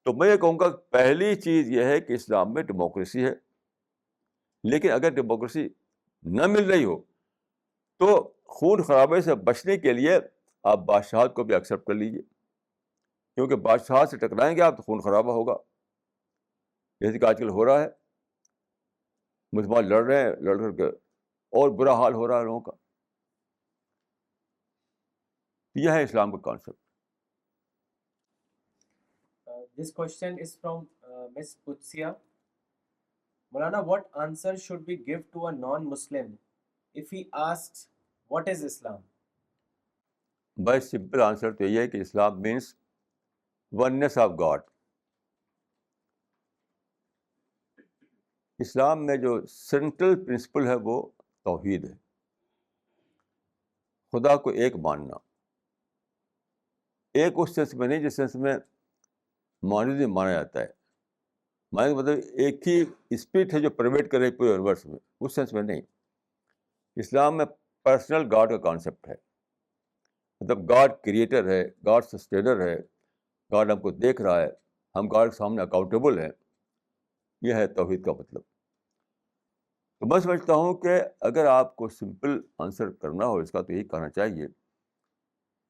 تو میں یہ کہوں گا پہلی چیز یہ ہے کہ اسلام میں ڈیموکریسی ہے، لیکن اگر ڈیموکریسی نہ مل رہی ہو تو خون خرابے سے بچنے کے لیے آپ بادشاہت کو بھی ایکسیپٹ کر لیجیے، کیونکہ بادشاہت سے ٹکرائیں گے آپ تو خون خرابہ ہوگا، جیسے کہ آج کل ہو رہا ہے. مسلمان لڑ رہے ہیں، لڑ کر کے اور برا حال ہو رہا ہے لوگوں کا. یہ ہے اسلام کا concept. This question is from Miss Putsia. Maulana, what answer should we give to a non-Muslim if he asks, what is Islam? بڑا سمپل آنسر تو یہ ہے کہ اسلام مینس وننس آف گاڈ. اسلام میں جو سینٹرل پرنسپل ہے وہ توحید ہے، خدا کو ایک ماننا. ایک اس سینس میں نہیں جس سینس میں مانوی مانا جاتا ہے، مانا مطلب ایک ہی اسپرٹ ہے جو پرویٹ کر رہی پورے یونیورس میں، اس سینس میں نہیں. اسلام میں پرسنل گاڈ کا کانسیپٹ ہے، مطلب گاڈ کریٹر ہے، گاڈ سسٹینر ہے، گاڈ ہم کو دیکھ رہا ہے، ہم گاڈ کے سامنے اکاؤنٹیبل ہیں. یہ ہے توحید کا مطلب. تو میں سمجھتا ہوں کہ اگر آپ کو سمپل آنسر کرنا ہو اس کا تو یہی کہنا چاہیے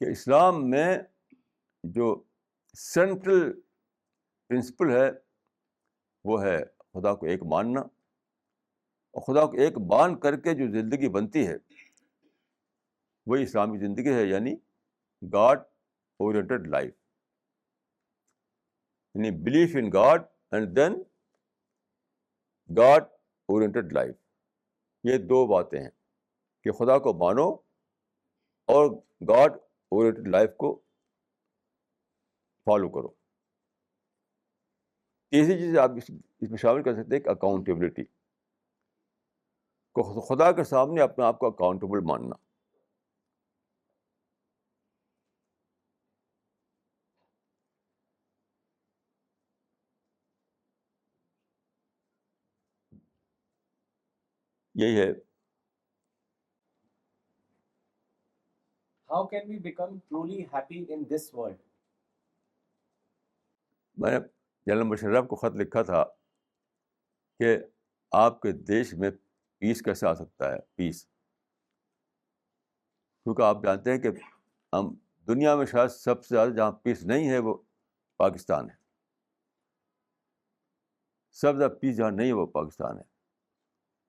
کہ اسلام میں جو سینٹرل پرنسپل ہے وہ ہے خدا کو ایک ماننا، اور خدا کو ایک مان کر کے جو زندگی بنتی ہے وہی اسلامی زندگی ہے، یعنی گاڈ اورینٹڈ لائف، یعنی belief in God and then God oriented life. یہ دو باتیں ہیں کہ خدا کو مانو اور گاڈ اورینٹڈ لائف کو فالو کرو. تیسری چیز آپ اس میں شامل کر سکتے ہیں کہ اکاؤنٹیبلٹی کو، خدا کے سامنے اپنے آپ کو اکاؤنٹیبل ماننا. یہی ہے. How can we become truly happy in this world? میں نے جنرل مشرف کو خط لکھا تھا کہ آپ کے دیش میں پیس کیسے آ سکتا ہے، پیس، کیونکہ آپ جانتے ہیں کہ ہم دنیا میں شاید سب سے زیادہ جہاں پیس نہیں ہے وہ پاکستان ہے. سب سے زیادہ پیس جہاں نہیں ہے وہ پاکستان ہے.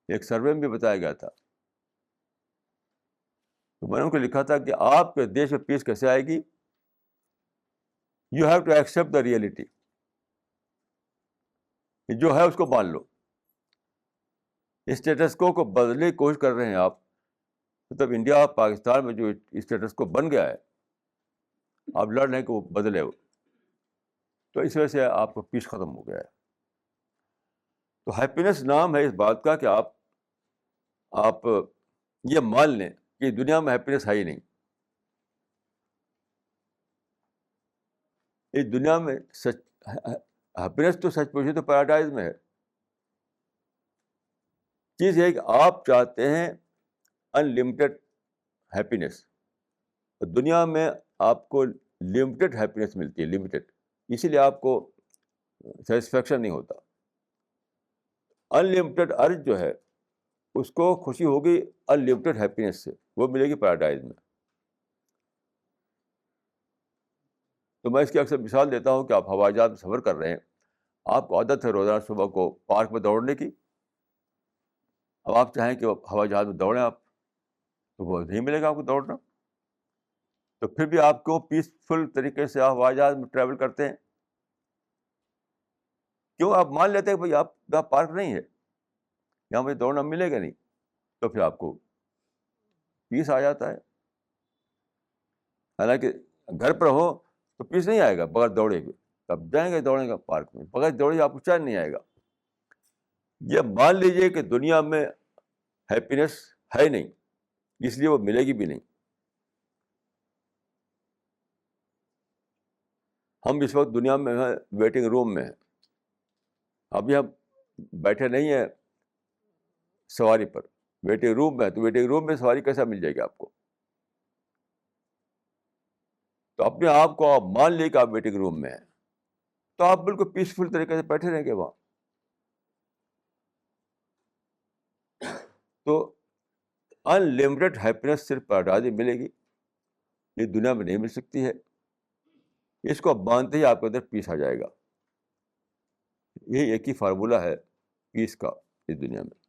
ایک سروے میں بھی بتایا گیا تھا. تو میں نے ان کو لکھا تھا کہ آپ کے دیش میں پیس کیسے آئے گی؟ You have to accept the reality, جو ہے اس کو مان لو. اسٹیٹس کو بدلنے کی کوشش کر رہے ہیں آپ، مطلب انڈیا پاکستان میں جو اسٹیٹس کو بن گیا ہے آپ لڑ رہے ہیں کہ وہ بدلے ہو، تو اس وجہ سے آپ کا پیس ختم ہو گیا ہے. تو ہیپینس نام ہے اس بات کا کہ آپ یہ مان لیں کہ دنیا میں ہیپینس ہے ہی نہیں. اس دنیا میں سچ ہیپینس تو سچ پوچھے تو پیراڈائز میں ہے. چیز یہ ہے کہ آپ چاہتے ہیں ان لمیٹڈ ہیپینس، دنیا میں آپ کو لمیٹڈ ہیپینس ملتی ہے، لمیٹڈ، اسی لیے آپ کو سیٹسفیکشن نہیں ہوتا. ان لمیٹڈ ارتھ جو ہے اس کو خوشی ہوگی ان لمیٹڈ ہیپینس سے، وہ ملے گی پیراڈائز میں. تو میں اس کی اکثر مثال دیتا ہوں کہ آپ ہوائی جہاز میں سفر کر رہے ہیں، آپ کو عادت ہے روزانہ صبح کو پارک میں دوڑنے کی. اب آپ چاہیں کہ ہوائی جہاز میں دوڑیں آپ، تو وہ نہیں ملے گا آپ کو دوڑنا. تو پھر بھی آپ کیوں پیسفل طریقے سے آپ ہوائی جہاز میں ٹریول کرتے ہیں؟ کیوں؟ آپ مان لیتے ہیں کہ بھائی آپ یہاں پارک نہیں ہے، یہاں مجھے دوڑنا ملے گا نہیں، تو پھر آپ کو پیس آ جاتا ہے. حالانکہ گھر پر ہو تو پیس نہیں آئے گا بغیر دوڑے ہوئے. اب جائیں گے دوڑیں گے پارک میں, بغیر دوڑے آپ کو چین نہیں آئے گا. یہ مان لیجیے کہ دنیا میں ہیپینس ہے نہیں, اس لیے وہ ملے گی بھی نہیں. ہم اس وقت دنیا میں ہیں, ویٹنگ روم میں ہیں. ابھی ہم بیٹھے نہیں ہیں سواری پر, ویٹنگ روم میں. تو ویٹنگ روم میں سواری کیسا مل جائے گی آپ کو؟ تو اپنے آپ کو آپ مان لیے کہ آپ ویٹنگ روم میں ہیں, تو آپ بالکل پیسفل طریقے سے بیٹھے رہیں گے وہاں. تو ان لمیٹڈ ہیپینس صرف پیراڈائز میں ملے گی, یہ دنیا میں نہیں مل سکتی ہے. اس کو آپ مانتے ہی آپ کے اندر پیس آ جائے گا. یہ ایک ہی فارمولہ ہے پیس کا اس دنیا میں.